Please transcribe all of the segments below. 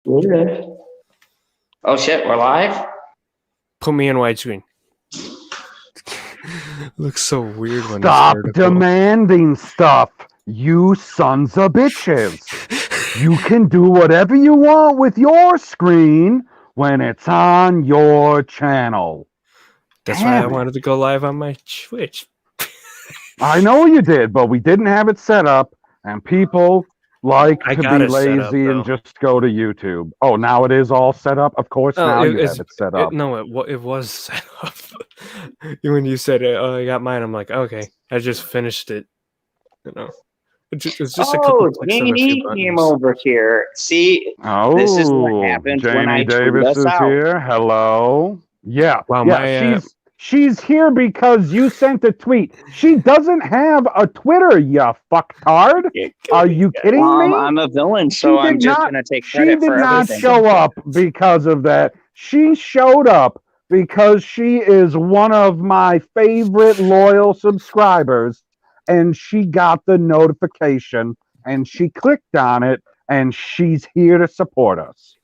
Okay. Oh shit, we're live? Put me in widescreen. Looks so weird when Stop it's vertical. demanding stuff, you sons of bitches. You can do whatever you want with your screen when it's on your channel. That's why I wanted to go live on my Twitch. I know you did, but we didn't have it set up, and people like I to got be it set up, lazy and though. just go to YouTube. Oh, now it is all set up? Of course, now you have it set up. It was set up. When you said, "Oh, I got mine," I'm like, okay, I just finished it. You know, it's just a couple clicks of a few Jamie buttons. came over here. See, Oh, this is what happens when I Jamie tweet Davis us is out. here. Hello. Yeah, Wow, yeah, she's here because you sent a tweet. She doesn't have a Twitter, you fucktard. Are you kidding me? I'm a villain, so I'm just going to take credit for everything. She did not show up because of that. She showed up because she is one of my favorite loyal subscribers, and she got the notification, and she clicked on it, and she's here to support us.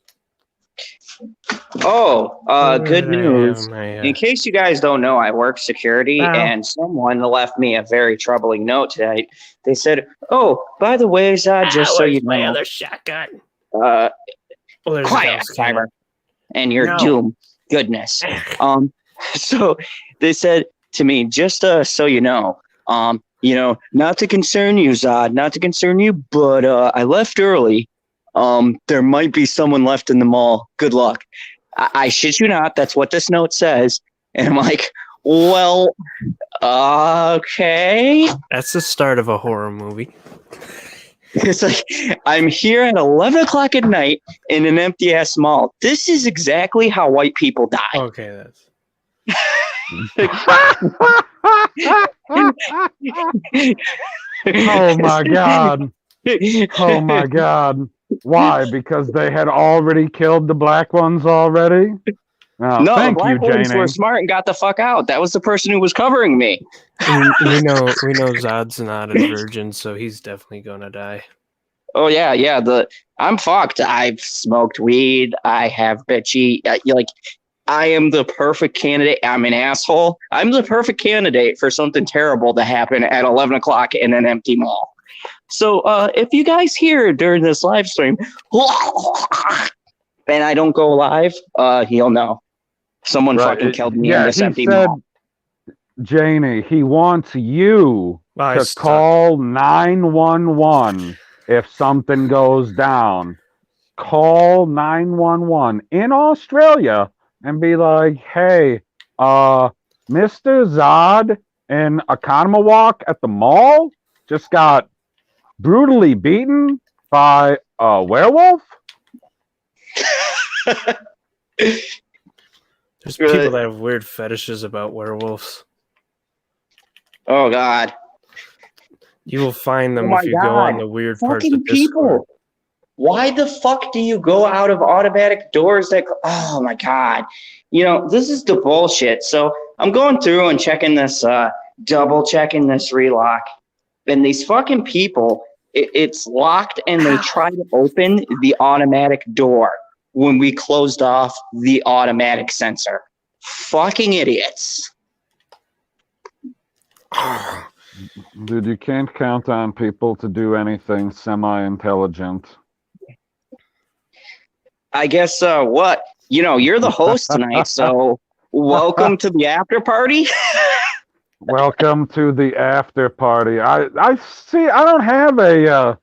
Oh, good news. In case you guys don't know, I work security, and someone left me a very troubling note today. They said, "Oh, by the way, Zod, just so you know, my other shotgun." Quiet, Cyber, and your doom. Goodness. So they said to me, just so you know, not to concern you, Zod, not to concern you, but I left early. There might be someone left in the mall. Good luck. I shit you not. That's what this note says. And I'm like, well, okay. That's the start of a horror movie. It's like, I'm here at 11 o'clock at night in an empty ass mall. This is exactly how white people die. Okay, that's. Oh my God. Oh my God. Why? Because they had already killed the black ones already? Oh, no, thank the black you, ones Janie. were smart and got the fuck out. That was the person who was covering me. We know Zod's not a virgin, so he's definitely gonna die. Oh yeah. I'm fucked. I've smoked weed. I have bitchy. I am the perfect candidate. I'm an asshole. I'm the perfect candidate for something terrible to happen at 11 o'clock in an empty mall. So if you guys hear during this live stream, and I don't go live, he'll know. Someone fucking killed me in this empty mall. Janie, he wants you to call 911 if something goes down. Call 911 in Australia and be like, hey, Mr. Zod in Economawalk at the mall just got brutally beaten by a werewolf? There's people that have weird fetishes about werewolves. Oh, God. You will find them if you go on the weird parts of Discord. Why the fuck do you go out of automatic doors oh my God. This is the bullshit. So I'm going through and checking this, double checking this relock. And these fucking people, it's locked and they try to open the automatic door when we closed off the automatic sensor. Fucking idiots. Dude, you can't count on people to do anything semi-intelligent. I guess, what? You're the host tonight, so welcome to the after party. Welcome to the after party. I see. I don't have a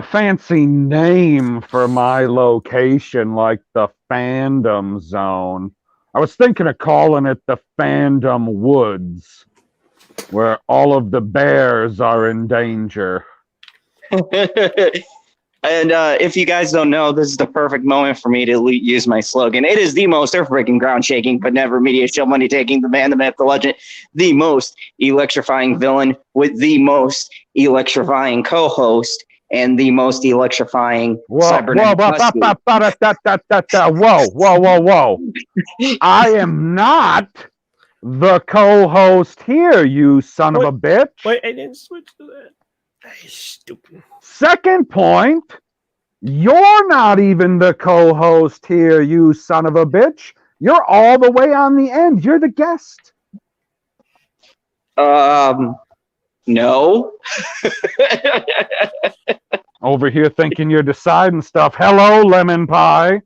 fancy name for my location like the Fandom Zone. I was thinking of calling it the Fandom Woods, where all of the bears are in danger. And if you guys don't know, this is the perfect moment for me to use my slogan. It is the most earth-breaking, ground-shaking, but never media show money-taking, the man, the myth, the legend, the most electrifying villain with the most electrifying co-host and the most electrifying Cybernetic Husky. Whoa. I am not the co-host here, you son of a bitch. Wait, I didn't switch to that. Stupid. Second point, You're not even the co-host here, you son of a bitch. You're all the way on the end. You're the guest. No. Over here thinking you're deciding stuff. Hello, Lemon Pie.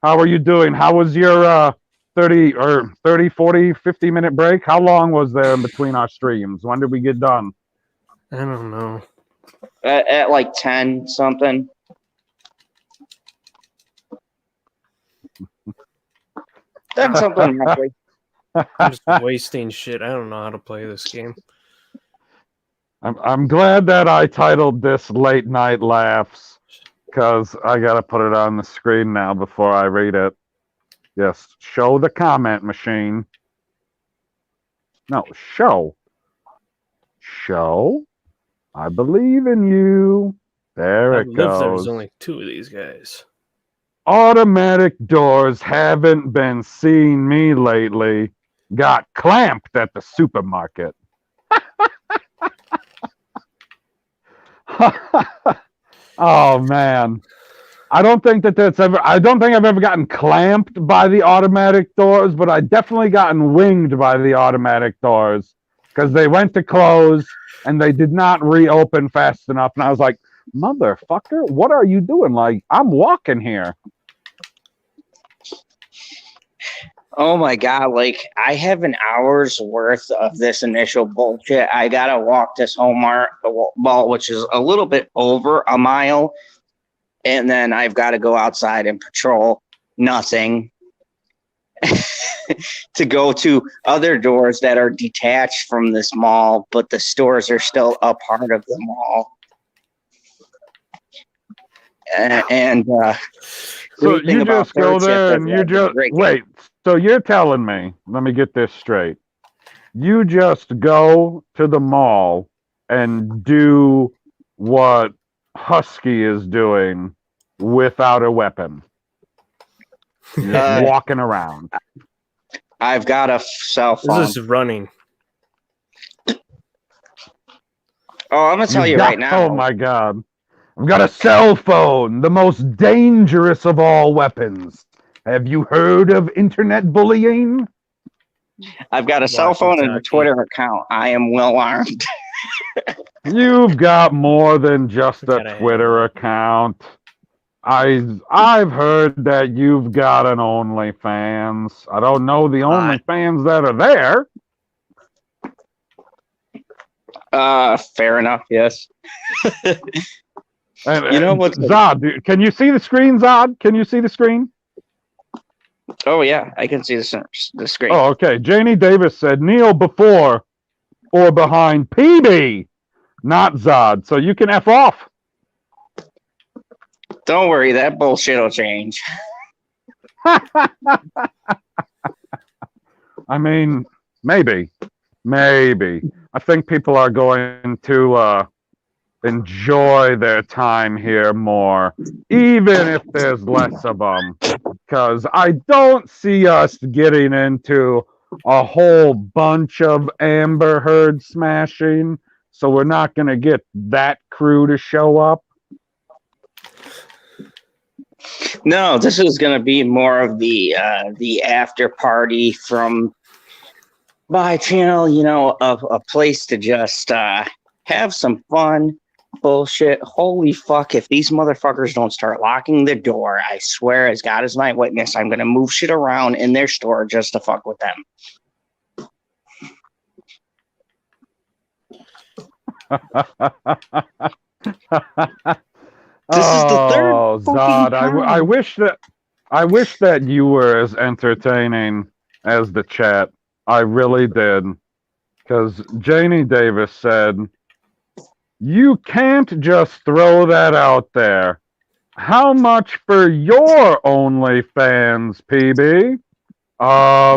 How are you doing? How was your 30, 40, 50-minute break? How long was there in between our streams? When did we get done? I don't know. At like 10 something. That's something roughly. I'm just wasting shit. I don't know how to play this game. I'm glad that I titled this Late Night Laughs, because I got to put it on the screen now before I read it. Yes, show the comment machine. No, show. Show. I believe in you. There it goes. There's only 2 of these guys. Automatic doors haven't been seeing me lately. Got clamped at the supermarket. Oh man. I don't think I've ever gotten clamped by the automatic doors, but I definitely gotten winged by the automatic doors because they went to close and they did not reopen fast enough. And I was like, motherfucker, what are you doing? Like, I'm walking here. Oh my God, like I have an hour's worth of this initial bullshit. I gotta walk this Walmart mall, which is a little bit over a mile, and then I've got to go outside and patrol nothing to go to other doors that are detached from this mall, but the stores are still a part of the mall. So you just go there and you just wait. So you're telling me, let me get this straight. You just go to the mall and do what Husky is doing without a weapon. Just walking around. I've got a cell phone. This is running. Oh, I'm going to tell you right now. Oh my God. I've got a cell phone, the most dangerous of all weapons. Have you heard of internet bullying? I've got a cell phone and a Twitter account. I am well armed. You've got more than just a Twitter account. I've heard that you've got an OnlyFans. I don't know the OnlyFans that are there. Fair enough, yes. And, you know what, Zod? Can you see the screen, Zod? Can you see the screen? Oh yeah, I can see the screen. Oh, okay. Janie Davis said kneel before or behind PB, not Zod. So you can F off. Don't worry, that bullshit will change. I mean, maybe. I think people are going to enjoy their time here more, even if there's less of them. Because I don't see us getting into a whole bunch of Amber Heard smashing, so we're not going to get that crew to show up. No, this is going to be more of the after party from my channel, you know, of a place to just have some fun. Bullshit. Holy fuck, if these motherfuckers don't start locking the door, I swear as God is my witness, I'm gonna move shit around in their store just to fuck with them. This is the third Zod, I wish that you were as entertaining as the chat. I really did. Because Janie Davis said, you can't just throw that out there. How much for your OnlyFans, PB? I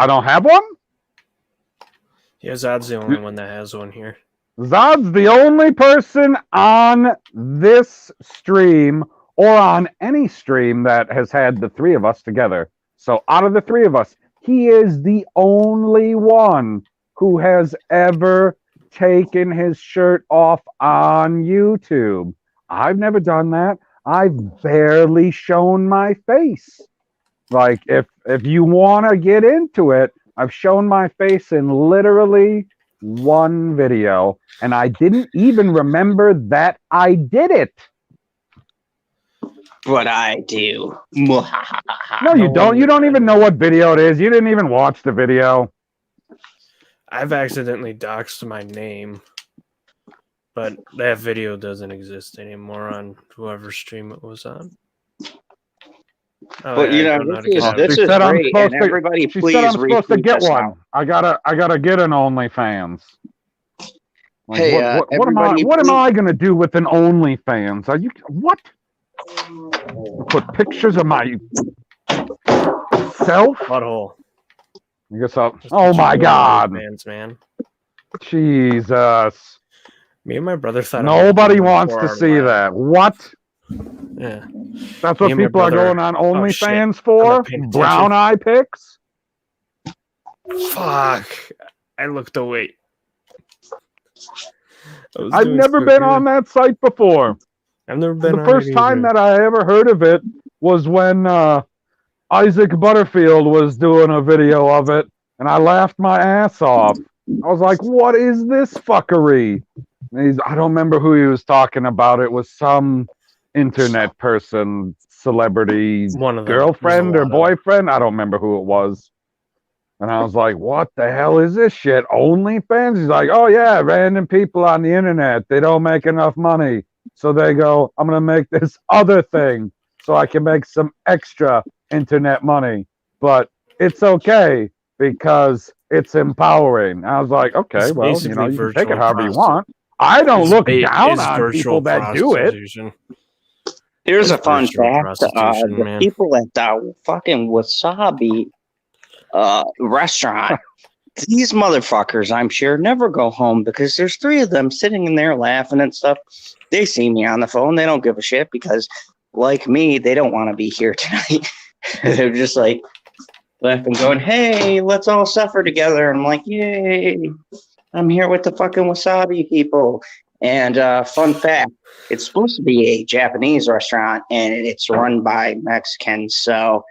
don't have one? Yeah, Zod's the only one that has one here. Zod's the only person on this stream or on any stream that has had the three of us together. So out of the three of us, he is the only one who has ever taken his shirt off on YouTube. I've never done that. I've barely shown my face. Like, if you want to get into it, I've shown my face in literally one video, and I didn't even remember that I did it. But I do. No, you don't. You don't even know what video it is. You didn't even watch the video. I've accidentally doxed my name, but that video doesn't exist anymore on whoever's stream it was on. But this is great, and everybody please said I'm supposed to get one. Now. I gotta get an OnlyFans. Like, hey, what am I gonna do with an OnlyFans? Are you what? Put pictures of my self? Butthole. I guess I'll. Oh my God, man! Jesus! Me and my brother thought nobody wants to see that. What? Yeah, that's what people are going on OnlyFans for. Brown eye pics. Fuck! I looked away. I've never been on that site before. I've never been. The first time that I ever heard of it was when Isaac Butterfield was doing a video of it, and I laughed my ass off. I was like, "What is this fuckery?" I don't remember who he was talking about. It was some internet person, celebrity, girlfriend or boyfriend. I don't remember who it was. And I was like, what the hell is this shit? OnlyFans? He's like, oh yeah, random people on the internet. They don't make enough money. So they go, I'm going to make this other thing so I can make some extra internet money. But it's okay because it's empowering. I was like, okay, well, you know, you can take it however you want. I don't look down on people that do it. Here's a fun fact. The people at the fucking Wasabi restaurant, these motherfuckers, I'm sure, never go home because there's 3 of them sitting in there laughing and stuff. They see me on the phone. They don't give a shit because, like me, they don't want to be here tonight. They're just like laughing, going, hey, let's all suffer together. I'm like, yay. I'm here with the fucking Wasabi people. And fun fact, it's supposed to be a Japanese restaurant, and it's run by Mexicans. So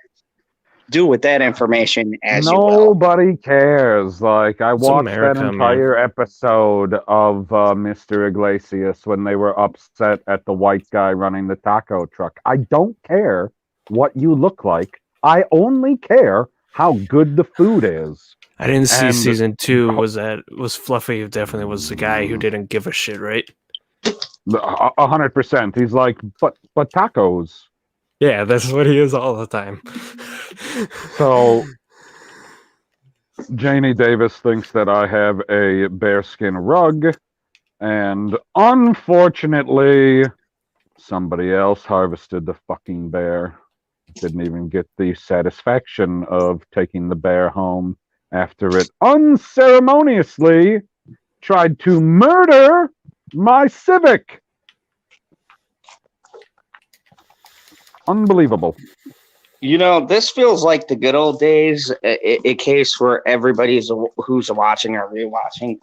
do with that information as you will. Nobody cares. Like, I watched that entire episode of Mr. Iglesias when they were upset at the white guy running the taco truck. I don't care what you look like. I only care how good the food is. I didn't see season 2. Was Fluffy definitely was the guy who didn't give a shit, right? 100%. He's like, but tacos. Yeah, that's what he is all the time. So, Janie Davis thinks that I have a bearskin rug, and unfortunately, somebody else harvested the fucking bear. Didn't even get the satisfaction of taking the bear home after it unceremoniously tried to murder my Civic. Unbelievable. You know, this feels like the good old days, a case where everybody's who's watching or rewatching.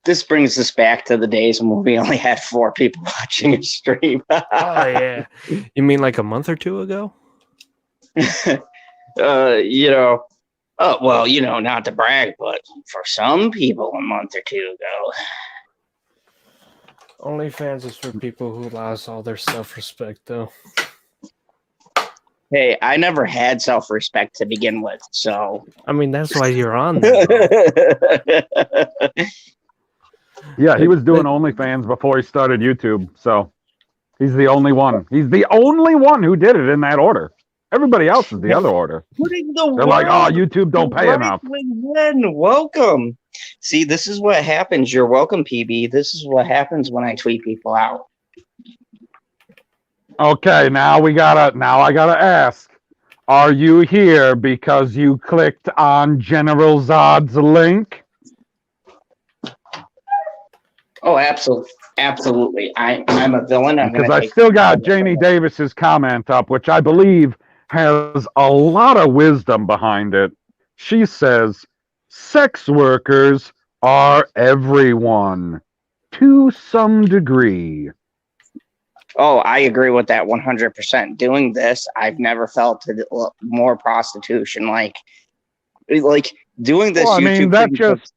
This brings us back to the days when we only had 4 people watching a stream. Oh, yeah. You mean like a month or 2 ago? You know, well, you know, not to brag, but for some people, a month or 2 ago. OnlyFans is for people who lost all their self-respect, though. Hey, I never had self-respect to begin with, so... I mean, that's why you're on there. Yeah, he was doing OnlyFans before he started YouTube, so he's the only one. He's the only one who did it in that order. Everybody else is the other order. They're like, oh, YouTube don't pay enough. Welcome. See, this is what happens. You're welcome, PB. This is what happens when I tweet people out. Okay, now I gotta ask. Are you here because you clicked on General Zod's link? Oh, absolutely. I'm a villain. Because I still got Janie Davis's comment up, which I believe has a lot of wisdom behind it. She says, sex workers are everyone to some degree. Oh, I agree with that 100%. Doing this, I've never felt more prostitution. Like doing this Well, I mean, YouTube that thing. just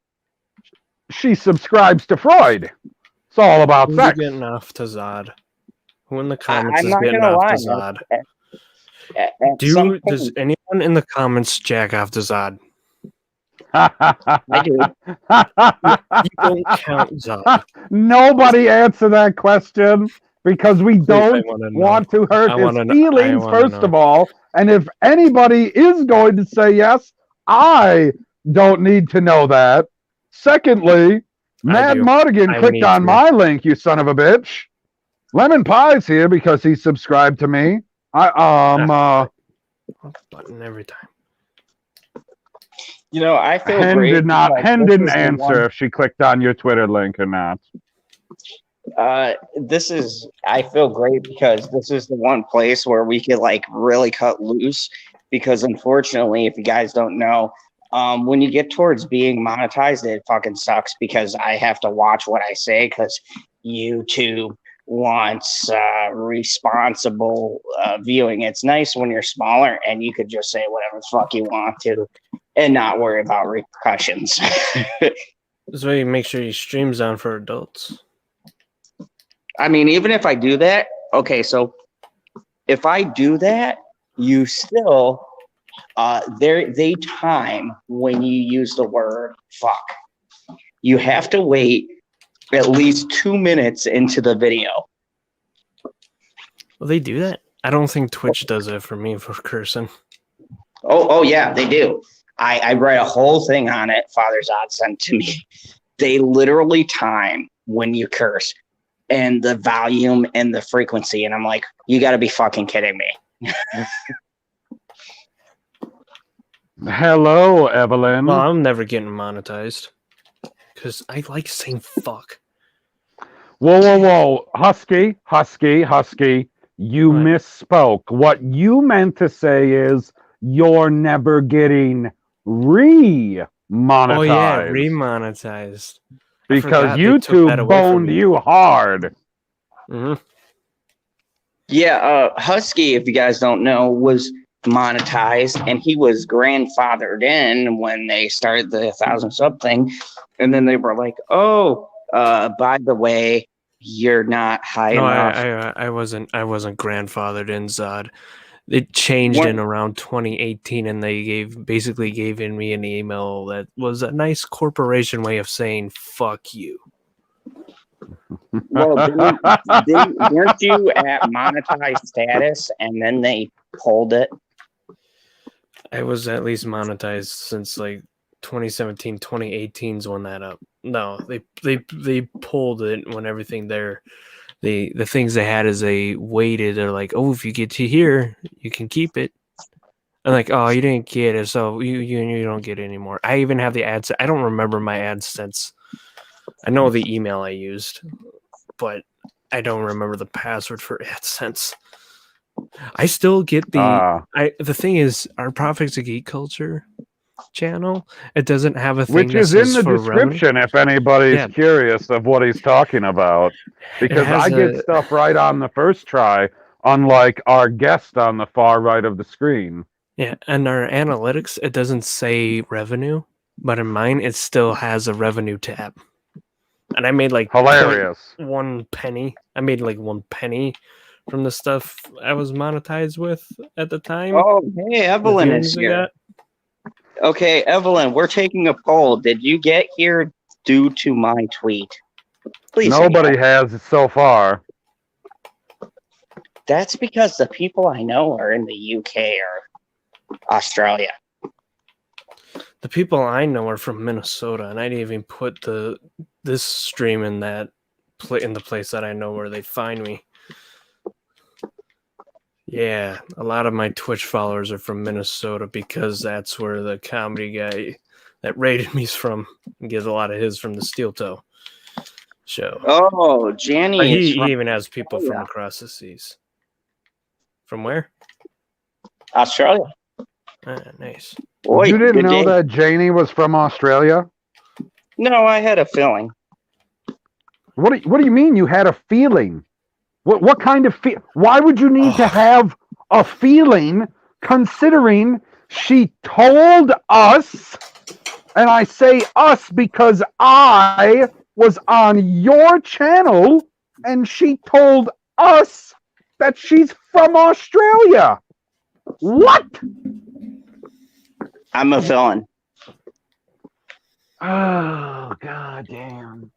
she subscribes to Freud. It's all about Who's sex. getting off to Zod? Who in the comments I'm is not getting gonna off lie. to Zod? Some Does point, anyone in the comments jack off to Zod? I do. You don't count Zod. Nobody answer that question because we don't want to hurt his feelings, first of all. And if anybody is going to say yes, I don't need to know that. Secondly, Mad Martigan clicked on my link, you son of a bitch. Lemon Pie's here because he subscribed to me. Button every time. You know, I feel Hen great. Hen didn't answer if she clicked on your Twitter link or not. I feel great because this is the one place where we could like really cut loose. Because unfortunately, if you guys don't know, when you get towards being monetized, it fucking sucks because I have to watch what I say because YouTube wants responsible viewing. It's nice when you're smaller and you could just say whatever the fuck you want to and not worry about repercussions. This way you make sure your stream's on for adults. I mean, even if I do that, okay, so if I do that, you still they time when you use the word fuck. You have to wait at least 2 minutes into the video. Well, they do that? I don't think Twitch does it for me for cursing. Oh yeah, they do. I read a whole thing on it. Father Zod sent to me. They literally time when you curse and the volume and the frequency. And I'm like, you got to be fucking kidding me. Hello, Evelyn. Well, I'm never getting monetized because I like saying fuck. Whoa. Husky. You misspoke. What you meant to say is you're never getting re-monetized. Oh, yeah, re-monetized. Because YouTube boned you hard. Mm-hmm. Yeah, Husky, if you guys don't know, was monetized and he was grandfathered in when they started the 1,000 sub thing. And then they were like, by the way, you're not high enough. I wasn't grandfathered in Zod. It changed in around 2018, and they basically gave me an email that was a nice corporation way of saying "fuck you." Well, weren't you at monetized status, and then they pulled it? I was at least monetized since like 2017, 2018 is when that up. No, they pulled it when everything there. The things they had is they waited. They're like, oh, if you get to here, you can keep it. And like, oh, you didn't get it, so you don't get it anymore. I even have the ads. I don't remember my AdSense. I know the email I used, but I don't remember the password for AdSense. I still get the. The thing is, our Prophets of Geek Culture channel, it doesn't have a thing which is in the description if anybody's curious of what he's talking about, because I get stuff right on the first try, unlike our guest on the far right of the screen. Yeah, and our analytics, it doesn't say revenue, but in mine it still has a revenue tab, and I made like hilarious 1 penny. I made like 1 penny from the stuff I was monetized with at the time. Oh, hey, Evelyn is here. Okay, Evelyn, we're taking a poll. Did you get here due to my tweet? Please. Nobody has so far. That's because the people I know are in the UK or Australia. The people I know are from Minnesota, and I didn't even put this stream in the place that I know where they find me. Yeah, a lot of my Twitch followers are from Minnesota because that's where the comedy guy that rated me's from and gets a lot of his from the Steel Toe show. Oh, Janny. He even has people from across the seas. From where? Australia. Ah, nice. Boy, you didn't know that Janie was from Australia? No, I had a feeling. What do you mean you had a feeling? What kind of why would you need to have a feeling considering she told us, and I say us because I was on your channel and she told us that she's from Australia. What? I'm a villain. Oh, god damn.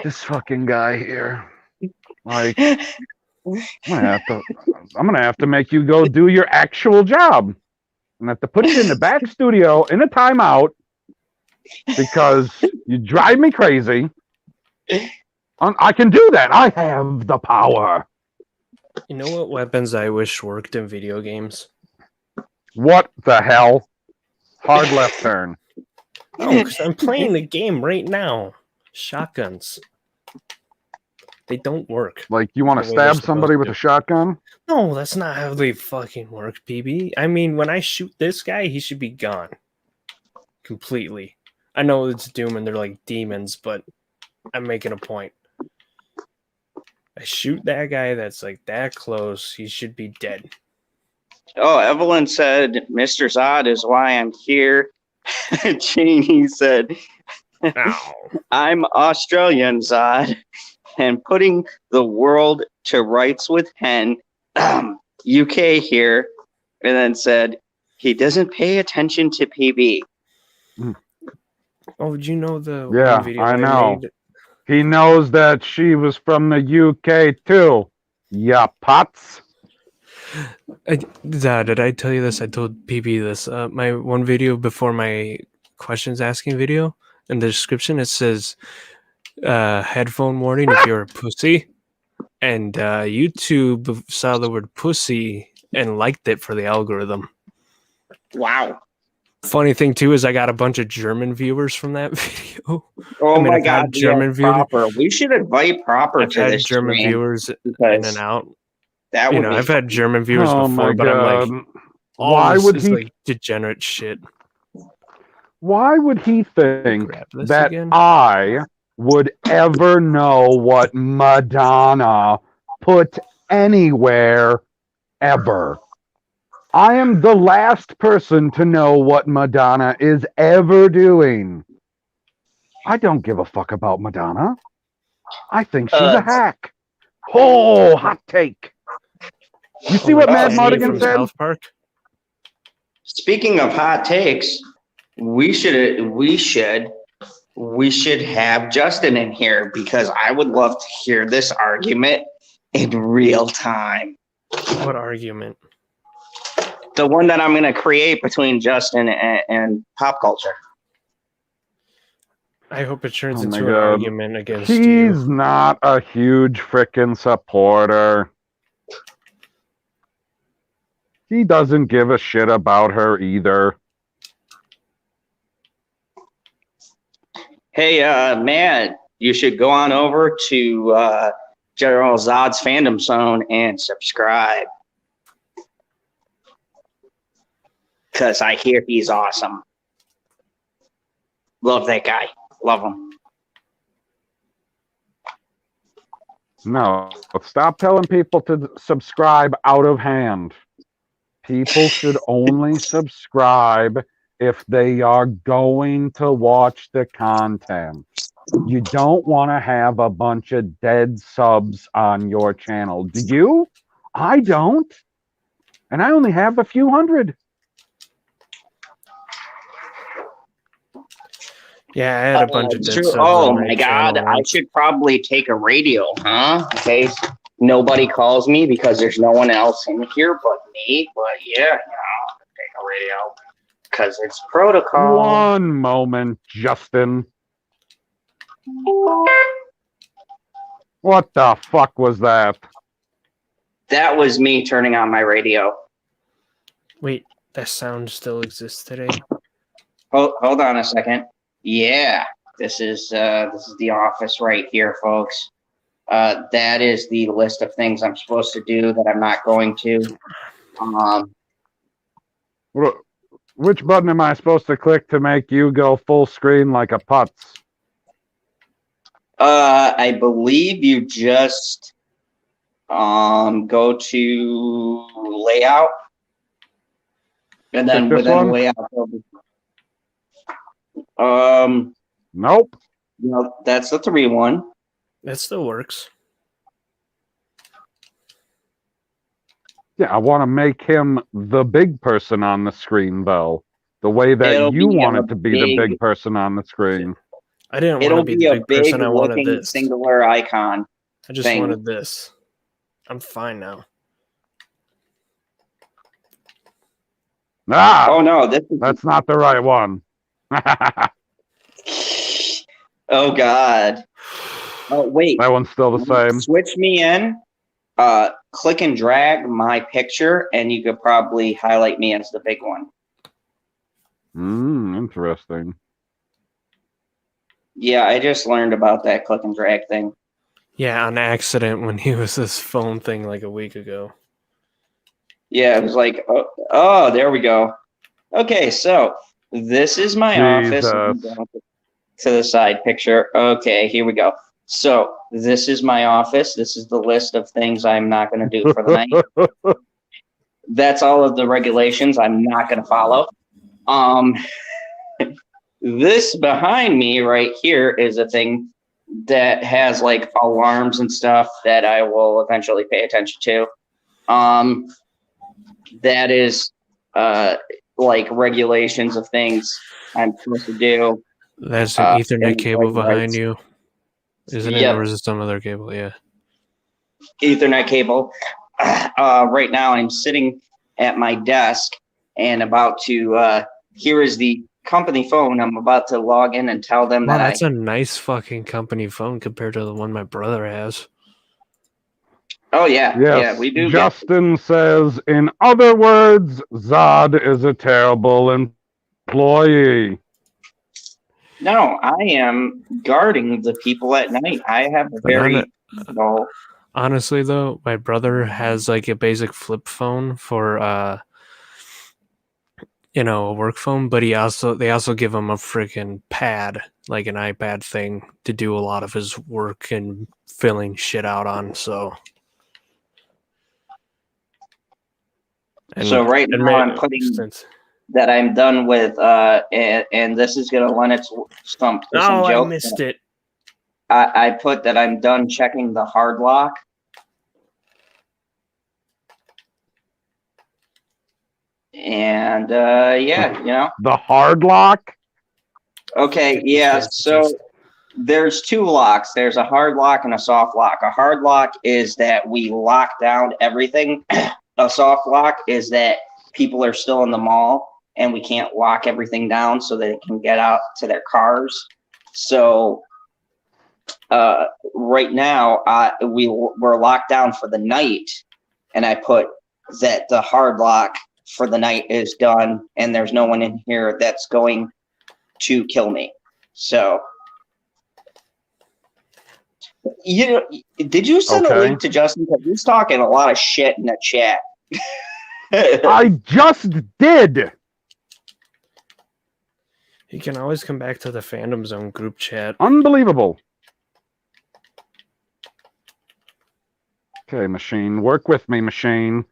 This fucking guy here. Like, I'm gonna have to make you go do your actual job. I'm gonna have to put you in the back studio in a timeout because you drive me crazy. I can do that. I have the power. You know what weapons I wish worked in video games? What the hell? Hard left turn. Oh, because I'm playing the game right now. Shotguns. They don't work. Like, you want to the way they're stab somebody with a shotgun? No, that's not how they fucking work, PB. I mean, when I shoot this guy, he should be gone. Completely. I know it's Doom and they're like demons, but I'm making a point. I shoot that guy that's like that close, he should be dead. Oh, Evelyn said, Mr. Zod is why I'm here. Cheney said, I'm Australian, Zod, and putting the world to rights with Hen, UK here, and then said, he doesn't pay attention to PB. Oh, did you know the Yeah, one video I know. made? He knows that she was from the UK too. Yeah, pots. Did I tell you this? I told PB this. My one video before my questions asking video, in the description it says headphone warning if you're a pussy. And YouTube saw the word pussy and liked it for the algorithm. Wow. Funny thing too is I got a bunch of German viewers from that video. Oh my I've god, had German viewers. Proper. We should invite Proper I've to had this German stream viewers in because and out. that would be I've had German viewers Oh before, my but I'm god. like, Why this would is he like degenerate shit. Why would he think Grab this that again. I would ever know what Madonna put anywhere ever? I am the last person to know what Madonna is ever doing. I don't give a fuck about Madonna. I think she's a hack. Oh, hot take. You see what Mad Martigan from said? South Park? Speaking of hot takes, we should have Justin in here because I would love to hear this argument in real time. What argument? The one that I'm going to create between Justin and pop culture. I hope it turns Oh my into an God. argument against He's you. not a huge frickin' supporter. He doesn't give a shit about her either. Hey, man, you should go on over to General Zod's Fandom Zone and subscribe. Because I hear he's awesome. Love that guy. Love him. No, stop telling people to subscribe out of hand. People should only subscribe if they are going to watch the content. You don't want to have a bunch of dead subs on your channel. Do you? I don't. And I only have a few hundred. Yeah, I had a bunch of dead subs Oh on my god, channel I once. should probably take a radio, huh? In case nobody calls me because there's no one else in here but me. But yeah, take a radio because it's protocol. One moment, Justin. What the fuck was that? That was me turning on my radio. Wait, that sound still exists today? Hold on a second. Yeah, this is the office right here, folks. That is the list of things I'm supposed to do that I'm not going to. Which button am I supposed to click to make you go full screen like a putz? I believe you just go to layout, and then Pick this within one? layout, Nope. no, that's the 3 one. That still works. Yeah, I want to make him the big person on the screen, though. The way that It'll you be a wanted to be the big- big person on the screen. I didn't want to It'll be be the a big big person. I wanted looking this. singular icon. I just thing. wanted this. I'm fine now. Ah! Oh no, this is That's not the right one. Oh God. Oh wait. That one's still the same. Switch me in. Click and drag my picture, and you could probably highlight me as the big one. Interesting. Yeah, I just learned about that click and drag thing. Yeah, on accident when he was this phone thing like a week ago. Yeah, it was like, oh, there we go. Okay, so this is my office. To the side picture. Okay, here we go. So this is my office. This is the list of things I'm not going to do for the night. That's all of the regulations I'm not going to follow. This behind me right here is a thing that has like alarms and stuff that I will eventually pay attention to. That is like regulations of things I'm supposed to do. That's an Ethernet and, cable like, behind lights. you, isn't it? Yep. Or is it some other cable? Yeah. Ethernet cable. Right now I'm sitting at my desk and about to here is the company phone. I'm about to log in and tell them Wow, that that's a nice fucking company phone compared to the one my brother has. Oh yeah, Yes, yeah, we do. Justin says, in other words, Zod is a terrible employee. No, I am guarding the people at night. I have a very Honestly though, my brother has like a basic flip phone for a work phone, but they also give him a freaking pad, like an iPad thing, to do a lot of his work and filling shit out on. So right now I'm putting that I'm done with, and this is gonna run its some Oh, joke. I missed it. I put that I'm done checking the hard lock. And yeah, the hard lock. Okay, yeah. So there's 2 locks. There's a hard lock and a soft lock. A hard lock is that we lock down everything. A soft lock is that people are still in the mall and we can't lock everything down so they can get out to their cars. So right now we're locked down for the night, and I put that the hard lock for the night is done and there's no one in here that's going to kill me. So did you send a link to Justin? Because he's talking a lot of shit in the chat. I just did. You can always come back to the Fandom Zone group chat. Unbelievable. Okay, machine. Work with me, machine.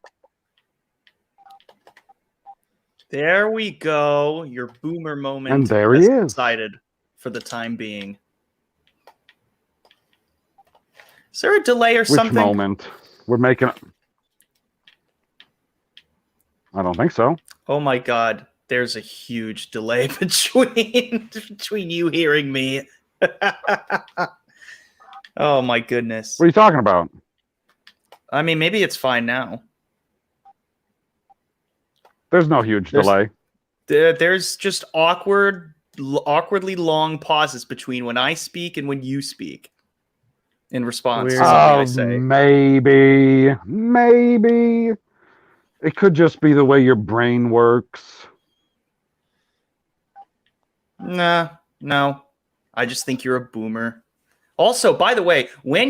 There we go. Your boomer moment. And there he is. Decided for the time being. Is there a delay or something? Which moment? We're making... I don't think so. Oh my God. There's a huge delay between you hearing me. Oh my goodness. What are you talking about? I mean, maybe it's fine now. There's no huge delay. There's just awkwardly long pauses between when I speak and when you speak in response to something I say. Maybe. It could just be the way your brain works. Nah, no. I just think you're a boomer. Also, by the way, when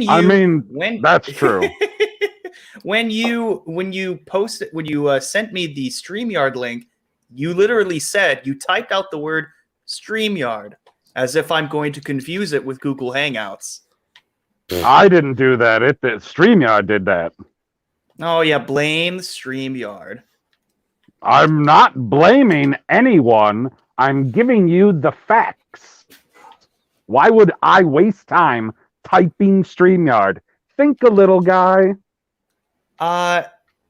that's true. when you sent me the StreamYard link, You literally said, you typed out the word StreamYard as if I'm going to confuse it with Google Hangouts. I didn't do that. StreamYard did that. Oh, yeah, blame StreamYard. I'm not blaming anyone. I'm giving you the facts. Why would I waste time typing StreamYard? Think a little, guy.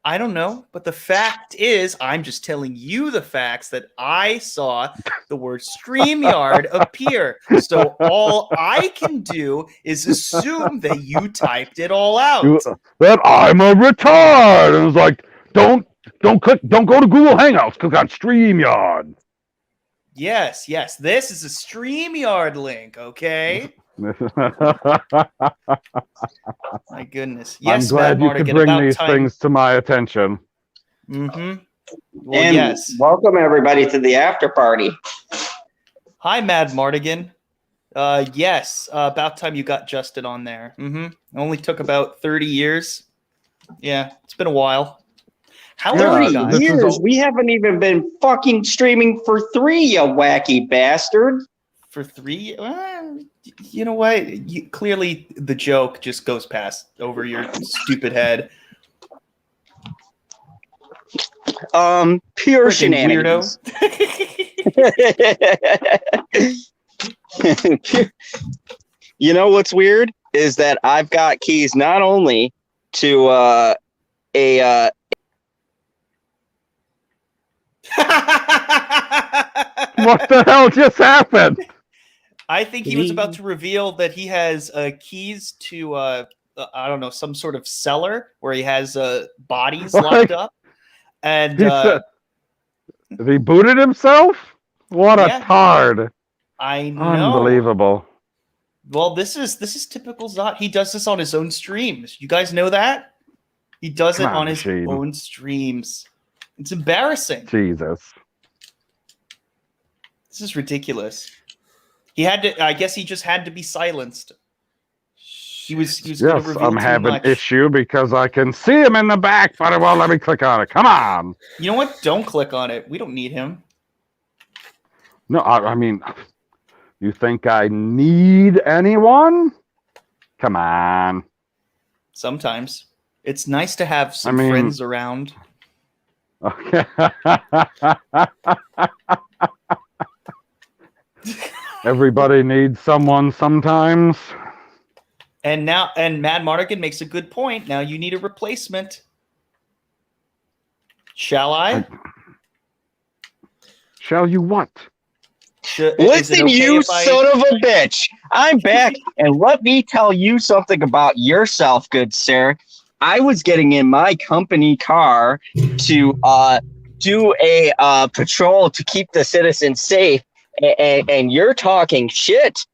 I don't know, but the fact is, I'm just telling you the facts that I saw the word StreamYard appear. So all I can do is assume that you typed it all out. That I'm a retard. And it's like, don't go to Google Hangouts. Click on StreamYard. Yes, this is a StreamYard link, okay? My goodness. Yes, I'm glad Matt you Martigan, could bring about these time. things to my attention. Well, And yes. welcome everybody to the after party. Hi, Mad Martigan. Yes, about time you got Justin on there. It only took about 30 years. Yeah, it's been a while. How are you 30 guys? years? We haven't even been fucking streaming for 3, you wacky bastard. For 3? You know what? Clearly, the joke just goes past over your stupid head. Pure Freaking shenanigans. Weirdo. You know what's weird is that I've got keys not only to What the hell just happened? I think he was about to reveal that he has keys to I don't know, some sort of cellar where he has bodies locked up. And he booted himself? What a tard. I know. Unbelievable. Well, this is typical Zot. He does this on his own streams. You guys know that? He does it on his own streams. It's embarrassing. Jesus. This is ridiculous. He had to. I guess he just had to be silenced. He was going to reveal I'm too having much. issue because I can see him in the back, but it won't let me click on it. Come on. You know what? Don't click on it. We don't need him. No, I mean, you think I need anyone? Come on. Sometimes it's nice to have some friends around. Okay. Everybody needs someone sometimes. And Mad Martigan makes a good point. Now you need a replacement. Shall I? Shall you what? Listen, you son of a bitch. I'm back, and let me tell you something about yourself, good sir. I was getting in my company car to do a patrol to keep the citizens safe, and you're talking shit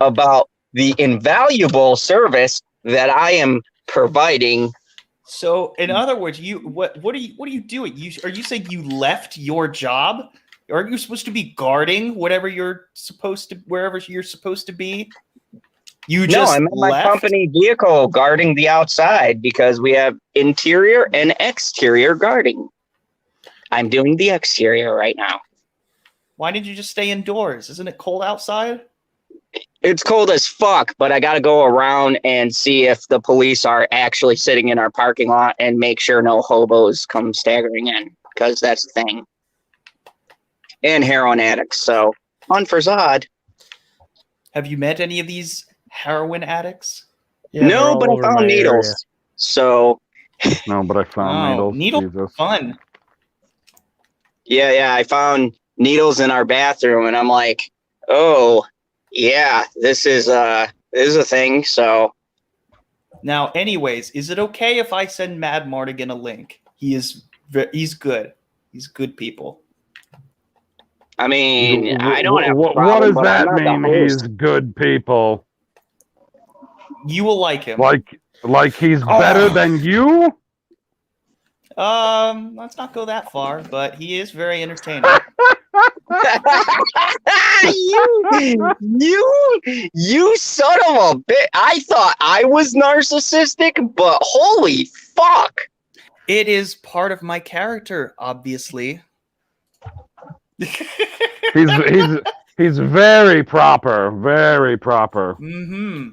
about the invaluable service that I am providing. So, in other words, what are you doing? Are you saying you left your job? Aren't you supposed to be guarding wherever you're supposed to, wherever you're supposed to be? I'm in my company vehicle guarding the outside because we have interior and exterior guarding. I'm doing the exterior right now. Why didn't you just stay indoors? Isn't it cold outside? It's cold as fuck, but I got to go around and see if the police are actually sitting in our parking lot and make sure no hobos come staggering in, because that's the thing. And heroin addicts, so fun for Zod. Have you met any of these heroin addicts? Yeah, no, but I found needles. Area. So. No, but I found needles. Needles fun. Yeah, I found needles in our bathroom, and I'm like, oh, yeah, this is a thing. So. Now, anyways, is it okay if I send Mad Martigan a link? He's good. He's good people. I mean, I don't have what does that mean? He's good people. You will like him. Like he's better than you? Let's not go that far, but he is very entertaining. you son of a bitch. I thought I was narcissistic, but holy fuck. It is part of my character, obviously. He's very proper, very proper. Mm-hmm.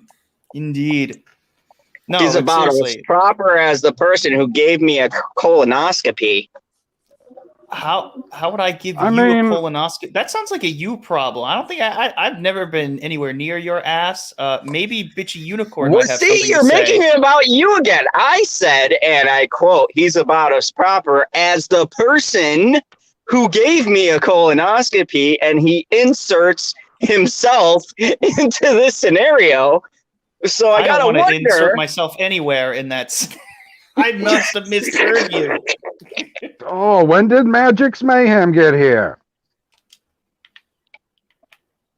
Indeed. No, He's but about as seriously, proper as the person who gave me a colonoscopy. how would I give I you mean- a colonoscopy? That sounds like a you problem. I don't think I've never been anywhere near your ass. Maybe bitchy unicorn Well, might have see, something you're to say. making it about you again. I said, and I quote, he's about as proper as the person who gave me a colonoscopy, and he inserts himself into this scenario. So I don't gotta want to wonder. insert myself anywhere in that. I must have misheard you. Oh, when did Magic's Mayhem get here?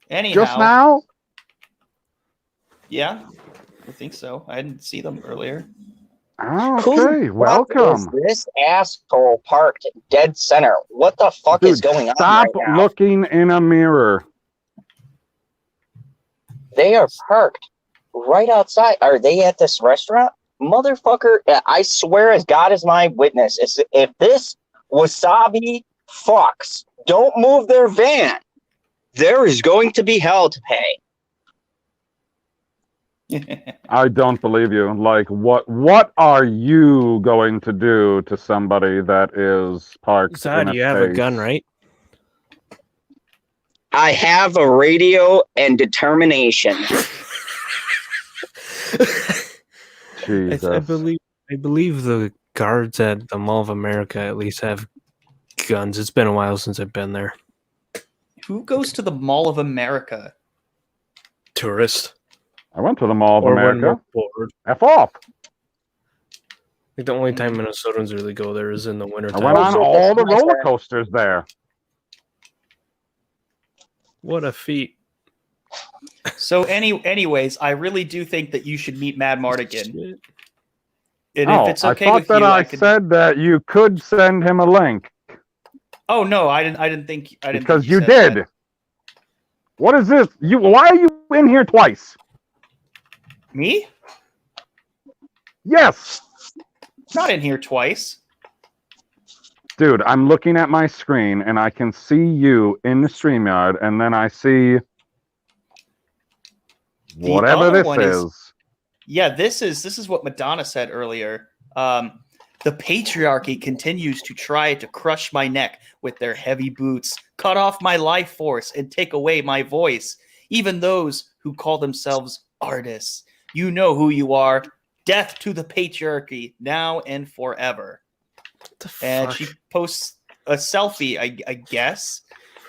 Anyhow, Just now? yeah, I think so. I didn't see them earlier. Okay, Who welcome. is this asshole parked dead center? What the fuck is Dude, going on stop right now? looking in a mirror. They are parked right outside. Are they at this restaurant? Motherfucker, I swear as God is my witness, if this wasabi fucks don't move their van, there is going to be hell to pay. I don't believe you. Like, what are you going to do to somebody that is parked Zod, in you have a space? gun, right? I have a radio and determination. Jesus. I believe the guards at the Mall of America at least have guns. It's been a while since I've been there. Who goes to the Mall of America? Tourist. I went to the Mall of Or when America. we're bored. F off. Like the only time Minnesotans really go there is in the winter I time. went on so all the that's roller nice. coasters there. What a feat. So anyways, I really do think that you should meet Mad Martigan. Shit. And Oh, if it's okay I thought with that you, I could... said that you could send him a link Oh no, I didn't think because think you said did. that. What is this? Why are you in here twice? Me? Yes, Not in here twice. dude. I'm looking at my screen and I can see you in the StreamYard, and then I see whatever other this one is- is. Yeah, this is what Madonna said earlier. The patriarchy continues to try to crush my neck with their heavy boots, cut off my life force, and take away my voice. Even those who call themselves artists. You know who you are. Death to the patriarchy, now and forever. What the And fuck? she posts a selfie, I guess.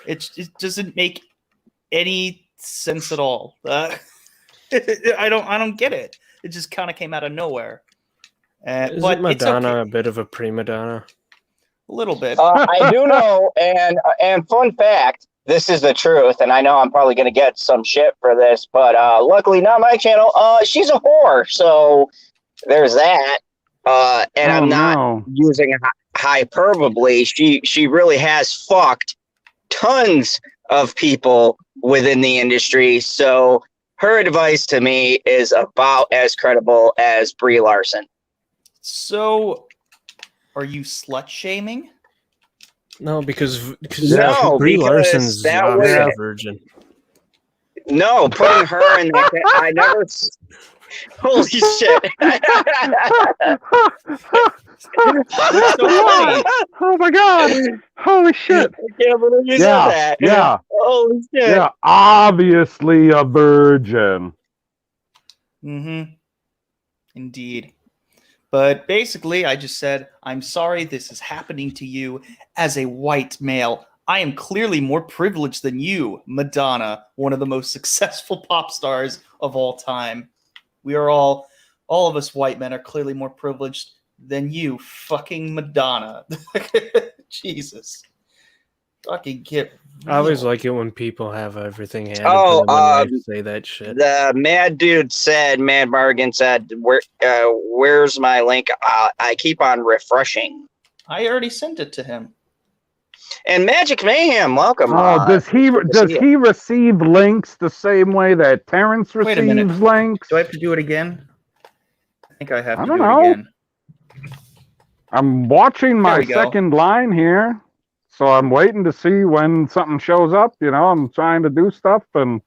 It doesn't make any sense at all. I don't get it. It just kind of came out of nowhere. Isn't But Madonna it's okay. a bit of a prima donna? A little bit. I do know, and fun fact, this is the truth, and I know I'm probably going to get some shit for this, but luckily not my channel. She's a whore, so there's that. And I'm not using hyperbole. She really has fucked tons of people within the industry, so her advice to me is about as credible as Brie Larson. So, are you slut shaming? No, because No, Brie because Larson's that obviously way- a virgin. No, putting her in that. I never. Holy shit! What's so funny? Oh my god! Holy shit! I can't believe you said Yeah, that. yeah, Holy shit! yeah. Obviously a virgin. Mm-hmm. Indeed. But basically, I just said, I'm sorry this is happening to you as a white male. I am clearly more privileged than you, Madonna, one of the most successful pop stars of all time. We are all of us white men are clearly more privileged than you, fucking Madonna. Jesus. Fucking get I always real. like it when people have everything handed Oh, to them when they say that shit. The mad dude said, Mad Martigan said, where's my link? I keep on refreshing. I already sent it to him. And Magic Mayhem, welcome. Oh, does he see he receive links the same way that Terrence Wait a minute. receives links? Do I have to do it again? I think I have I to don't do know. it again. I'm watching my we go. second line here. So I'm waiting to see when something shows up. You know, I'm trying to do stuff and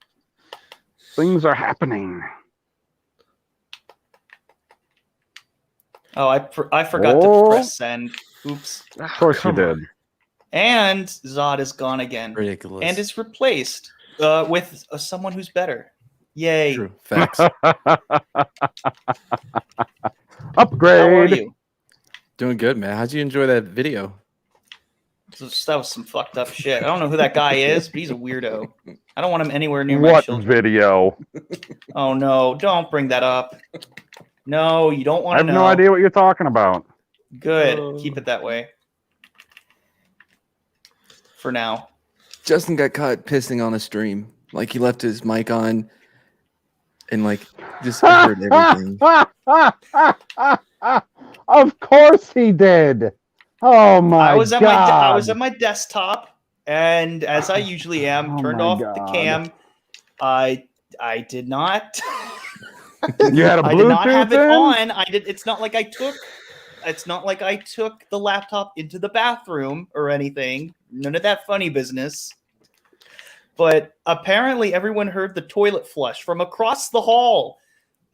things are happening. Oh, I forgot to press send. Oops. Of course you did. And Zod is gone again. Ridiculous. And is replaced with someone who's better. Yay. True. Facts. Upgrade. How are you? Doing good, man. How'd you enjoy that video? That was some fucked up shit. I don't know who that guy is, but he's a weirdo. I don't want him anywhere near my What children. video? Oh no, don't bring that up. No, you don't I want to have know. no idea what you're talking about. Good. Keep it that way. For now. Justin got caught pissing on a stream. Like he left his mic on and like just heard everything. Of course he did. Oh my I was at god! my desktop, and as I usually am, Oh turned my off God. the cam. I did not. You had a I did not Bluetooth have it in? on. It's not like I took the laptop into the bathroom or anything. None of that funny business. But apparently everyone heard the toilet flush from across the hall.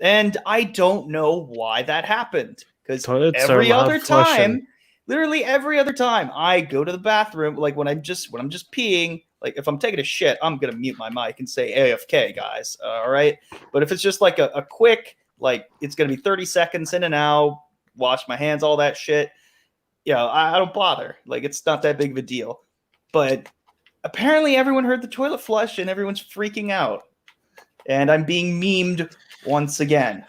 And I don't know why that happened. Because every other time, literally every other time I go to the bathroom, like when I'm just peeing, like if I'm taking a shit, I'm gonna mute my mic and say AFK, guys. All right. But if it's just like a quick, like it's gonna be 30 seconds in and out, wash my hands, all that shit. I don't bother. Like it's not that big of a deal. But apparently everyone heard the toilet flush and everyone's freaking out. And I'm being memed once again.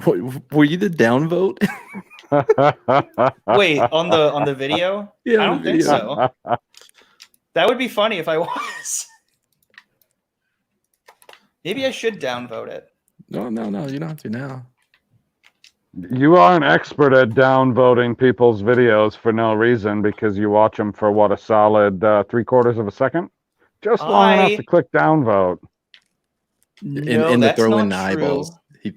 Were you the downvote? Wait, on the video? Yeah, I don't think so. That would be funny if I was. Maybe I should downvote it. No, you don't have to now. You are an expert at downvoting people's videos for no reason because you watch them for what, a solid 3/4 of a second? Just long enough to click downvote. No, in the that's throw not in the true. eyeballs.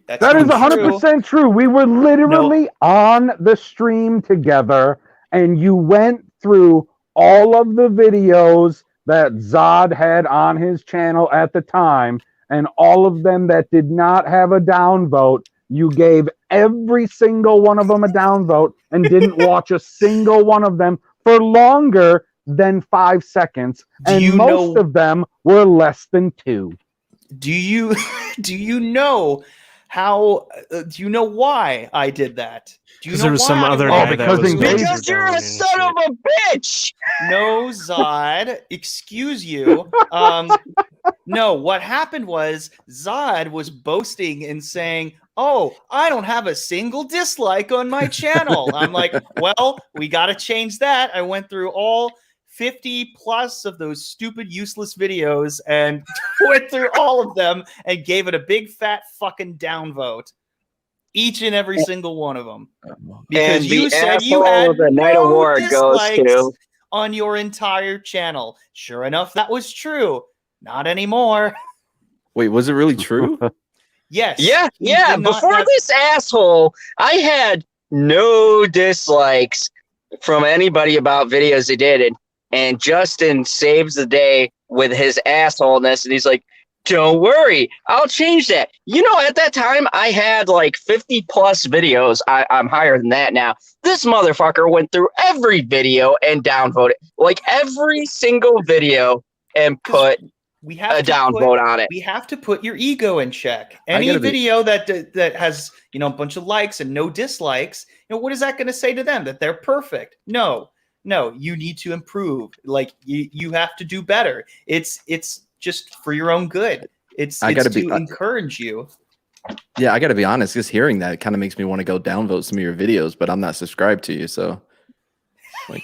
That is 100% true. We were literally on the stream together, and you went through all of the videos that Zod had on his channel at the time, and all of them that did not have a downvote, you gave every single one of them a downvote and didn't watch a single one of them for longer than 5 seconds, and most of them were less than 2. Do you know how? Do you know why I did that? Do you know there was why some other guy that was because you're a son of a bitch. No, Zod, excuse you. No, what happened was Zod was boasting and saying, "Oh, I don't have a single dislike on my channel." I'm like, well, we got to change that. I went through all 50 plus of those stupid, useless videos and went through all of them and gave it a big, fat fucking downvote. Each and every single one of them. Because you said you had the Night no Award goes dislikes to on your entire channel. Sure enough, that was true. Not anymore. Wait, was it really true? Yes. Yeah. Before this asshole, I had no dislikes from anybody about videos he did. And Justin saves the day with his assholeness. And he's like, don't worry, I'll change that. At that time, I had like 50 plus videos. I'm higher than that now. This motherfucker went through every video and downvoted. Like every single video and put a downvote on it. We have to put your ego in check. Any video that has a bunch of likes and no dislikes, what is that going to say to them? That they're perfect? No, you need to improve. Like you have to do better. It's just for your own good. It's to encourage you. Yeah, I got to be honest. Just hearing that kind of makes me want to go downvote some of your videos, but I'm not subscribed to you, so.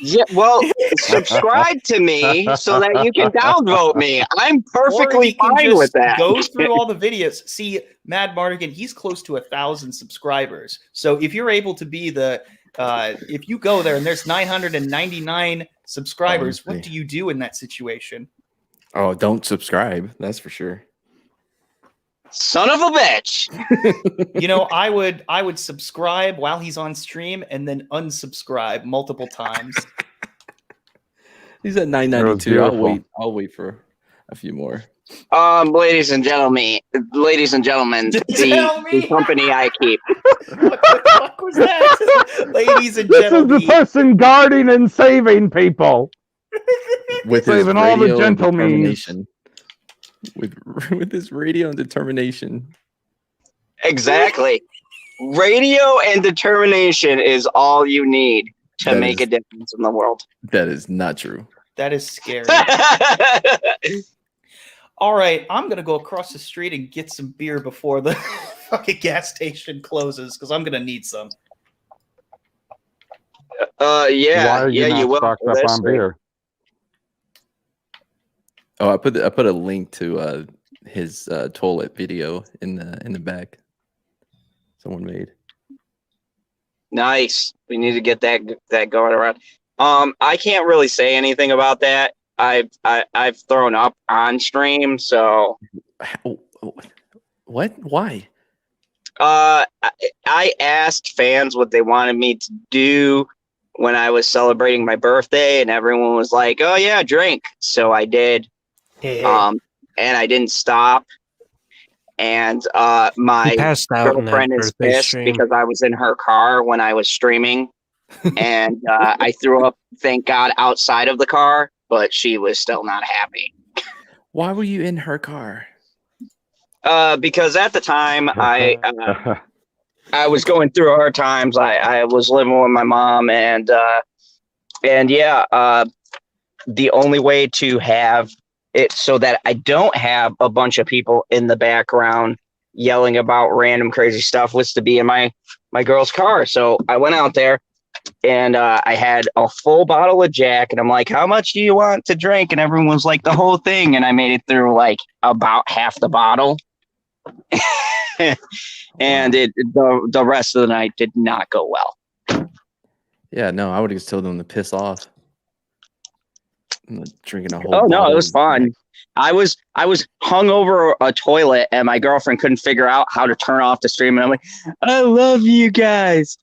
Yeah, well, subscribe to me so that you can downvote me. I'm perfectly fine with that. Go through all the videos. See, Mad Martigan, he's close to 1,000 subscribers. So if you're able to be if you go there and there's 999 subscribers, what do you do in that situation? Oh, don't subscribe. That's for sure. Son of a bitch. I would subscribe while he's on stream and then unsubscribe multiple times. He's at It was 992. beautiful. I'll wait for a few more. Ladies and gentlemen, Tell me. the company I keep. What the fuck was that? Ladies and This is the gentlemen. person guarding and saving people. With his Saving all the radio and gentlemen. determination. With his radio and determination. Exactly. Radio and determination is all you need to That make is- a difference in the world. That is not true. That is scary. All right, I'm gonna go across the street and get some beer before the fucking gas station closes because I'm gonna need some. Why Yeah, are you yeah, not you will. stocked for up this on week. beer? Oh, I put a link to his toilet video in the back. Someone made. Nice. We need to get that going around. I can't really say anything about that. I've thrown up on stream, so What? Why? I asked fans what they wanted me to do when I was celebrating my birthday, and everyone was like, "Oh yeah, drink." So I did. And I didn't stop. And my He passed out in that girlfriend is birthday pissed stream. because I was in her car when I was streaming, and I threw up. Thank God, outside of the car, but she was still not happy. Why were you in her car? Because at the time I was going through hard times. I was living with my mom, and yeah, the only way to have it so that I don't have a bunch of people in the background yelling about random crazy stuff was to be in my girl's car. So I went out there, and I had a full bottle of Jack, and I'm like, "How much do you want to drink?" And everyone was like, "The whole thing." And I made it through like about half the bottle. And the rest of the night did not go well. Yeah, no, I would have just told them to piss off. I'm not drinking a whole. Oh no, bottle it was of fun. Jack. I was hung over a toilet, and my girlfriend couldn't figure out how to turn off the stream. And I'm like, "I love you guys.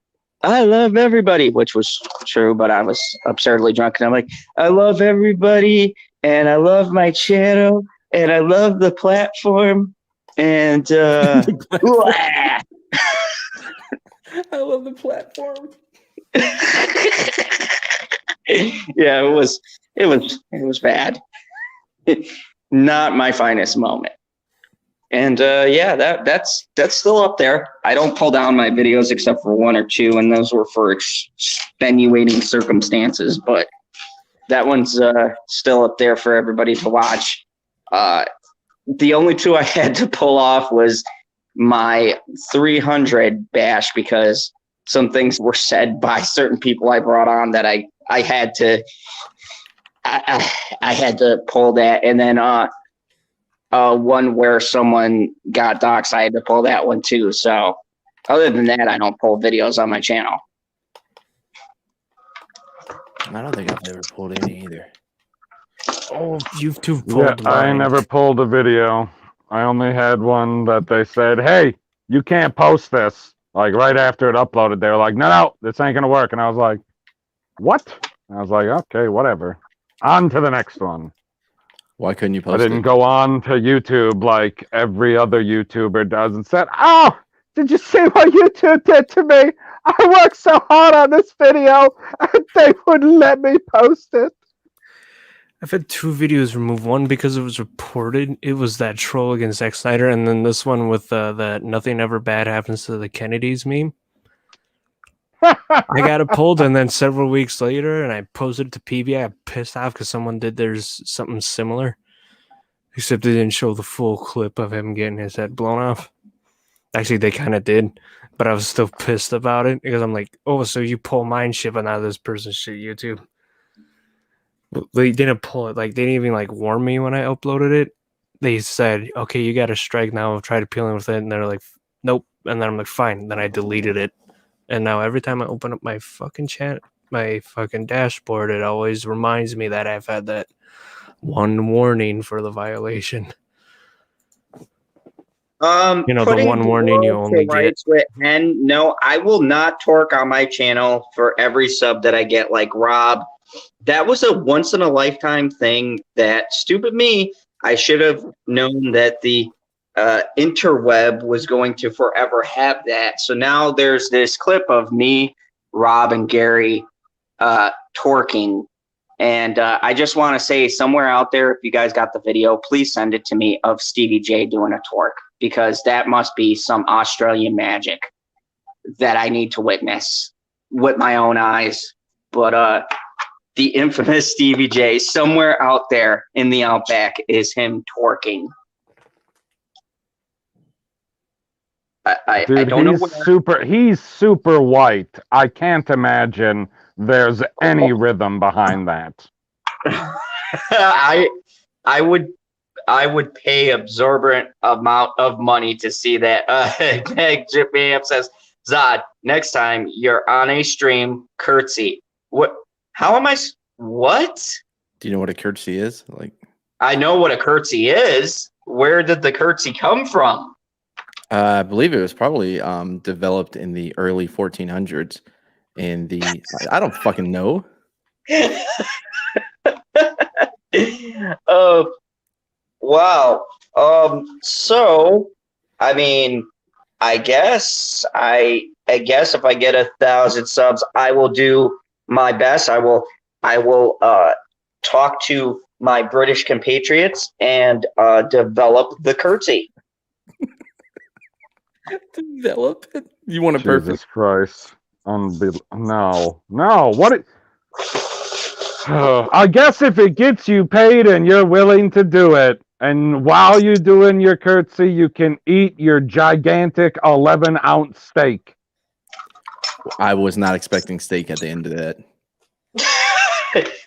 I love everybody," which was true, but I was absurdly drunk. And I'm like, "I love everybody, and I love my channel, and I love the platform." And I love the platform. yeah, it was bad. Not my finest moment. And yeah, that's still up there. I don't pull down my videos except for one or two, and those were for extenuating circumstances. But that one's still up there for everybody to watch. The only two I had to pull off was my 300 bash because some things were said by certain people I brought on that I had to I had to pull that, and then one where someone got doxxed, I had to pull that one too. So other than that, I don't pull videos on my channel. I don't think I've ever pulled any either. Oh, you've too Yeah, pulled I mine. never pulled a video. I only had one that they said, "Hey, you can't post this." Like right after it uploaded, they were like, "No, this ain't gonna work." And I was like, "What?" And I was like, "Okay, whatever. On to the next one." Why couldn't you I post didn't it? go on to YouTube like every other YouTuber does and said, "Oh, did you see what YouTube did to me? I worked so hard on this video and they wouldn't let me post it." I've had 2 videos removed. One because it was reported. It was that troll against Zack Snyder, and then this one with that "nothing ever bad happens to the Kennedys" meme. I got it pulled, and then several weeks later, and I posted it to PB. I got pissed off because someone did there's something similar, except they didn't show the full clip of him getting his head blown off. Actually, they kind of did, but I was still pissed about it because I'm like, "Oh, so you pull mine shit, but not this person's shit, YouTube." They didn't pull it. Like, they didn't even like warn me when I uploaded it. They said, "Okay, you got a strike now. I've tried appealing with it," and they're like, "Nope." And then I'm like, "Fine." Then I deleted it. And now every time I open up my fucking chat, my fucking dashboard, it always reminds me that I've had that one warning for the violation. You know, the Putting one warning you world only to rights with Hen. No, I will not torque on my channel for every sub that I get. Like Rob that was a once in a lifetime thing that stupid me. I should have known that the interweb was going to forever have that. So now there's this clip of me, Rob, and Gary twerking. And I just want to say, somewhere out there, if you guys got the video, please send it to me of Stevie J doing a twerk, because that must be some Australian magic that I need to witness with my own eyes. But the infamous Stevie J, somewhere out there in the outback, is him twerking. Dude, I don't know. He's super white. I can't imagine there's any rhythm behind that. I would pay absorbent amount of money to see that. Jimmy says, Zod, next time you're on a stream, curtsy. What? How am I? What? Do you know what a curtsy is? Like, I know what a curtsy is. Where did the curtsy come from? I believe it was probably developed in the early 1400s. And I don't fucking know. Wow. So, I mean, I guess if I get 1,000 subs, I will do my best. I will talk to my British compatriots and develop the curtsy. Develop it? You want a Jesus perfect? Christ. No. What? I guess if it gets you paid and you're willing to do it, and while you're doing your curtsy, you can eat your gigantic 11-ounce steak. I was not expecting steak at the end of that.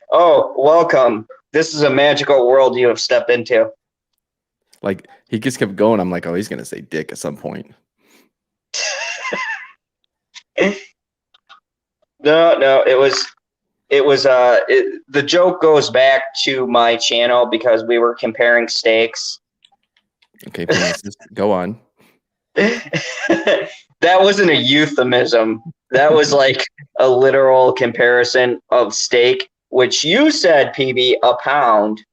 Oh, welcome. This is a magical world you have stepped into. Like, he just kept going. I'm like, oh, he's gonna say dick at some point. No, it was the joke goes back to my channel because we were comparing steaks. Okay, please, just go on. That wasn't a euphemism. That was like a literal comparison of steak, which you said, PB, a pound.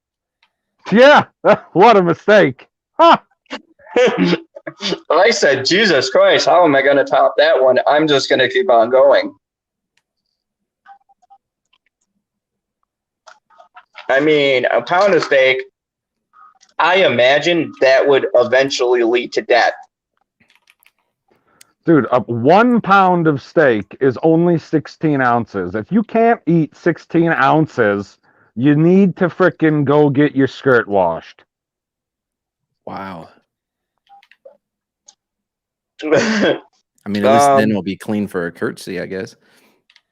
Yeah, what a mistake. Huh. I said, Jesus Christ, how am I going to top that one? I'm just going to keep on going. I mean, a pound of steak, I imagine that would eventually lead to death. Dude, 1 pound of steak is only 16 ounces. If you can't eat 16 ounces, you need to frickin' go get your skirt washed. Wow. I mean, at least then it'll be clean for a curtsy, I guess.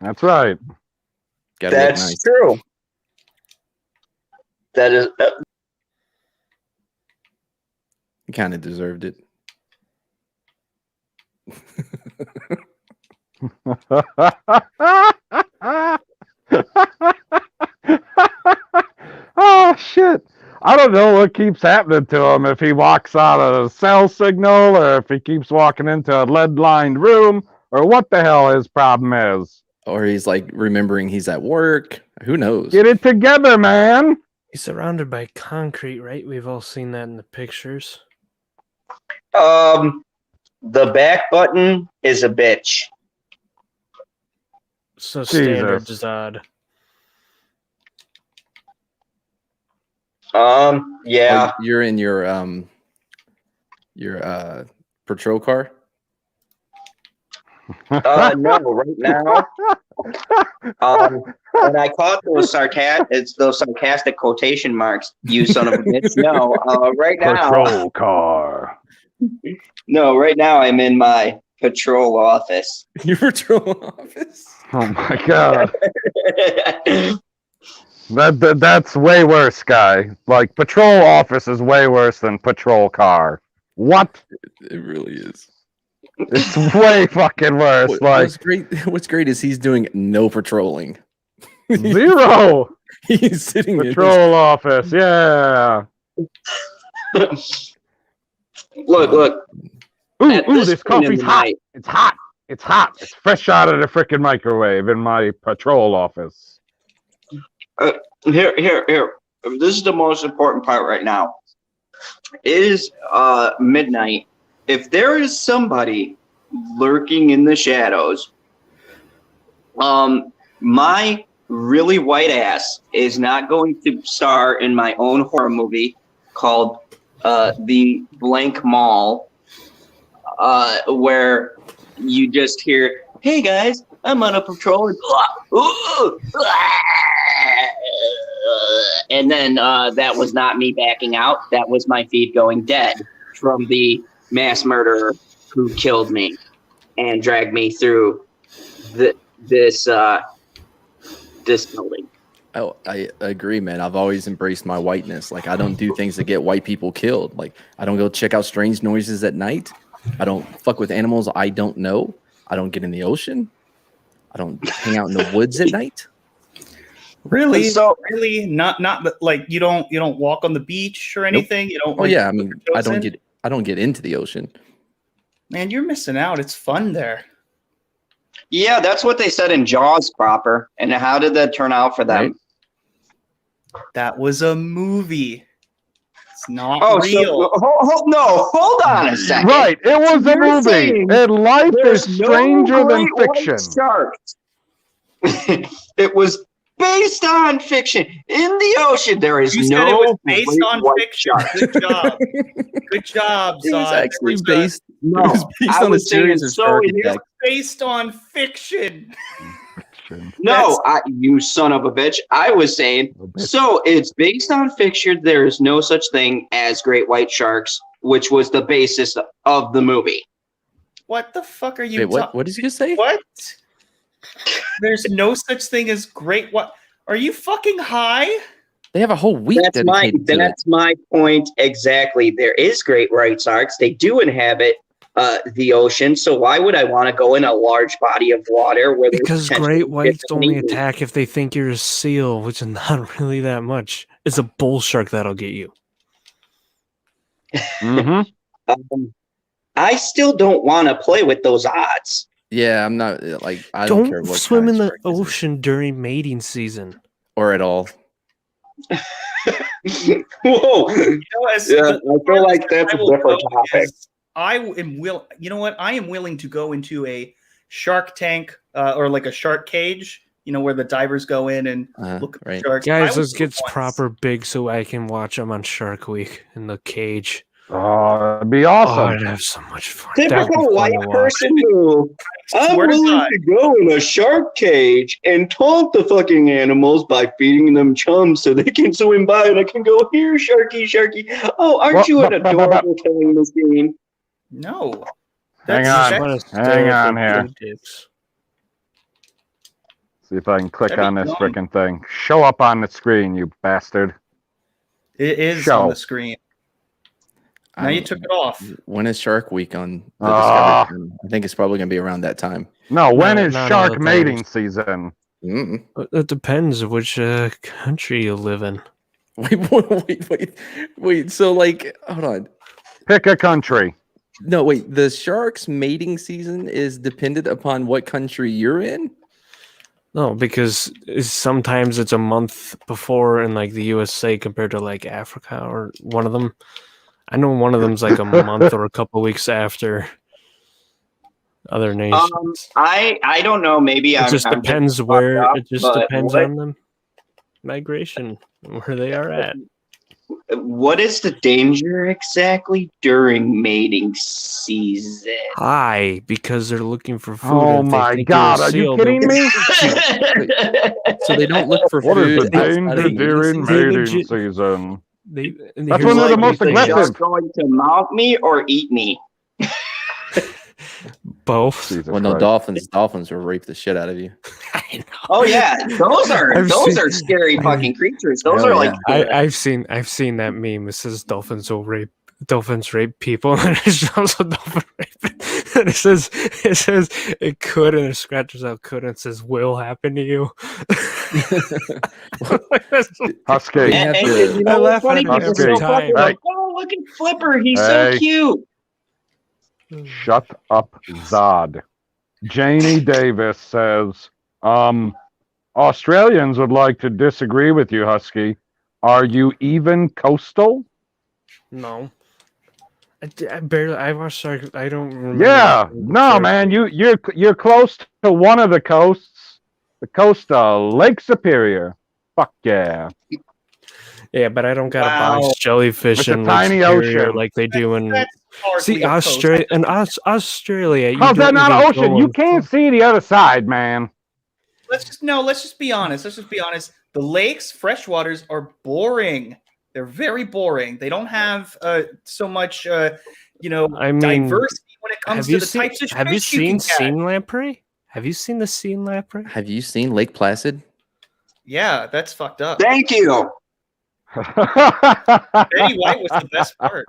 That's right. Gotta That's nice. true. That is. He kind of deserved it. Oh, shit. I don't know what keeps happening to him, if he walks out of a cell signal or if he keeps walking into a lead-lined room or what the hell his problem is. Or he's like remembering he's at work. Who knows? Get it together, man. He's surrounded by concrete, right? We've all seen that in the pictures. The back button is a bitch. So Jesus. standard Zod. Yeah. Oh, you're in your patrol car? No, right now. And I caught those sarcastic quotation marks, you son of a bitch. No, right now. Patrol car. No, right now I'm in my patrol office. Your patrol office? Oh my god. That's way worse, guy. Like, patrol office is way worse than patrol car. What? It really is. It's way fucking worse. What's great is he's doing no patrolling. Zero. He's sitting Patrol office, yeah. Look. Ooh, this coffee's hot. It's hot. It's hot. It's fresh out of the frickin' microwave in my patrol office. Here. This is the most important part right now. It is midnight. If there is somebody lurking in the shadows, my really white ass is not going to star in my own horror movie called The Blank Mall, where you just hear, "Hey guys, I'm on a patrol," and then that was not me backing out. That was my feet going dead from the mass murderer who killed me and dragged me through this building. Oh, I agree, man. I've always embraced my whiteness. Like, I don't do things that get white people killed. Like, I don't go check out strange noises at night. I don't fuck with animals I don't know. I don't get in the ocean. I don't hang out in the woods at night. Really? So- really? Not like you don't walk on the beach or anything? You don't. Oh like, yeah, I mean, put your I toes in? don't get into the ocean. Man, you're missing out. It's fun there. Yeah, that's what they said in Jaws proper. And how did that turn out for them? Right. That was a movie. It's not Oh, real. so hold on a second. Right, it was a You're movie, saying and life is There's no stranger than great white fiction. sharks. It was based on fiction. In the ocean, there is You no said it was based great on white fiction. shark. Good job. Good job, It was Zod. actually It was, based. No, it was based I on a was saying series of so shark it is- attacks. based on fiction. No, you son of a bitch. I was saying, so it's based on fiction. There is no such thing as great white sharks, which was the basis of the movie. What the fuck are you Wait, talking? what did you say? What? There's no such thing as great. What? Are you fucking high? They have a whole week dedicated to it. That's my point exactly. There is great white sharks. They do inhabit the ocean. So why would I want to go in a large body of water where there's Because potentially great whites different only eaters? attack if they think you're a seal, which is not really that much. It's a bull shark that'll get you. Mm-hmm. I still don't want to play with those odds. Yeah, I'm not like I don't care Don't what swim kind in of the shark this is. ocean during mating season. or at all. Whoa. You know, as Yeah, the I feel like that's I a will different go topic. is I am will. You know what? I am willing to go into a Shark Tank or like a shark cage. You know, where the divers go in and look at Right. the sharks. I Guys, will let's do get it once. proper big so I can watch them on Shark Week in the cage. Oh, it'd be Oh, awesome. I'd have so much fun. That'd be Typical fun white to watch. person move. I'm Swear to willing God. to go in a shark cage and taunt the fucking animals by feeding them chums so they can swim by and I can go, here, Sharky, Sharky. Oh, aren't you an adorable killing machine? No. Hang That's- on. Wanna Hang stare at on their here. big dicks. See if I can click That'd on be this fun. freaking thing. Show up on the screen, you bastard. It is Show. on the screen. Now you took it off. When is Shark Week on the Ah. Discovery Channel? I think it's probably gonna be around that time. No, when No, is not all shark the mating times. season? Mm. It depends of which country you live in. Wait. So, like, hold on. Pick a country. No, wait. The shark's mating season is dependent upon what country you're in. No, because sometimes it's a month before in like the USA compared to like Africa or one of them. I know one of them's like a month or a couple weeks after other nations. I don't know. Maybe It just depends where. It just but depends what- on the migration where they are at. What is the danger exactly during mating season? High because they're looking for food. Oh and if they my think you're a God, are you seal, kidding they'll- me? So they don't look for What is food the outside of danger the mating during season? mating legit- season? That's one of the most Is the shark aggressive. going to mount me or eat me? Both. Jesus Well, no, Christ. dolphins will rape the shit out of you. I know. Oh yeah, those I've seen- are scary fucking creatures. Those Hell are yeah. like I've seen that meme. It says dolphins rape people, and it's also dolphin rape. And it says it could, and it scratches out could, and it says will happen to you. Husky. They And, have and to- you know I what's laugh funny? at it People every so time. fucking Hey. like, oh, look at Flipper, he's so Hey. cute. Shut up, Zod. Janie Davis says, Australians would like to disagree with you, Husky. Are you even coastal? No. I barely. I watched. I don't remember. Yeah, no, man. You're close to one of the coasts. The coast of Lake Superior. Fuck yeah. Yeah, but I don't gotta Wow. box jellyfish It's a in tiny Lake Superior ocean. like they do in. That's hardly See, a coast. Australia and Australia. You How's that don't not even an ocean? go You in- can't see the other side, man. Let's just be honest. Let's just be honest. The lakes, freshwaters are boring. They're very boring. They don't have so much, I mean, diversity when it comes Have to you the seen? types of Have you fish you can seen catch. sea lamprey? Have you seen the sea lamprey? Have you seen Lake Placid? Yeah, that's fucked up. Thank you. Betty White was the best part.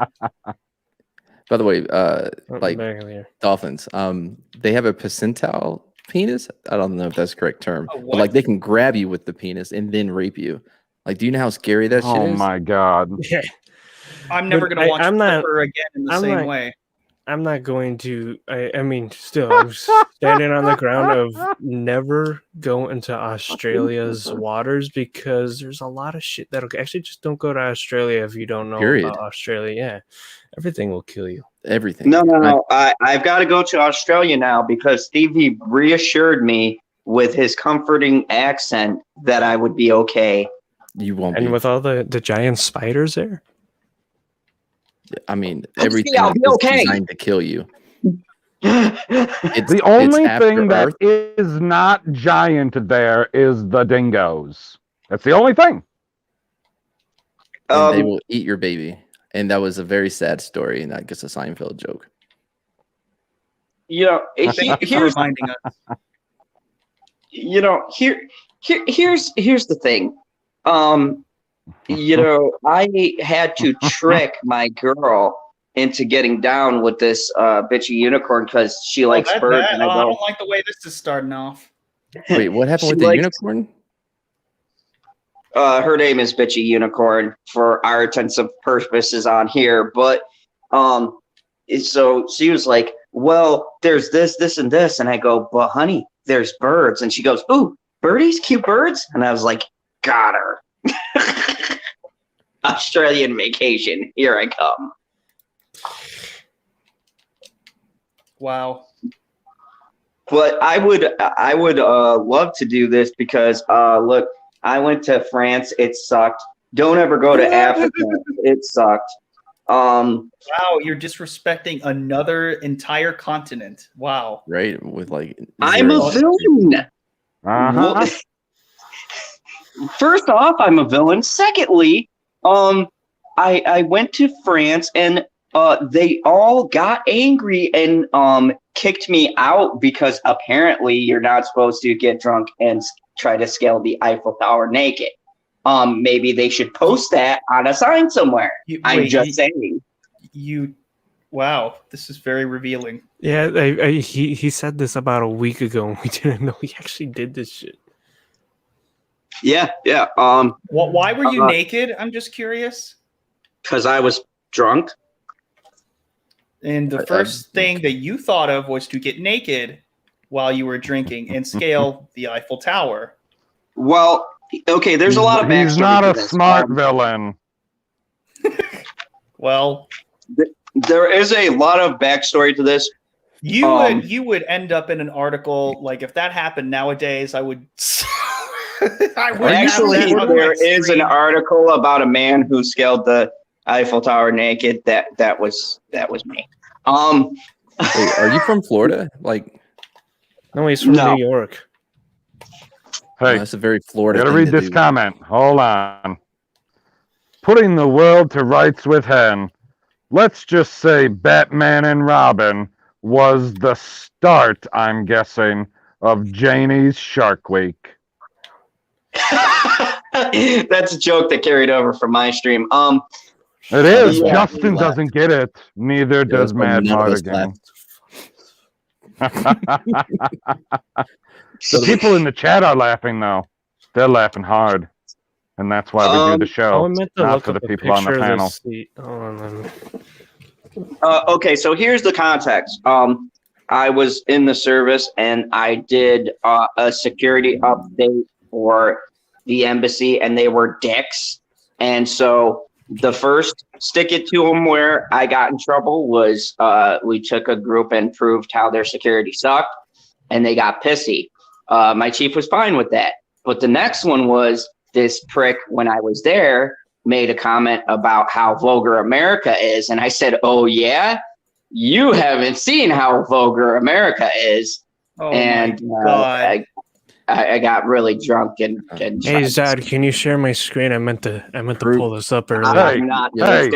By the way, Oh, like back in here. dolphins, they have a percentile penis. I don't know if that's the correct term, A but what? like they can grab you with the penis and then rape you. Like, do you know how scary that shit Oh is? my god. Yeah, I'm never But going to watch I'm not- Flipper again in the I'm same not- way. I'm not going to. I mean, still, I'm standing on the ground of never go into Australia's waters because there's a lot of shit that'll actually just don't go to Australia if you don't know Period. about Australia. Yeah, everything will kill you. Everything. No. I've got to go to Australia now because Stevie reassured me with his comforting accent that I would be okay. You won't And be. with all the giant spiders there, I mean, Husky, everything I'll is be okay. designed to kill you. It's, The only it's after thing that Earth. is not giant there is the dingoes. That's the only thing. And they will eat your baby. And that was a very sad story, and I guess a Seinfeld joke. Thank you for here's reminding us. here's the thing. I had to trick my girl into getting down with this bitchy unicorn because she likes birds. And I don't like the way this is starting off. Wait, what happened She with the likes- unicorn? Her name is Bitchy Unicorn for our intents and purposes on here. But so she was like, well, there's this, and this. And I go, but honey, there's birds. And she goes, ooh, birdies, cute birds. And I was like, got her. Australian vacation. Here I come. Wow. But I would love to do this because look, I went to France. It sucked. Don't ever go to Africa. It sucked. Wow, you're disrespecting another entire continent. Wow. Right? With like. I'm a villain. Uh-huh. First off, I'm a villain. Secondly, I went to France and they all got angry and kicked me out because apparently you're not supposed to get drunk and try to scale the Eiffel Tower naked. Maybe they should post that on a sign somewhere. I'm just saying. Wow, this is very revealing. yeah, he said this about a week ago, and we didn't know he actually did this shit. Yeah. Why were you naked? I'm just curious. Because I was drunk. And the first thing that you thought of was to get naked while you were drinking and scale the Eiffel Tower. Well, okay, there's a lot of backstory. He's not to a this. smart villain. Well, There is a lot of backstory to this. you would end up in an article like if that happened nowadays. I would. I would Actually, have that on there my is an screen. article about a man who scaled the Eiffel Tower naked. That was me. Wait, are you from Florida? Like, No, he's from No. New York. Hey, that's a very Florida gotta thing read to this do. comment. Hold on. Putting the world to rights with Hen. Let's just say Batman and Robin was the start, I'm guessing, of Janie's Shark Week. That's a joke that carried over from my stream. It is. Yeah. Justin doesn't get it. Neither does that's why Mad none of us Martigan. The people in the chat are laughing, though. They're laughing hard. And that's why we do the Oh, show. I meant to Not look for up the a people on the picture of panel. this seat. Oh, no. Okay, so here's the context. I was in the service and I did a security update for the embassy, and they were dicks. And so the first stick it to them where I got in trouble was we took a group and proved how their security sucked, and they got pissy. My chief was fine with that. But the next one was this prick, when I was there, made a comment about how vulgar America is. And I said, oh, yeah? You haven't seen how vulgar America is. Oh and my God. I got really drunk and Hey Zod, can you share my screen? I meant to pull this up earlier. I'm not Hey,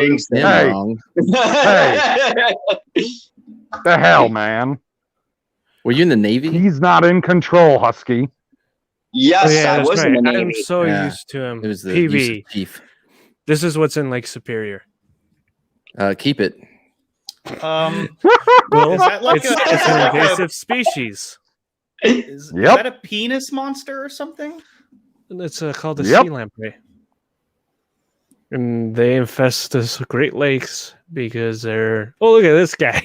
Wrong. The hell, man. Were you in the Navy? He's not in control, Husky. Yes, Oh, yeah, I that's was in the right. Navy. I'm so Yeah. used to him. It was the PB. use of chief. This is what's in Lake Superior. Keep it. Well, Is that like it's an invasive species. is Yep. that a penis monster or something? It's called the Yep. sea lamprey. And they infest the Great Lakes because they're... Oh, look at this guy.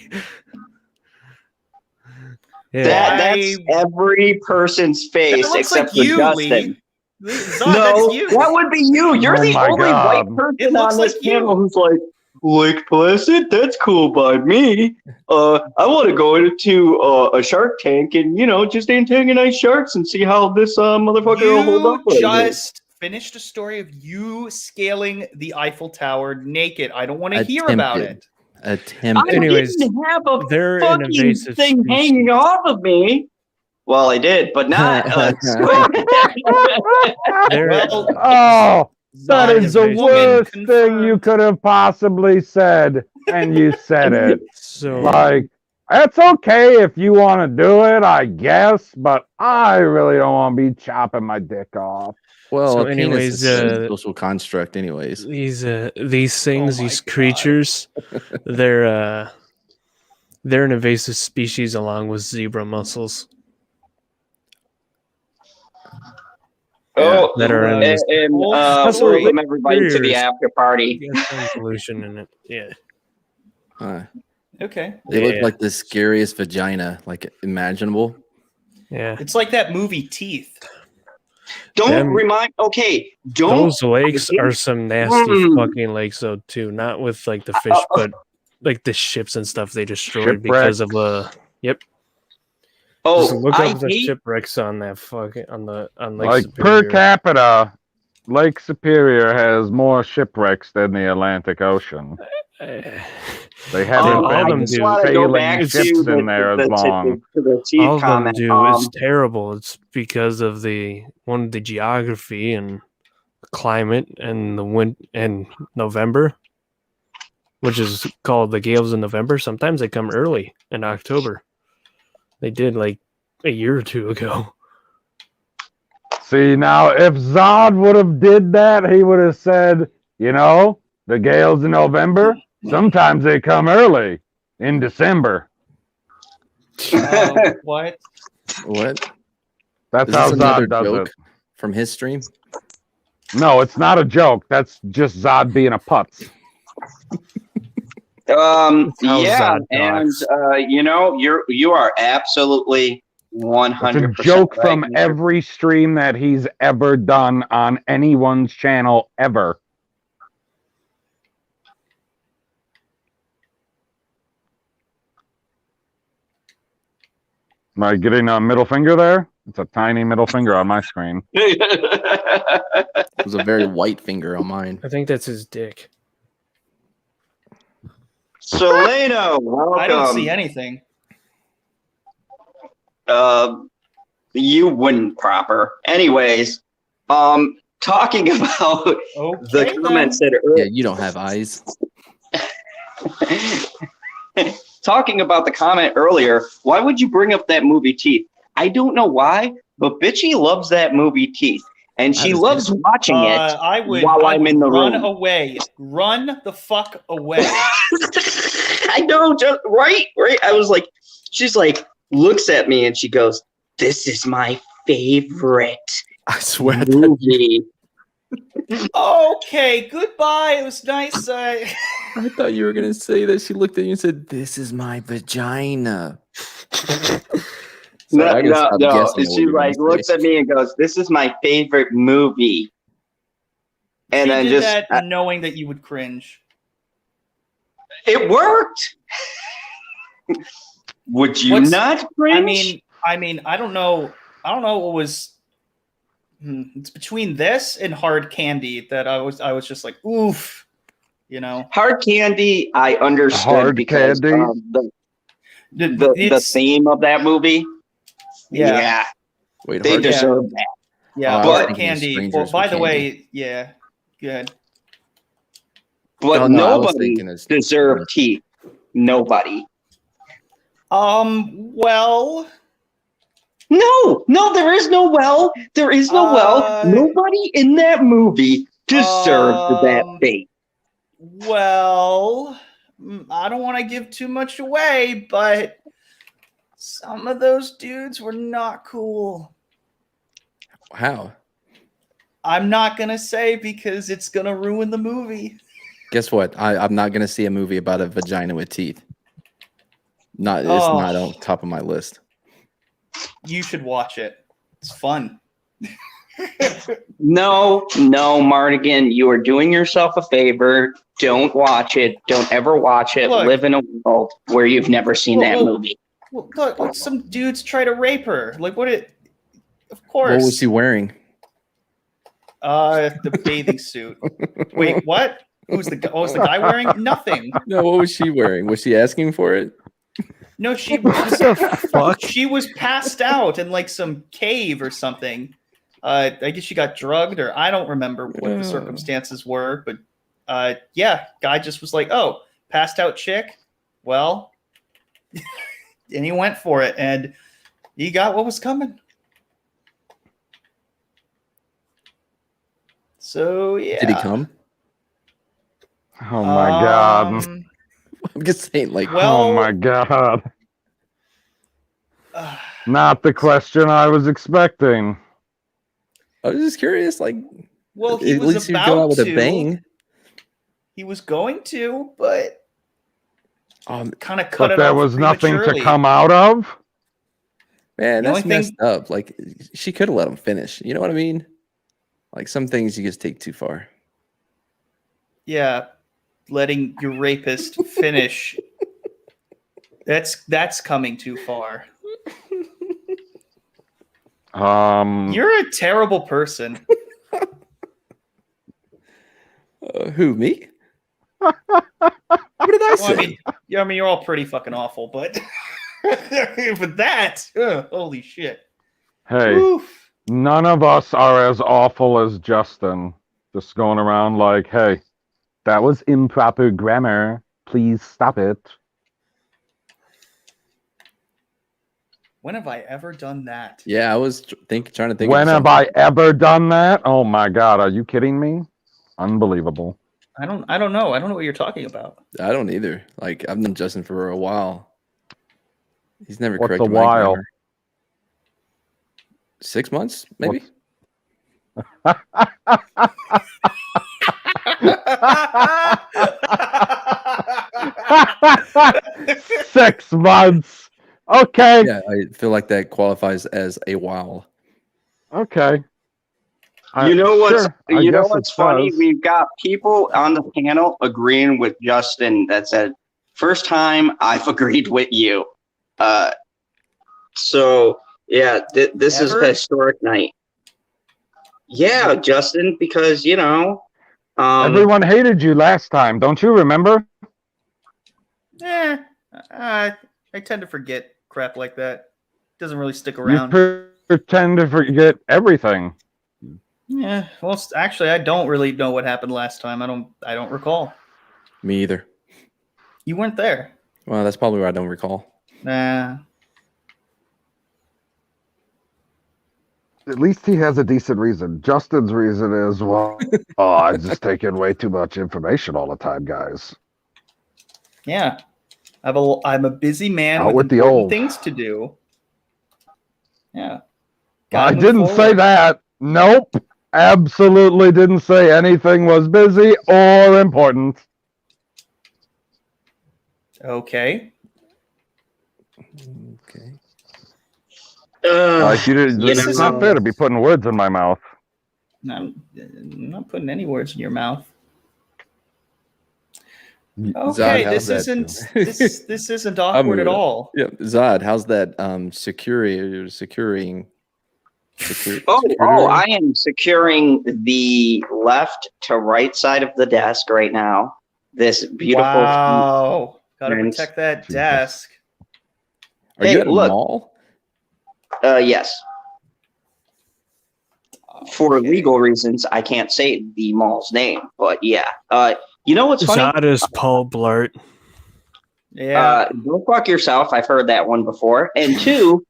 Yeah. That's every person's face That looks except like for you, Justin. Lee. Zod, No, that's you. that would be you. You're Oh the my only God. white It person looks on this like you. panel who's like, Lake Placid? That's cool by me. I want to go into a Shark Tank and, just antagonize sharks and see how this motherfucker will hold up. You later. just finished a story of you scaling the Eiffel Tower naked. I don't want to hear about Attempted. it. Attempted. Anyways, I didn't have a they're an fucking invasive thing species. hanging off of me. Well, I did, but not. They're, Well, Oh, that Zod is the woman worst thing you confirmed. could have possibly said, and you said it. so Like, it's okay if you want to do it, I guess, but I really don't want to be chopping my dick off. Well, So a penis anyways, is a social construct, anyways. these things, Oh these my God. creatures, they're an invasive species along with zebra mussels. Oh, That are in this. and Also, welcome everybody to the barriers. after party. Got some pollution in it. Yeah. Okay. They look Yeah. like the scariest vagina, like imaginable. Yeah. It's like that movie Teeth. Don't Them- don't. Those lakes are some nasty fucking lakes, though, too. Not with like the fish, but like the ships and stuff they destroyed because of Yep. Just Oh, look I up the hate. shipwrecks on that fucking on Lake Like, Superior. per capita, Lake Superior has more shipwrecks than the Atlantic Ocean. They haven't all of been them do. wanna go back sailing to ships the- in there as long. to the chief All of them comment. do. It's terrible. It's because of the geography and climate and the wind and November, which is called the gales in November. Sometimes they come early in October. They did like a year or two ago. See, now, if Zod would have did that, he would have said, the gales in November, sometimes they come early in December. What? What? That's Is how this another Zod does joke it. from his stream? No, it's not a joke. That's just Zod being a putz. How Yeah, Zod and talks. you are absolutely It's 100% a joke right from here. every stream that he's ever done on anyone's channel ever. Am I getting a middle finger there? It's a tiny middle finger on my screen. It was a very white finger on mine. I think that's his dick. Solano, welcome. I don't see anything. You wouldn't proper. Anyways, talking about Okay, the comments that Yeah, are you don't have eyes. talking about the comment earlier, why would you bring up that movie Teeth? I don't know why, but Bitchy loves that movie Teeth. And she How does loves watching it I would while I'm in the run room. away. Run the fuck away. I know, just right. I was like, she's like, looks at me and she goes, "This is my favorite I swear that movie." Okay, goodbye. It was nice. I thought you were gonna say that she looked at you and said, "This is my vagina." No, I gotta no, stop no. guessing what She you're gonna like looks say. at me and goes, "This is my favorite movie." And she then did just that knowing that you would cringe. it worked. Would you What's- not cringe? I mean, I don't know what was. It's between this and Hard Candy that I was just like, oof, you know. Hard Candy, I understood Hard because Candy? of the theme of that movie. Yeah, Wait, they Hard deserve that. Yeah, Oh, I was Hard thinking Candy. Strangers Well, with by the Candy. way, yeah, good. But Oh, no, I was nobody thinking it's- deserved Teeth. Nobody. Well, No, there is no well. There is no well. Nobody in that movie deserved that fate. well, I don't want to give too much away, but some of those dudes were not cool. How? I'm not gonna say because it's gonna ruin the movie. Guess what? I'm not gonna see a movie about a vagina with teeth. It's not on top of my list. You should watch it. It's fun. No, Martigan, you are doing yourself a favor. Don't watch it. Don't ever watch it. Look. Live in a world where you've never seen that Well, movie. Well, look, some dudes try to rape her. Like what? Of course. What was he wearing? The bathing suit. Wait, what? What was the guy wearing? Nothing. No, what was she wearing? Was she asking for it? No, she was passed out in like some cave or something. I guess she got drugged, or I don't remember what the circumstances were, but yeah, guy just was like, "Oh, passed out chick." Well, and he went for it, and he got what was coming. So yeah. Did he come? Oh my god. I'm just saying, like, Oh my god. Not the question I was expecting. I was just curious. Like, well, he at was least you about go out with to. a bang. He was going to, but kind of cut But it there off was nothing to prematurely. come out of? Man, The that's only messed thing- up. Like, she could have let him finish. You know what I mean? Like, some things you just take too far. Yeah, letting your rapist finish. That's coming too far. You're a terrible person. Who, me? What did I say? I mean, you're all pretty fucking awful, but with that, holy shit. Hey, Oof. none of us are as awful as Justin. Just going around like, hey, that was improper grammar. Please stop it. When have I ever done that? Yeah, I was trying to think. When of have I ever done that? Oh my god, are you kidding me? Unbelievable. I don't know. I don't know what you're talking about. I don't either. Like, I've known Justin for a while. He's never What's corrected a my while? grammar. 6 months, maybe. 6 months. Okay. Yeah, I feel like that qualifies as a while. Okay. You know what's Sure, I you know guess what's it funny? does. We've got people on the panel agreeing with Justin that said, first time I've agreed with you. So yeah, this is Ever? a historic night. Yeah, Justin, because Everyone hated you last time. Don't you remember? I tend to forget crap like that. Doesn't really stick You around. pretend to forget everything. Yeah. Well, actually, I don't really know what happened last time. I don't recall. Me either. You weren't there. Well, that's probably where I don't recall. Nah. At least he has a decent reason. Justin's reason is, well, I'm just taking way too much information all the time, guys. Yeah. I'm a busy man Out with with the important old. things to do. Yeah. I Gotta move didn't say forward. that. Nope. Absolutely didn't say anything was busy or important. Okay. Okay. Like it's not fair to be putting words in my mouth. I'm not putting any words in your mouth. Zod, Okay, how's this that isn't this isn't awkward at all. Yeah, Zod, how's that securing? I am securing the left to right side of the desk right now. This beautiful. Wow, gotta Thanks. protect that desk. Are you at a mall? Yes. For Okay. legal reasons, I can't say the mall's name, but yeah. You know what's funny? Zod is Paul Blart. Yeah. Go fuck yourself. I've heard that one before. And two,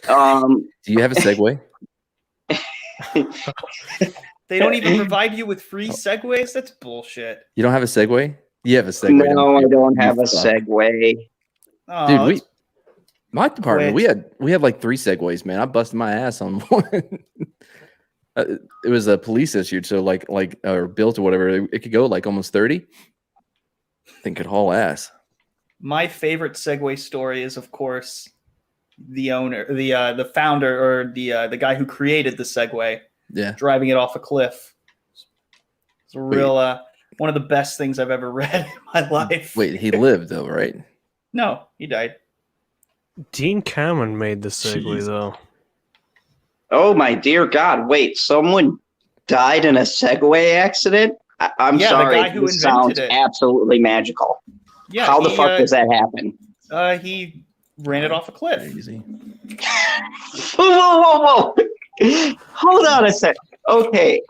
Do you have a Segway? They don't even provide you with free segues. That's bullshit. You don't have a Segway? You have a Segway. no, I don't You have a fuck. Segway. Oh, Dude, my department, we had like 3 Segways, man. I busted my ass on one. It was a police issue, so like or built or whatever. It could go like almost 30. I think could haul ass. my favorite segue story is, of course, the owner, the founder, or the guy who created the Segway, Yeah. driving it off a cliff. It's a real one of the best things I've ever read in my life. Wait, he lived though, right? No, he died. Dean Cameron made the Segway, Jeez. though. Oh my dear God! Wait, someone died in a Segway accident? I'm Yeah, the sorry. guy who This sounds invented it. absolutely magical. Yeah, How the fuck does that happen? He ran it off a cliff. Crazy. Whoa! Hold on a sec. Okay,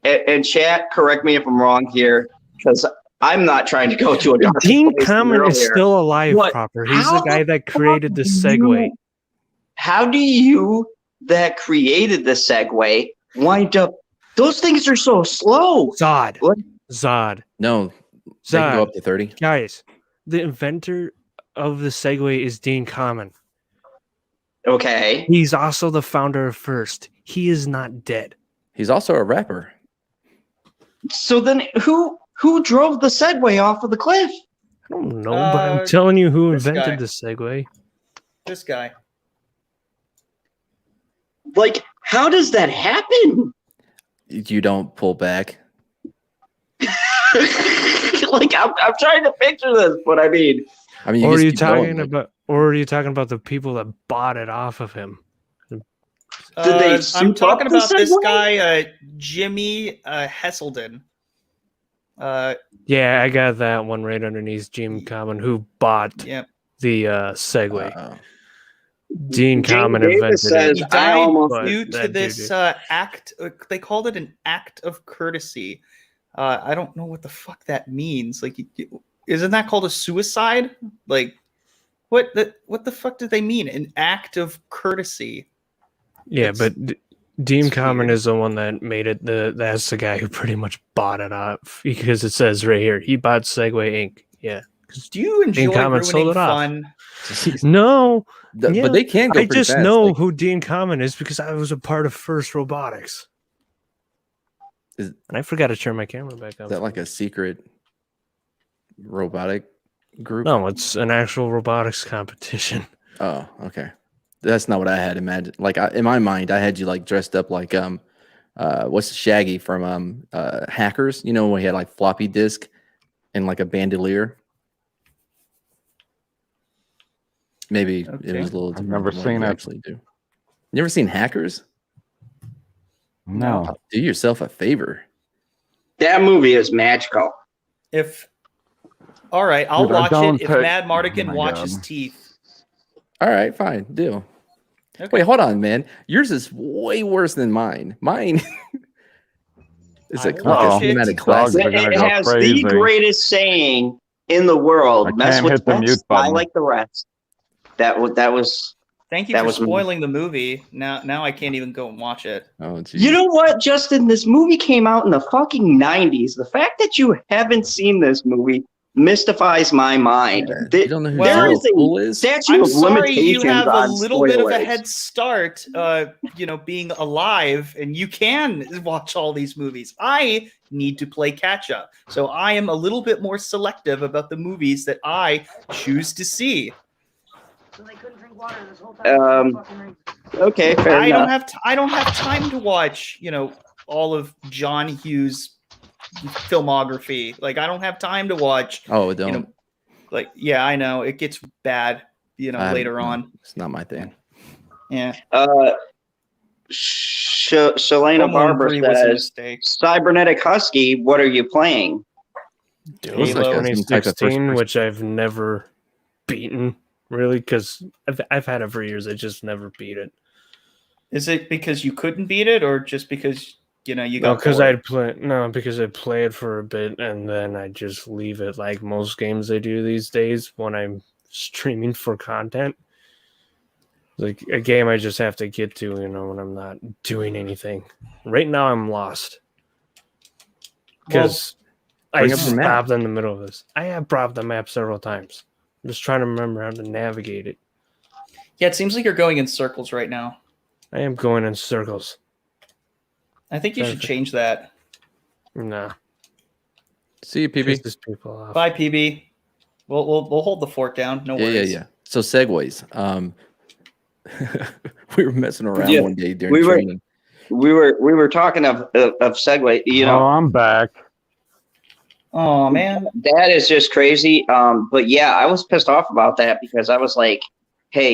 and chat, correct me if I'm wrong here, because I'm not trying to go to a dark Dean place Cameron is earlier. still alive, What? Proper. He's How the guy the that created the fuck do Segway. you- How do you that created the Segway wind up? Those things are so slow. Zod. What? Zod. No, they can go Zod. up to 30. Guys, the inventor of the Segway is Dean Cameron. Okay. He's also the founder of First. He is not dead. He's also a rapper. So then who drove the Segway off of the cliff? I don't know, but I'm Uh, telling you who this invented guy. the Segway. This guy. Like, how does that happen? You don't pull back. Like, I'm trying to picture this, but I mean, I mean, Or are just you keep going, talking like- about? Or are you talking about the people that bought it off of him? Did they I'm soup talking up the about this Segway? guy, Jimmy Hesselden. Yeah, I got that one right underneath Dean Cameron, who bought Yeah, the Segway. Uh-oh. Dean Cameron Davis invented says, he it. I died almost But due to that this dude- act. They called it an act of courtesy. I don't know what the fuck that means. Like, isn't that called a suicide? Like, what the fuck did they mean? An act of courtesy. Yeah, It's- but Dean it's Cameron weird. is the one that made it. That's the guy who pretty much bought it off, because it says right here he bought Segway Inc. Yeah. Do you enjoy Cameron sold ruining it off. fun? No, yeah, But they can go I pretty just fast. know like- who Dean Cameron is because I was a part of First Robotics. Is- And I forgot to turn my camera back up. Is that like a secret robotic group? No, it's an actual robotics competition. Oh, okay. That's not what I had imagined. Like in my mind, I had you like dressed up like what's Shaggy from Hackers? You know, when he had like floppy disk and like a bandolier. Maybe it Okay. was a little. I've different never than what seen you it. Actually, do. You never seen Hackers? No. Do yourself a favor. that movie is magical. All right, I'll Dude, I watch don't it if take- Mad Mardigan Oh my watches God. Teeth. All right, fine, deal. Okay. Wait, hold on, man. Yours is way worse than mine. Mine is I like will a watch it. cinematic Dogs classic. are gonna It go has crazy. the greatest saying in the world. I Mess can't with hit the best, mute I button. like the rest. That was. Thank you That for was me. spoiling the movie. Now I can't even go and watch it. Oh, geez. You know what, Justin? This movie came out in the fucking 90s. The fact that you haven't seen this movie mystifies my mind. Yeah, you don't know who Well, There Zero is a Fool is? statute I'm of sorry limitations you have a on little bit of a spoilers. head start, being alive, and you can watch all these movies. I need to play catch up, so I am a little bit more selective about the movies that I choose to see. Okay, fair I enough. don't have time to watch, all of John Hughes' filmography. Like, I don't have time to watch. Oh, don't. Yeah, I know it gets bad, later No, on. It's not my thing. Yeah. Shalana Home Alone Barber 3 was a says, mistake. Cybernetic Husky, what are you playing? It was Halo. like Some type of first 2016, person. which I've never beaten, really, because I've had it for years. I just never beat it. Is it because you couldn't beat it, or just because you No, got because bored? because I'd play it for a bit and then I just leave it, like most games I do these days when I'm streaming for content. Like a game I just have to get to, when I'm not doing anything. Right now I'm lost because I bring up the map. stopped in the middle of this. I have brought the map several times. I'm just trying to remember how to navigate it. Yeah, it seems like you're going in circles right now. I am going in circles. I think you should change that. Nah, See you, PB. pisses people off. Bye, PB. We'll hold the fort down. No worries. Yeah. So segues. We were messing around Yeah, one day during we were- training. We were talking of segue. Oh, I'm back. Oh man. That is just crazy. But yeah, I was pissed off about that because I was like, hey,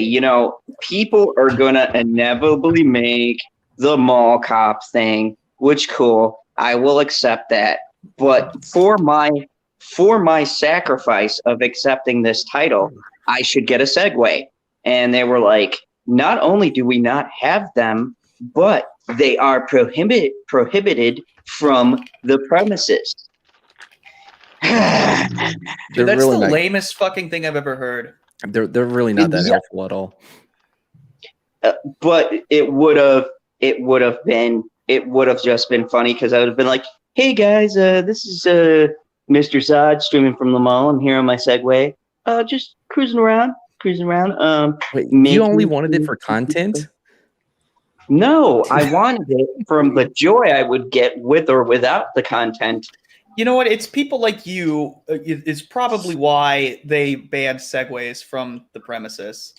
people are gonna inevitably make the mall cop thing, which cool. I will accept that. But for my sacrifice of accepting this title, I should get a segue. And they were like, not only do we not have them, but they are prohibited from the premises. Dude, that's really the not, lamest fucking thing I've ever heard. they're really not that Yeah. helpful at all. But it would have just been funny because I would have been like, hey guys, this is Mr. Zod streaming from the mall. I'm here on my Segway. Just cruising around. Wait, you making- only wanted it for content? No, I wanted it from the joy I would get with or without the content. You know what? It's people like you is probably why they banned segways from the premises.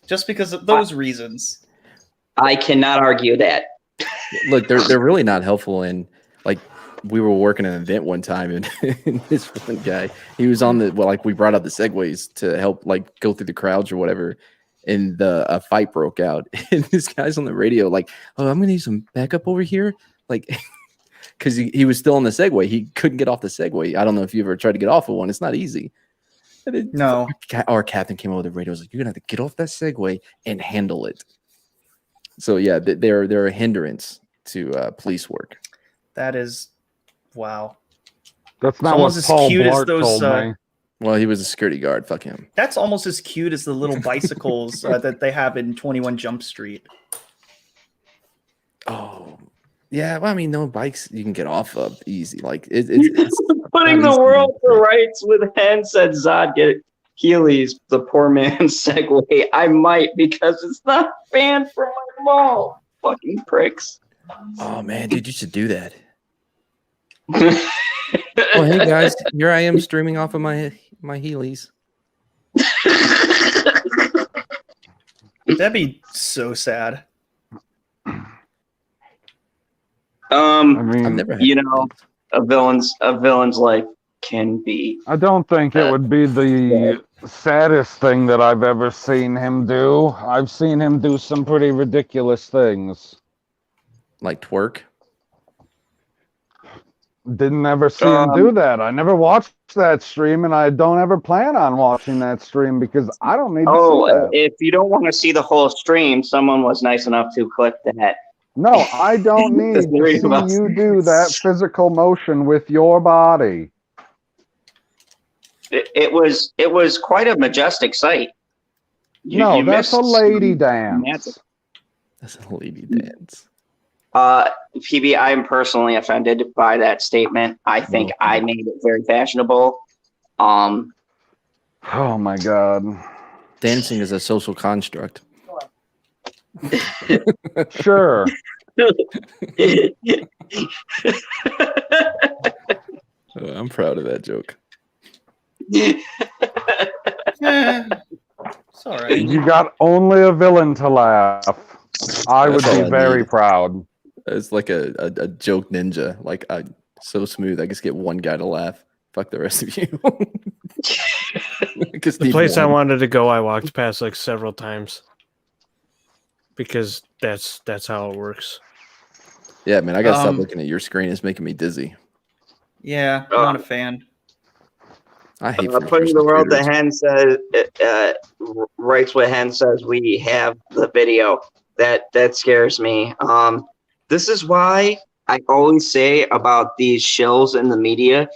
Just because of those reasons. I cannot argue that. Look, they're really not helpful. And like, we were working an event one time, and, and this one guy, he was on we brought out the segways to help like go through the crowds or whatever. And a fight broke out, and this guy's on the radio like, "Oh, I'm gonna need some backup over here," like, because he was still on the Segway. He couldn't get off the Segway. I don't know if you ever tried to get off of one. It's not easy. No. Our captain came over the radio. Was like, "You're gonna have to get off that Segway and handle it." So yeah, they're a hindrance to police work. That is wow. That's not almost what as Paul cute as Blart those, told me. Well, he was a security guard. Fuck him. That's almost as cute as the little bicycles that they have in 21 Jump Street. Oh, yeah. Well, I mean, no bikes you can get off of easy. Like it's Putting not the easy. world to rights with Hen said Zod get Heelys, the poor man's Segway. I might because it's not banned from my mall. Fucking pricks. Oh man, dude, you should do that. Oh, hey guys, here I am streaming off of my Heelys. That'd be so sad. I mean, I've never had a villain's life can be. I don't think it would be the saddest thing that I've ever seen him do. I've seen him do some pretty ridiculous things. like twerk. Didn't ever see him do that. I never watched that stream, and I don't ever plan on watching that stream because I don't need to see that. If you don't want to see the whole stream, someone was nice enough to clip that. No, I don't need to see you do that physical motion with your body. It was quite a majestic sight. No, that's a lady dance. That's a lady dance. PB, I am personally offended by that statement. I think I made it very fashionable. Oh my god. Dancing is a social construct. Sure. I'm proud of that joke. So It's all right. You got only a villain to laugh. I would That's all be I very need. proud. It's like a joke ninja. Like so smooth. I just get one guy to laugh. Fuck the rest of you. The place I wanted to go, I walked past like several times because that's how it works. Yeah, man, I gotta stop Um, looking at your screen. It's making me dizzy. Yeah, I'm not a fan. I hate Putting first-person the world that shooters. Hen says writes what Hen says. We have the video. That scares me. This is why I always say about these shills in the media.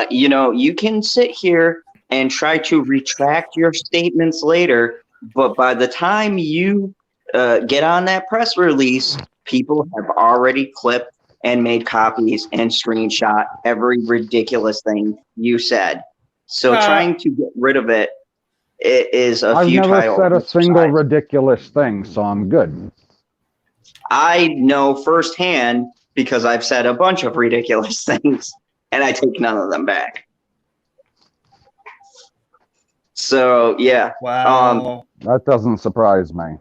You can sit here and try to retract your statements later, but by the time you get on that press release, people have already clipped and made copies and screenshot every ridiculous thing you said. So trying to get rid of it is a I've futile never said a single exercise. ridiculous thing, so I'm good. I know firsthand because I've said a bunch of ridiculous things, and I take none of them back. So yeah, Wow. That doesn't surprise me.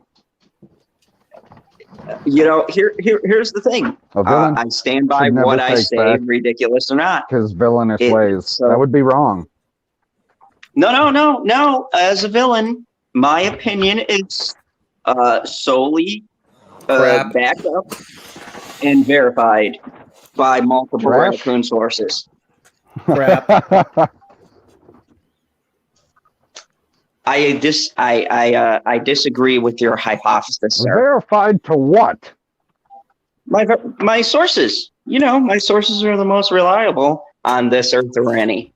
here's the thing. A villain I stand by should never what I take say, back ridiculous or not. his villainous ways. So- That would be wrong. No. As a villain, my opinion is solely Crap. backed up and verified by multiple Trash. raccoon sources. Crap. I disagree with your hypothesis, sir. Verified to what? My sources, my sources are the most reliable on this earth or any.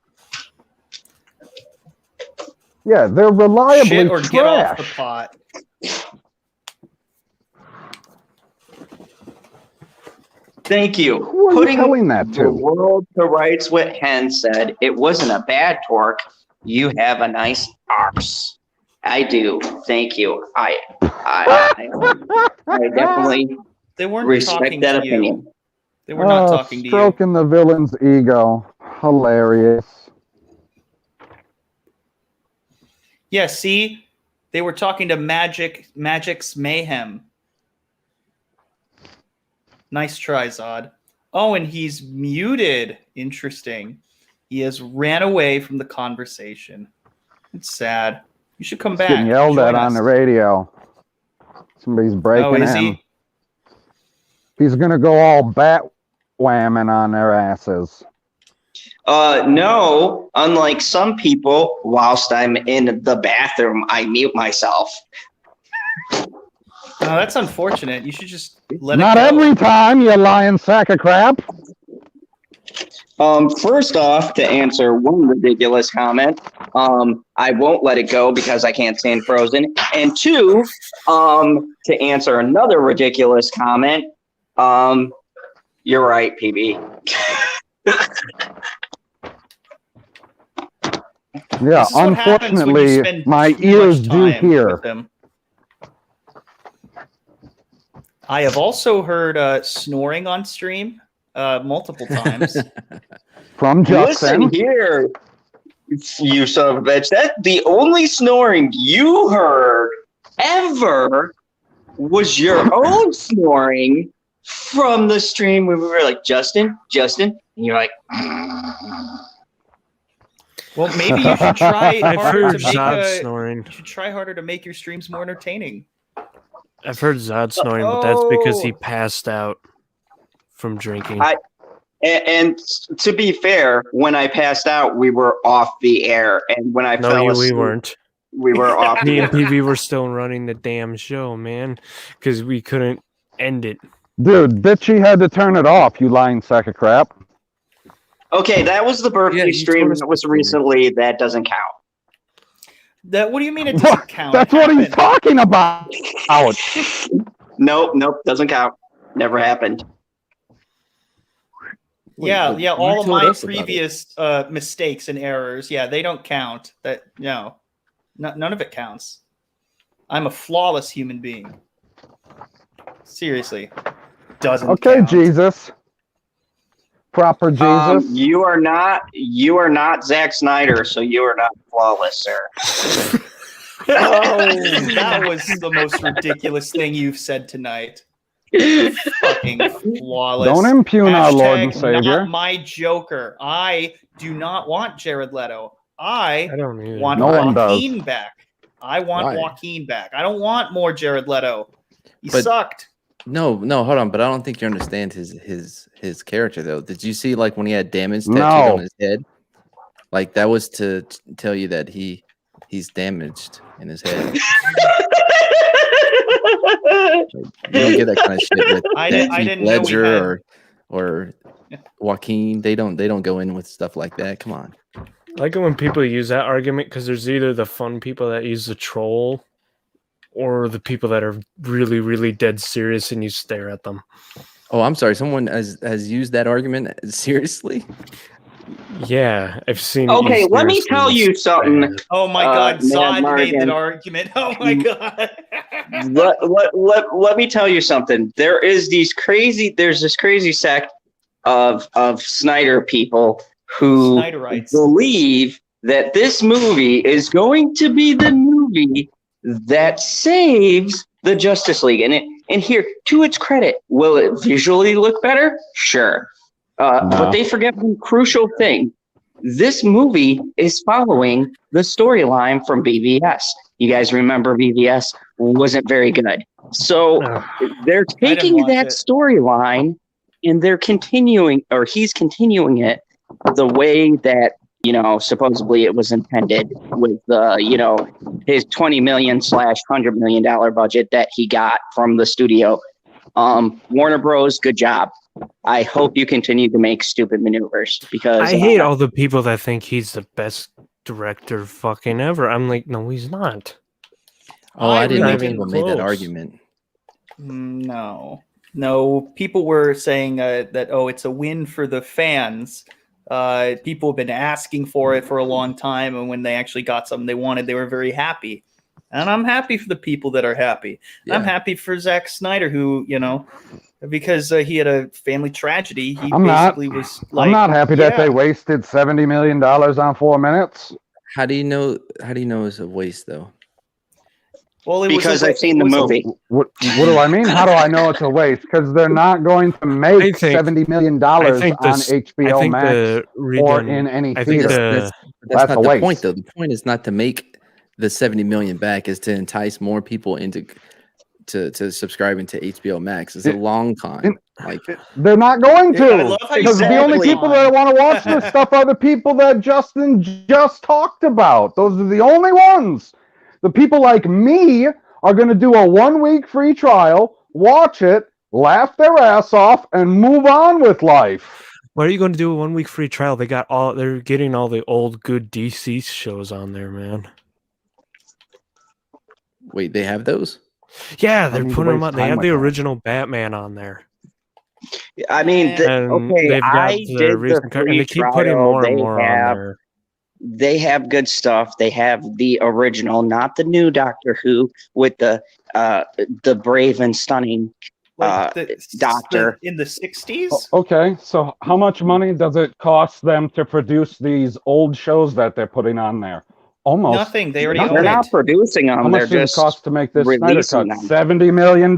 Yeah, they're reliably Shit or get off the trash. pot. Thank you. Who are you Putting telling that the to? world to rights what Hen said. It wasn't a bad torque. You have a nice arse. I do. Thank you. I definitely They weren't respect talking that to you. opinion. They were not talking to you. Stroking the villain's ego. Hilarious. Yeah, see? They were talking to Magic's Mayhem. Nice try, Zod. Oh, and he's muted. Interesting. He has ran away from the conversation. It's sad. You should come back. Getting yelled Join at on us. the radio. Somebody's breaking Oh, is in. he? He's gonna go all bat whamming on their asses. No, unlike some people, whilst I'm in the bathroom, I mute myself. Oh, that's unfortunate. You should just let Not it go. every time, you lying sack of crap. First off, to answer one ridiculous comment, I won't let it go because I can't stand Frozen. And two, to answer another ridiculous comment, you're right, PB. Yeah, This is what happens when you unfortunately, spend my too ears much do time hear. with them. I have also heard snoring on stream multiple times. From Listen Justin. here, you son of a bitch. That's the only snoring you heard ever was your own snoring from the stream when we were like, Justin, and you're like, Well, maybe you should try I've harder heard to make Zod snoring. you should try harder to make your streams more entertaining. I've heard Zod snoring, but that's because he Oh. passed out from drinking. and to be fair, when I passed out, we were off the air, and when I fell we asleep, weren't. we were off Me the and air. PV were still running the damn show, man, because we couldn't end it. Dude, bitchy had to turn it off, you lying sack of crap. Okay, that was the birthday Yeah, you stream. told us That was before. recently. That doesn't count. What do you mean it doesn't count? That's It what he's happened. talking about. Nope, doesn't count. Never happened. Yeah, Wait, yeah. you All of told my us about it. previous mistakes and errors, yeah, they don't count. None of it counts. I'm a flawless human being. Seriously, doesn't. Okay, count. Jesus. Proper Jesus. You are not Zack Snyder, so you are not flawless, sir. That was the most ridiculous thing you've said tonight. Fucking flawless. Don't impugn our Lord and Hashtag Savior. Not my Joker. I do not want Jared Leto. I don't either. want No one Joaquin back. I want Why? Joaquin back. I don't want more Jared Leto. He But- sucked. No, hold on, but I don't think you understand his character though. Did you see like when he had damage tattooed No. on his head? Like that was to tell you that he's damaged in his head. You don't get that kind of shit with I that didn't Heath know we Ledger had- or Joaquin. They don't go in with stuff like that. Come on. I like it when people use that argument because there's either the fun people that use the troll or the people that are really, really dead serious and you stare at them. Oh, I'm sorry. Someone has used that argument seriously. Yeah, I've seen. Okay, used let me seriously. tell you something. Oh my Uh, god, Zod Mad made that Martigan. argument. Oh my god. Let me tell you something. There's this crazy sect of Snyder people who Snyderites. believe that this movie is going to be the movie that saves the Justice League. And here, to its credit, will it visually look better? Sure. But they forget one crucial thing. This movie is following the storyline from BVS. You guys remember BVS wasn't very good. So they're taking watch that it. storyline and he's continuing it the way that, supposedly it was intended with, his $20 million / $100 million budget that he got from the studio. Warner Bros., good job. I hope you continue to make stupid maneuvers because I hate all the people that think he's the best director fucking ever. I'm like, no, he's not. Oh, I didn't really know think people made that close. argument. No. People were saying that it's a win for the fans. People have been asking for it for a long time, and when they actually got something they wanted, they were very happy. And I'm happy for the people that are happy. Yeah. I'm happy for Zack Snyder, who, because he had a family tragedy, he I'm not. was like, I'm not happy that yeah. they wasted $70 million on 4 minutes. How do you know it's a waste though? Well, because I've seen the movie. What do I mean? How do I know it's a waste? Because they're not going to make $70 million on HBO Max or in any theater. That's not a the waste. point though. The point is not to make the 70 million back, is to entice more people into to subscribing to HBO Max. It's a long time. Like they're not going I to, love how you because said the only it. people that want to watch this stuff are the people that Justin just talked about. Those are the only ones. The people like me are going to do a 1 week free trial, watch it, laugh their ass off, and move on with life. What are you going to do a 1 week free trial? They're getting all the old good DC shows on there, man. wait, they have those? Yeah, they're need to putting them waste on. They time have with the that. original Batman on there. I mean, And they've got I the did the recent and free they keep putting trial. more and They more on have there. They have good stuff. They have the original, not the new Doctor Who with the brave and stunning doctor. in the 60s. Okay, so how much money does it cost them to produce these old shows that they're putting on there? Almost Nothing. They already nothing. They're own not it. producing them. How They're much does it just cost to make this Snyder releasing Cut? them. $70 million.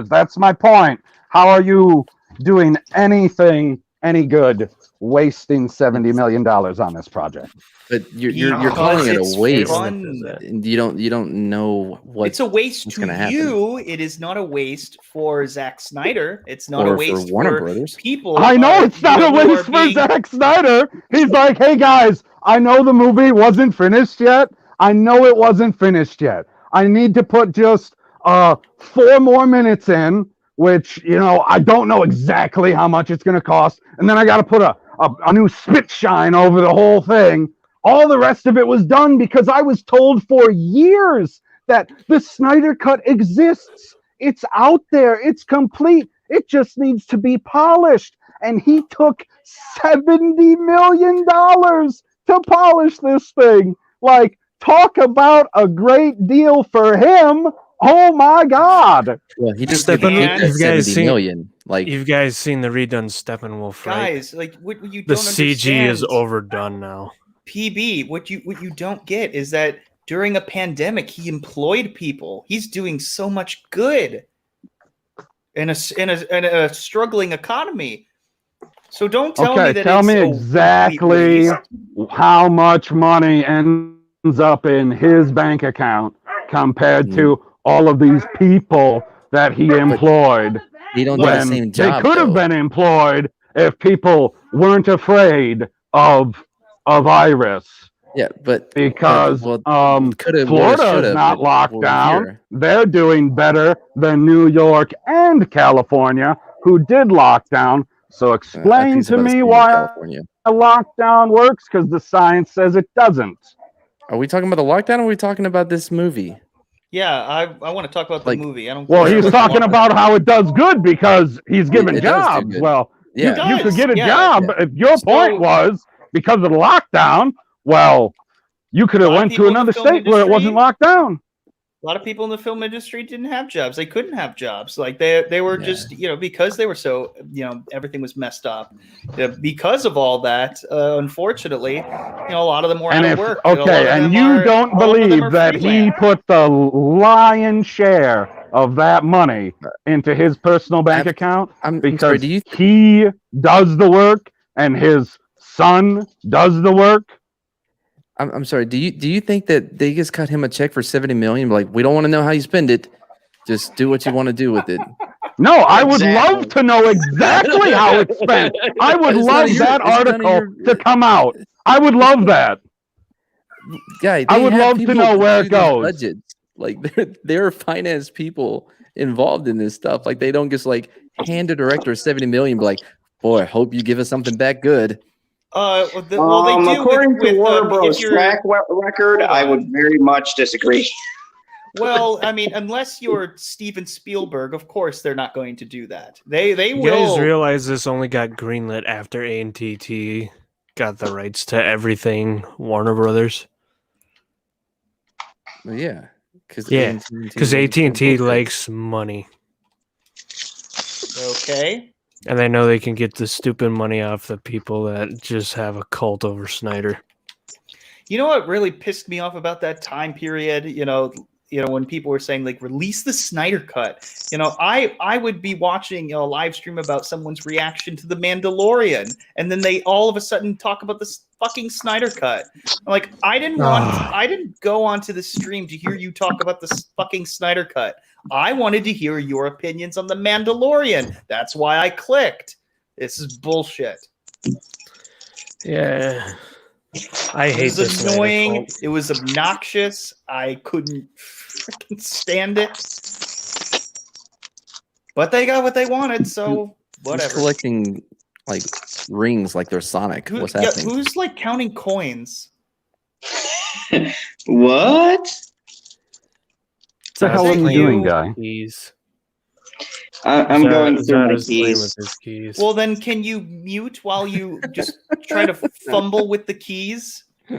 That's my point. How are you doing anything any good wasting $70 million on this project? But you're Because calling it it's a waste. fun. And you don't know what It's a waste what's to gonna happen. you. It is not a waste for Zack Snyder. It's not or a waste for Warner Brothers. people. I know it's not a who are waste for being- Zack Snyder. He's like, hey guys, I know the movie wasn't finished yet. I know it wasn't finished yet. I need to put just 4 more minutes in, which, I don't know exactly how much it's going to cost. And then I got to put a new spit shine over the whole thing. All the rest of it was done because I was told for years that the Snyder Cut exists. It's out there. It's complete. It just needs to be polished. And he took $70 million to polish this thing. Like, talk about a great deal for him. Oh my God. Well, he just Steppenwolf- did have you guys 70 seen- million. Like You've guys seen the redone Steppenwolf, right? Guys, like what you The don't CG is understand, overdone now. PB, what you don't get is that during a pandemic, he employed people. He's doing so much good in a struggling economy. So don't tell me that tell it's me a complete exactly waste. how much money ends up in his bank account compared to all of these people that he employed. They don't do the When same they job. could have been employed if people weren't afraid of virus. Yeah, but Because coulda, woulda, Florida is shoulda, not but locked we're down. here. They're doing better than New York and California, who did lock down. So I explain think to about the me same in why California. a lockdown works, because the science says it doesn't. Are we talking about the lockdown or are we talking about this movie? Yeah, I want to talk about the Like, movie. I don't. Well, care he's about the talking lockdown. about how it does good because he's given It does do jobs. good. Well, Yeah. you could get a Yeah. job. Yeah. If your point was because of the lockdown, well, you could have A lot of went people to in the another film state where it wasn't industry- locked down. A lot of people in the film industry didn't have jobs. They couldn't have jobs. Like they were just, because they were so, everything was messed up. Because of all that, unfortunately, a lot of them were out of work. And you don't believe that he put the lion's share of that money into his personal bank account I'm because sorry, he does the work and his son does the work? I'm sorry. Do you think that they just cut him a check for $70 million? Like, we don't want to know how you spend it. Just do what you want to do with it. No, I would love to know exactly how it's spent. I would love that article to come out. I would love that. Guy, I would love to know where it goes. Budgets. Like, there are finance people involved in this stuff. Like, they don't just like hand a director $70 million and be like, boy, I hope you give us something back good. Well, they do. According to Warner Bros. If you're- track record, I would very much disagree. Well, I mean, unless you're Steven Spielberg, of course they're not going to do that. They You will. guys realize this only got greenlit after AT&T got the rights to everything Warner Brothers? Well, yeah. Because AT&T likes money. Okay. And they know they can get the stupid money off the people that just have a cult over Snyder. You know what really pissed me off about that time period? When people were saying like release the Snyder cut. I would be watching a live stream about someone's reaction to the Mandalorian, and then they all of a sudden talk about this fucking Snyder cut. I'm like, I didn't go onto the stream to hear you talk about this fucking Snyder cut. I wanted to hear your opinions on the Mandalorian. That's why I clicked. This is bullshit. Yeah. I hate It was this annoying. It was obnoxious. I couldn't freaking stand it. But they got what they wanted, so whatever. Who's collecting like rings like they're Sonic? What's happening? Who's like counting coins? What? What the hell are you doing, guy? Keys. I'm going through my Zada's playing keys. with his keys. Well, then can you mute while you just try to fumble with the keys? Yeah,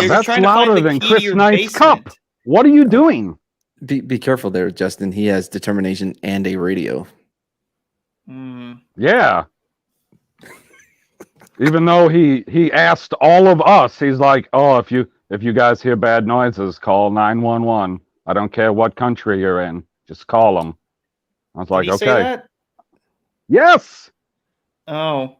You're that's trying to find louder the than key to Chris your Knight's basement. cup. What are you doing? Be careful there, Justin. He has determination and a radio. Yeah. Even though he asked all of us, he's like, "Oh, if you guys hear bad noises, call 911. I don't care what country you're in, just call them." I was like, Did he "Okay." say that? Yes. Oh.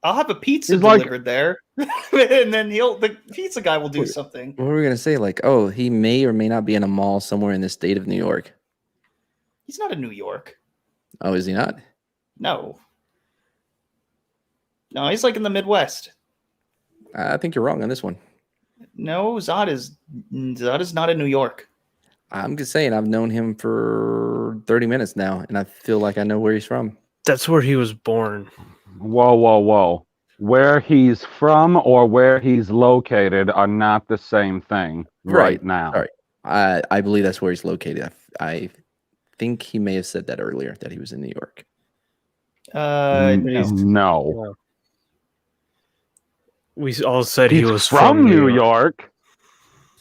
I'll have a pizza He's like- delivered there. And then the pizza guy will do something. What were we gonna say? Like, oh, he may or may not be in a mall somewhere in the state of New York. He's not in New York. Oh, is he not? No. No, he's like in the Midwest. I think you're wrong on this one. No, Zod is not in New York. I'm just saying, I've known him for 30 minutes now, and I feel like I know where he's from. That's where he was born. Whoa. Where he's from or where he's located are not the same thing right now. All right. I believe that's where he's located. I think he may have said that earlier, that he was in New York. No. No. We all said He's he was from New York,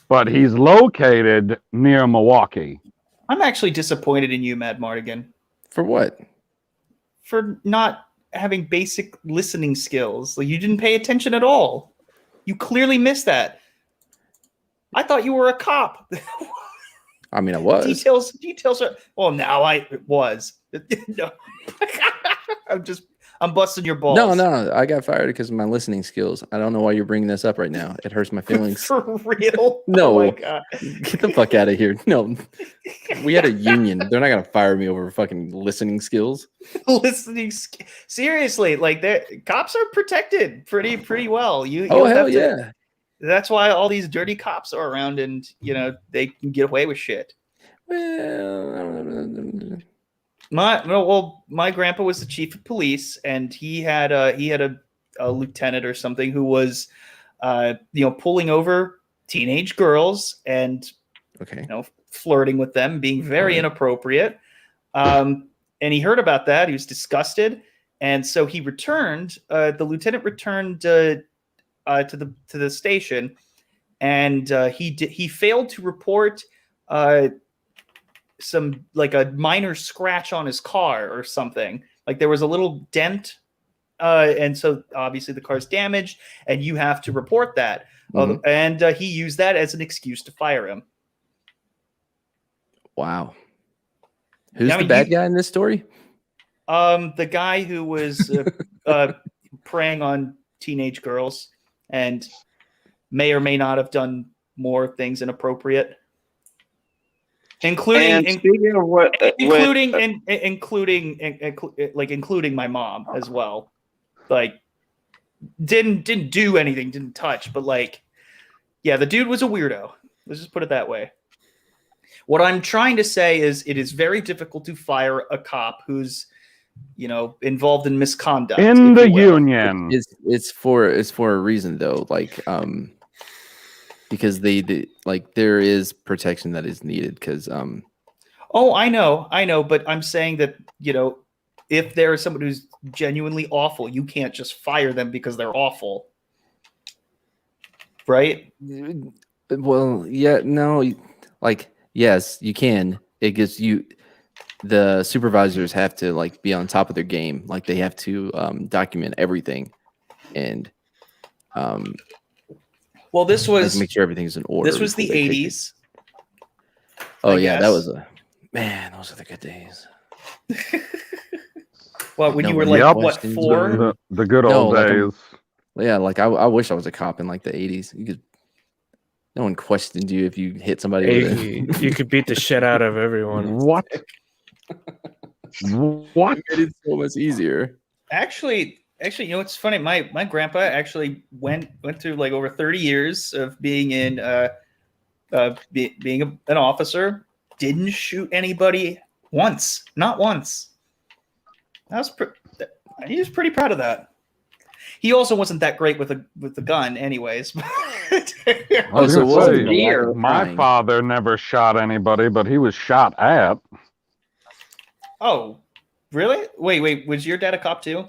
but he's located near Milwaukee. I'm actually disappointed in you, Mad Martigan, For what? for not having basic listening skills. Like, you didn't pay attention at all. You clearly missed that. I thought you were a cop. I mean, I was. Details are. Well, now I was. No. I'm busting your balls. No, I got fired because of my listening skills. I don't know why you're bringing this up right now. It hurts my feelings. For real? No, Oh my God. Get the fuck out of here. No, we had a union. They're not gonna fire me over fucking listening skills. Seriously, like cops are protected pretty well. Oh hell yeah. That's why all these dirty cops are around, and they can get away with shit. Well, my grandpa was the chief of police, and he had a lieutenant or something who was, pulling over teenage girls and flirting with them, being very inappropriate. And he heard about that. He was disgusted, and so he returned. The lieutenant returned to the station, and he failed to report some like a minor scratch on his car or something. Like there was a little dent, and so obviously the car's damaged, and you have to report that. And he used that as an excuse to fire him. Wow. Who's the bad guy in this story? The guy who was preying on teenage girls and may or may not have done more things inappropriate, including my mom as well. Like didn't do anything, didn't touch, but the dude was a weirdo. Let's just put it that way. What I'm trying to say is it is very difficult to fire a cop who's involved in misconduct in the union. It's for a reason though, because they there is protection that is needed because I know, but I'm saying that if there is someone who's genuinely awful, you can't just fire them because they're awful, right? Well, yeah, no, yes, you can. It gives you. The supervisors have to be on top of their game. They have to document everything, and well, this was make sure everything's in order. This was the 80s. Oh yeah, that was those are the good days. Well, when you were what, 4? The good old days. Yeah, I wish I was a cop in the 80s. You could. No one questioned you if you hit somebody. You could beat the shit out of everyone. What? What? It made it so much easier. Actually, it's funny. My grandpa actually went through over 30 years of being in being an officer. Didn't shoot anybody once, not once. He was pretty proud of that. He also wasn't that great with the gun, anyways. My father never shot anybody, but he was shot at. Oh, really? Wait. Was your dad a cop too?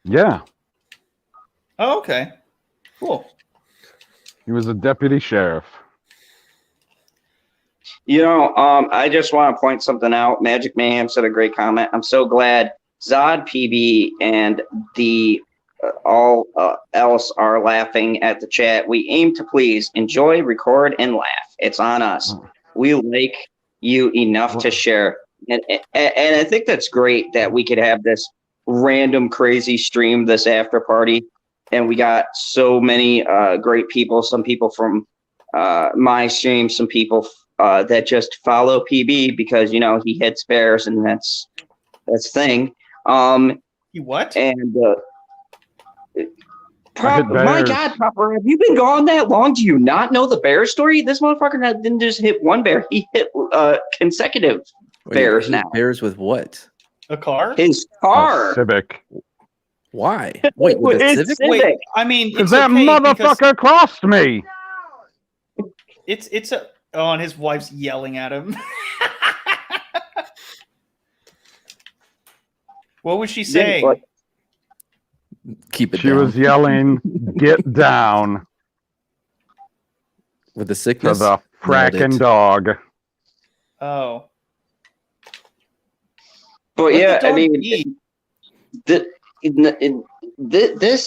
Yeah. Oh, okay. Cool. He was a deputy sheriff. I just want to point something out. Magic Mayhem said a great comment. I'm so glad Zod, PB, and the all else are laughing at the chat. We aim to please, enjoy, record, and laugh. It's on us. We like you enough to share. And I think that's great that we could have this random crazy stream, this after party, and we got so many great people. Some people from my stream, some people that just follow PB because he hits bears and that's thing. He what? And my God, Proper, have you been gone that long? Do you not know the bear story? This motherfucker didn't just hit one bear; he hit consecutive. Bears now. Bears with what? A car? His car. A Civic. Why? Wait, with a Civic? Wait, I mean, because that motherfucker crossed me. It's and his wife's yelling at him. What was she saying? Keep it. She down. was yelling, "Get down!" With the sickness. To the fracking dog. Oh. But yeah, I mean, this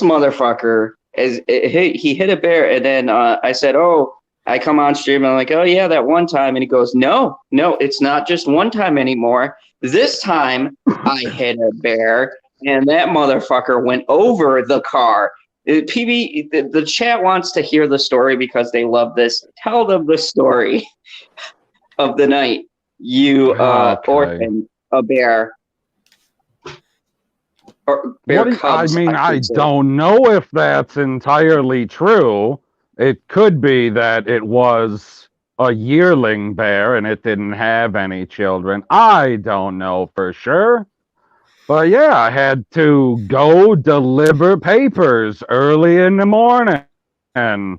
motherfucker he hit a bear, and then I said, "Oh." I come on stream and I'm like, "Oh yeah, that one time," and he goes, "No, it's not just one time anymore. This time I hit a bear, and that motherfucker went over the car." PB, the chat wants to hear the story because they love this. Tell them the story of the night you orphaned a bear. Or bear cubs, I don't know if that's entirely true. It could be that it was a yearling bear and it didn't have any children. I don't know for sure. But yeah, I had to go deliver papers early in the morning. And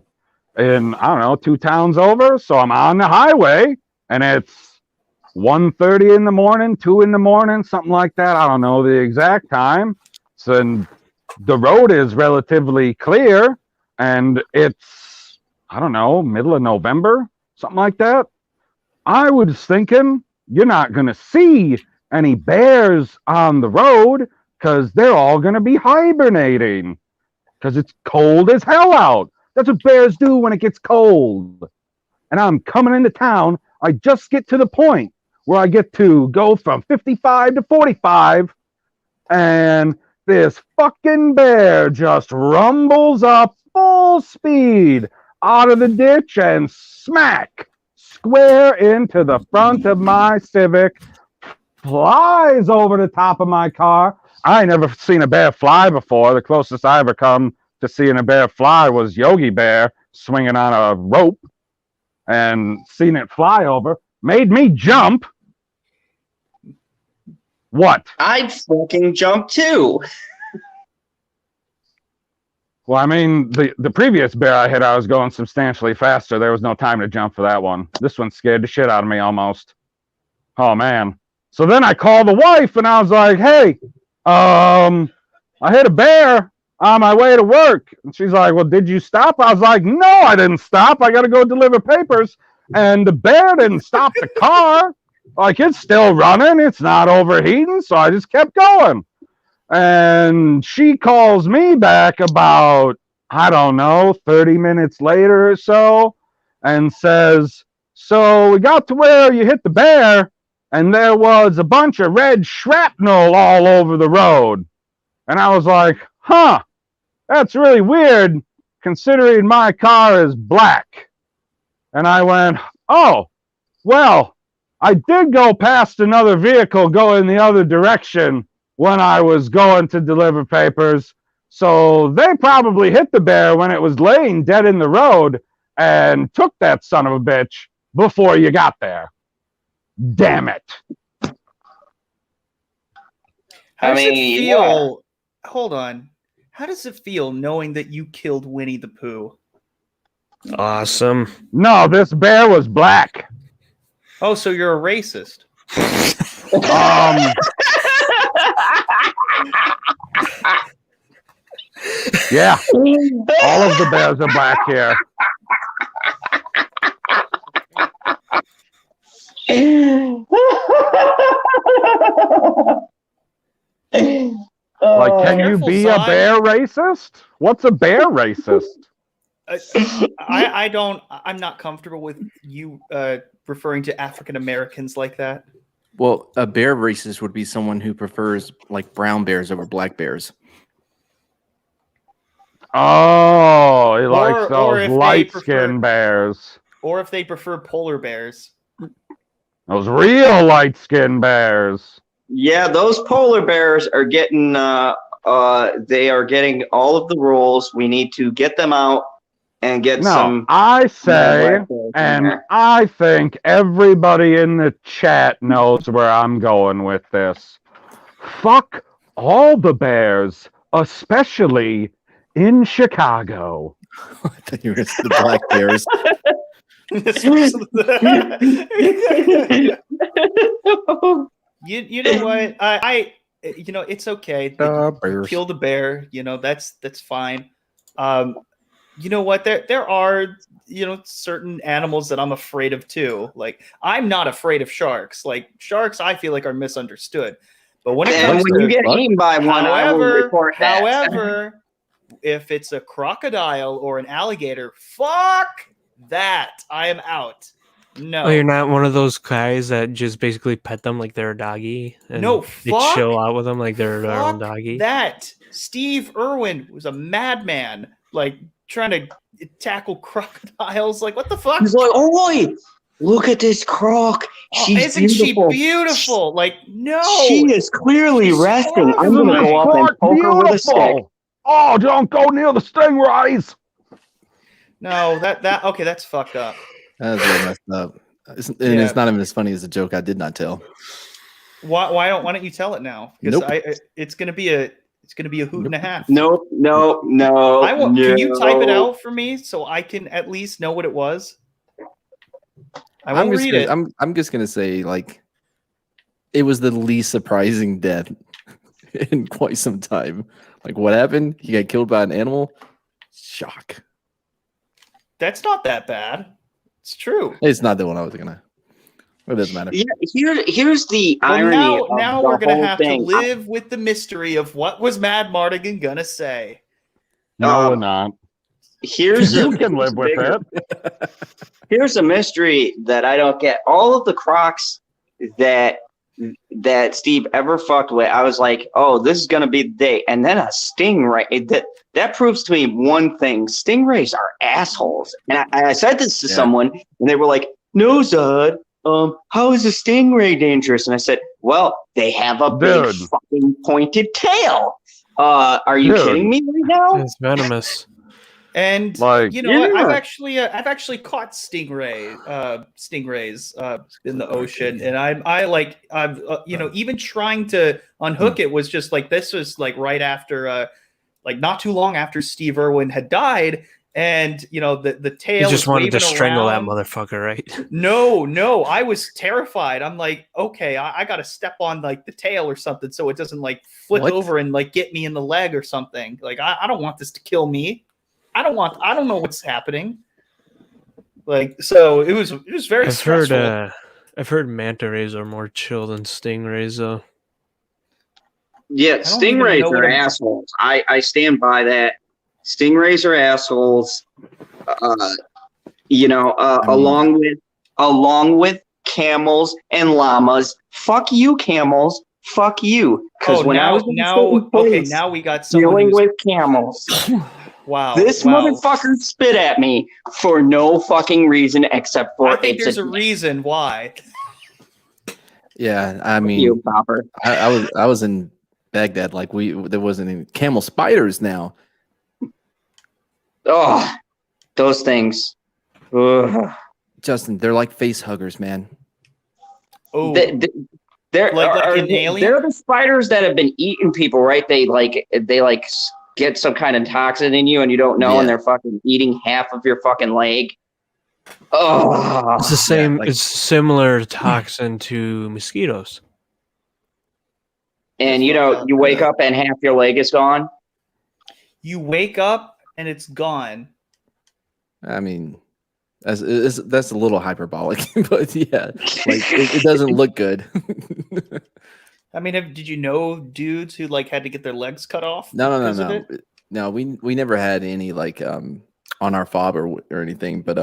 in, I don't know, 2 towns over. So I'm on the highway and it's 1:30 in the morning, 2 in the morning, something like that. I don't know the exact time. So the road is relatively clear and it's, I don't know, middle of November, something like that. I was thinking you're not going to see any bears on the road because they're all going to be hibernating because it's cold as hell out. That's what bears do when it gets cold. And I'm coming into town. I just get to the point where I get to go from 55 to 45 and this fucking bear just rumbles up full speed out of the ditch and smack square into the front of my Civic, flies over the top of my car. I ain't never seen a bear fly before. The closest I ever come to seeing a bear fly was Yogi Bear swinging on a rope, and seeing it fly over made me jump. What? I'd fucking jump too. Well, I mean, the previous bear I hit, I was going substantially faster. There was no time to jump for that one. This one scared the shit out of me almost. Oh, man. So then I called the wife, and I was like, "Hey, I hit a bear on my way to work." And she's like, "Well, did you stop?" I was like, "No, I didn't stop. I got to go deliver papers." And the bear didn't stop the car. Like, it's still running. It's not overheating. So I just kept going. And she calls me back about, I don't know, 30 minutes later or so, and says, "So we got to where you hit the bear, and there was a bunch of red shrapnel all over the road." And I was like, "Huh, that's really weird, considering my car is black." And I went, "Oh, well, I did go past another vehicle going the other direction when I was going to deliver papers. So they probably hit the bear when it was laying dead in the road and took that son of a bitch before you got there. Damn it." How does it feel? Yeah. Hold on. How does it feel knowing that you killed Winnie the Pooh? Awesome. No, this bear was black. Oh, so you're a racist. Yeah, all of the bears are black here. Like, can you be a bear racist? What's a bear racist? I'm not comfortable with you referring to African Americans like that. Well, a bear racist would be someone who prefers like brown bears over black bears. Oh, he likes those light-skinned bears. Or if they prefer polar bears. Those real light-skinned bears. Yeah, those polar bears are getting they are getting all of the rules. We need to get them out and get some. I say, and I think everybody in the chat knows where I'm going with this. Fuck all the bears, especially in Chicago. I thought you were the black bears. You know what? I you know, it's okay. Kill the bear. You know, that's fine. You know what? There are, you know, certain animals that I'm afraid of too. Like, I'm not afraid of sharks. Like, sharks, I feel like are misunderstood. But when it comes to you get eaten by one, I will report that. if it's a crocodile or an alligator, fuck that. I am out. No. Oh, you're not one of those guys that just basically pet them like they're a doggy, and No, they fuck chill out with them like they're their own Fuck doggy. that. Steve Irwin was a madman, like trying to tackle crocodiles. Like, what the fuck? He's like, oh boy, look at this croc. She's Isn't beautiful. she beautiful? Like, no. She is clearly She's resting. I'm Isn't gonna this go up and croc poke her with a stick. beautiful? Oh, don't go near the stingrays. No, okay, that's fucked up. That's really messed up. It's not even as funny as the joke I did not tell. Why don't you tell it now? Because Nope. it's gonna be a hoot and a half. No. Can you type it out for me so I can at least know what it was? I won't read it. I'm just gonna say, like, it was the least surprising death in quite some time. Like, what happened? He got killed by an animal. Shock. That's not that bad. It's true. It's not the one I was gonna. It doesn't matter. Yeah, here's the Well, irony. now of the we're gonna whole have thing. to live with the mystery of what was Mad Martigan gonna say. No, we're not. Here's You a- can live with bigger- it. Here's a mystery that I don't get. All of the crocs that Steve ever fucked with, I was like, oh, this is gonna be the day. And then a stingray. That proves to me one thing: stingrays are assholes. And I said this to someone, and they were like, "No, Zod. How is a stingray dangerous?" And I said, "Well, they have a big fucking pointed tail. Are you kidding me right now?" It's venomous. And Like, you know, yeah. I've actually caught stingrays in the ocean, and I've even trying to unhook it was just like, this was like right after like not too long after Steve Irwin had died, and you know the tail. You just was wanted to waving strangle that around. motherfucker, right? No, I was terrified. I'm like, okay, I got to step on like the tail or something so it doesn't like flip What? over and like get me in the leg or something. Like, I don't want this to kill me. I don't know what's happening. Like, so it was very stressful. I've heard manta rays are more chill than stingrays, though. Yeah, don't even stingrays know what are I'm- assholes. I stand by that. Stingrays are assholes. Along with camels and llamas. Fuck you, camels. Fuck you. Because when I was in certain place now we got someone dealing who's, with camels, wow. this motherfucker spit at me for no fucking reason except for I think it's there's a reason why. Yeah, I mean, you, Proper. I was in Baghdad. Like, there wasn't any camel spiders now. Oh, those things. Ugh. Justin, they're like face huggers, man. Oh, They're Like are in they- Alien? They're the spiders that have been eating people, right? They get some kind of toxin in you, and you don't know, Yeah. and they're fucking eating half of your fucking leg. Oh, It's the same. like- It's similar toxin to mosquitoes. and you wake up and half your leg is gone. you wake up and it's gone. I mean, that's a little hyperbolic, but yeah, like it doesn't look good. I mean, did you know dudes who like had to get their legs cut off? No. because of it? No, we never had any like on our fob or anything, but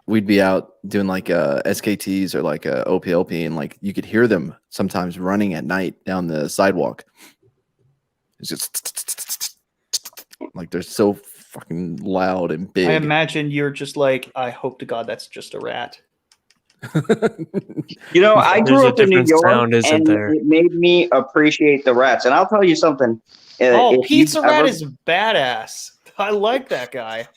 we'd be out doing like SKTs or like OPLP, and like you could hear them sometimes running at night down the sidewalk. It's just like they're so fucking loud and big. I imagine you're just like, I hope to God that's just a rat. I There's grew a up in New different York, sound, isn't and there? it made me appreciate the rats. And I'll tell you something. Oh, if Pizza you've Rat ever- is badass. I like that guy.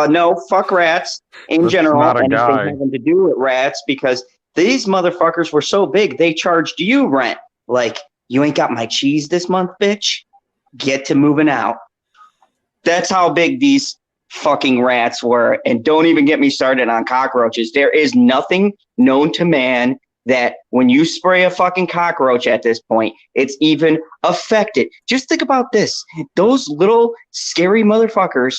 No, fuck rats in That's general. not a Anything guy. having to do with rats, because these motherfuckers were so big, they charged you rent. Like, you ain't got my cheese this month, bitch. Get to moving out. That's how big these fucking rats were. And don't even get me started on cockroaches. There is nothing known to man that when you spray a fucking cockroach at this point, it's even affected. Just think about this. Those little scary motherfuckers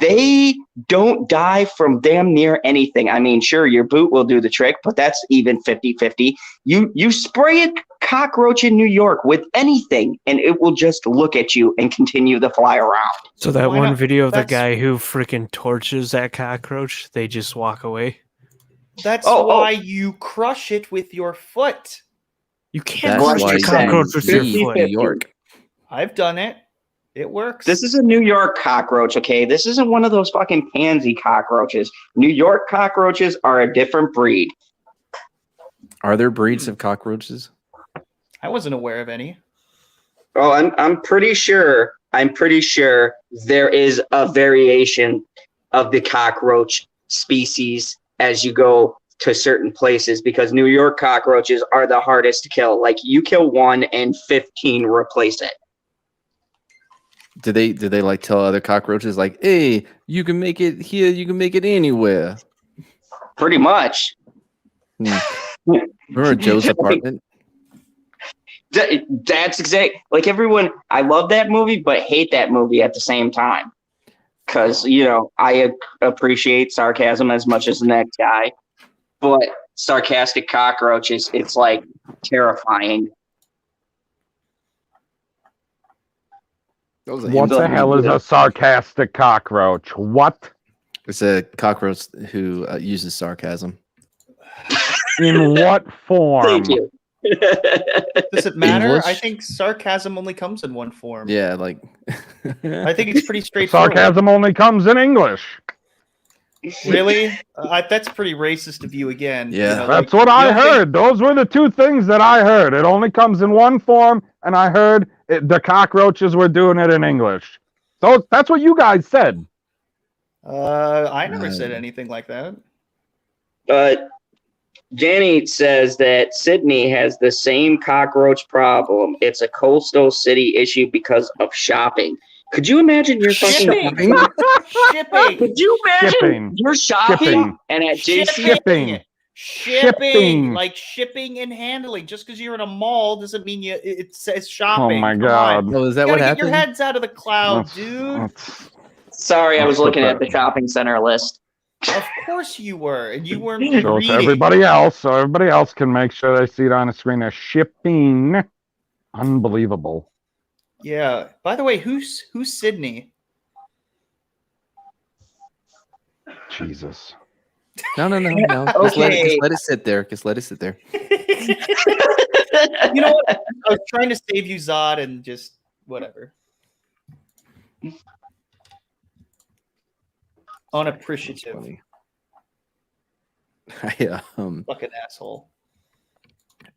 they don't die from damn near anything. I mean, sure, your boot will do the trick, but that's even 50-50. You spray a cockroach in New York with anything, and it will just look at you and continue to fly around. So that Why one not? video of the That's- guy who freaking torches that cockroach, they just walk away. That's Oh, why you crush it with your foot. You can't That's crush why a cockroach with your leave foot. New York. I've done it. It works. This is a New York cockroach, okay? This isn't one of those fucking pansy cockroaches. New York cockroaches are a different breed. Are there breeds of cockroaches? I wasn't aware of any. Oh, I'm pretty sure. I'm pretty sure there is a variation of the cockroach species as you go to certain places, because New York cockroaches are the hardest to kill. Like, you kill one and 15 replace it. Do they like tell other cockroaches like, hey, you can make it here, you can make it anywhere? Pretty much. Remember Joe's apartment? That's exact. Like, everyone, I love that movie, but hate that movie at the same time. Because, I appreciate sarcasm as much as the next guy. But sarcastic cockroaches, it's like terrifying. That was What the hell is a sarcastic cockroach? What? It's a cockroach who uses sarcasm. In what form? Thank you. Does it matter? English? I think sarcasm only comes in one form. Yeah, like I think it's pretty straightforward. Sarcasm only comes in English. Really? That's pretty racist of you again. Yeah. That's like, what I you don't think- heard. Those were the two things that I heard. It only comes in one form, and I heard the cockroaches were doing it in English. So that's what you guys said. I never said anything like that. Danny says that Sydney has the same cockroach problem. It's a coastal city issue because of shopping. Could you imagine your fucking Shipping. Shipping. Could you imagine Shipping. you're shopping Shipping. and at JC Shipping. Shipping, like shipping and handling. Just because you're in a mall doesn't mean it says shopping. Oh my Come God. on. oh, is that You what gotta get your happened? heads out of the cloud, That's- dude. that's- Sorry, I was That's looking what at the shopping center list. Of course you were, and you weren't So it's reading. everybody else, so everybody else can make sure they see it on the screen. They're shipping. Unbelievable. Yeah. By the way, who's Sydney? Jesus. No. Okay. Just let it sit there. Just let it sit there. You know what? I was trying to save you, Zod, and just whatever. Unappreciative. Funny. Fucking asshole.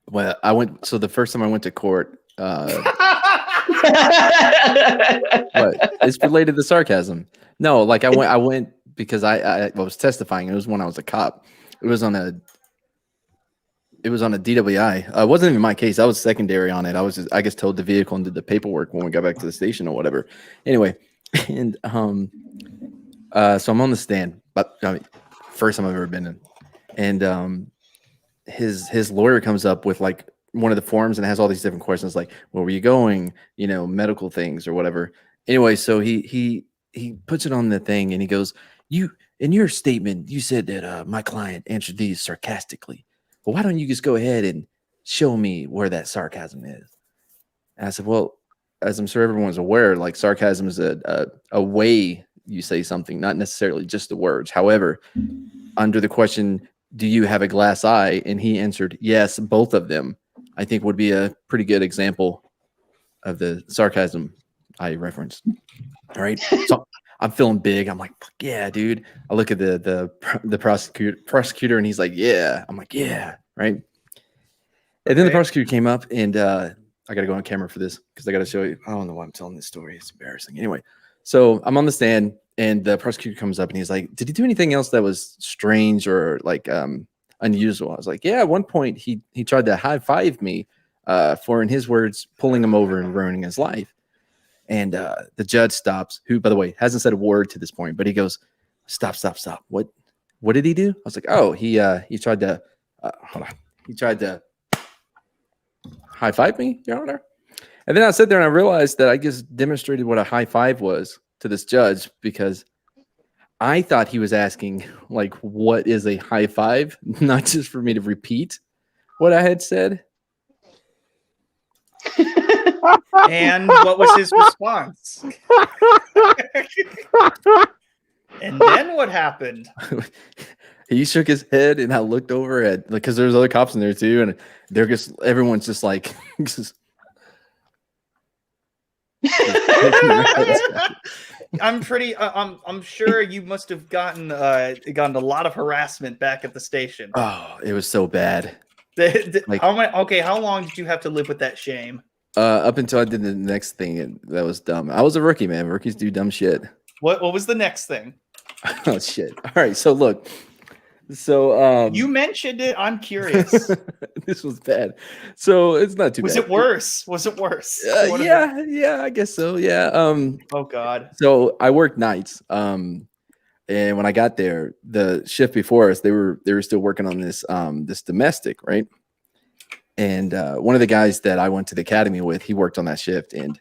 Well, so the first time I went to court, but it's related to sarcasm. No, like I went because I was testifying. It was when I was a cop. It was on a DWI. It wasn't even my case. I was secondary on it. I guess towed the vehicle and did the paperwork when we got back to the station or whatever. Anyway, and so I'm on the stand, but I mean, first time I've ever been in, and his lawyer comes up with like one of the forms and it has all these different questions like where were you going, medical things or whatever. Anyway, so he puts it on the thing and he goes, you in your statement you said that my client answered these sarcastically. Well, why don't you just go ahead and show me where that sarcasm is? And I said, well, as I'm sure everyone's aware, like sarcasm is a way you say something, not necessarily just the words. However, under the question, do you have a glass eye? And he answered, yes, both of them, I think would be a pretty good example of the sarcasm I referenced. All right. So I'm feeling big. I'm like, fuck yeah, dude. I look at the prosecutor and he's like, yeah. I'm like, yeah. Right. And then the prosecutor came up and I got to go on camera for this because I got to show you. I don't know why I'm telling this story. It's embarrassing. Anyway, so I'm on the stand and the prosecutor comes up and he's like, did he do anything else that was strange or like unusual? I was like, yeah, at one point he tried to high five me for, in his words, pulling him over and ruining his life. And the judge stops, who, by the way, hasn't said a word to this point, but he goes, stop. What did he do? I was like, oh, he tried to, hold on. He tried to high five me, Your Honor. And then I sat there and I realized that I just demonstrated what a high five was to this judge because I thought he was asking, like, what is a high five? Not just for me to repeat what I had said. And what was his response? And then what happened? He shook his head, and I looked over at, because there's other cops in there too, and they're just, everyone's just like, just, I'm sure you must have gotten a lot of harassment back at the station. oh, it was so bad. Like, how long did you have to live with that shame? Up until I did the next thing, that was dumb. I was a rookie, man. Rookies do dumb shit. What was the next thing? Oh shit! All right, so look, so you mentioned it. I'm curious. This was bad. So it's not too bad. Was it worse? Was it worse? Yeah, I guess so. Yeah. Oh God. So I worked nights. And when I got there, the shift before us, they were still working on this this domestic, right? And one of the guys that I went to the academy with, he worked on that shift, and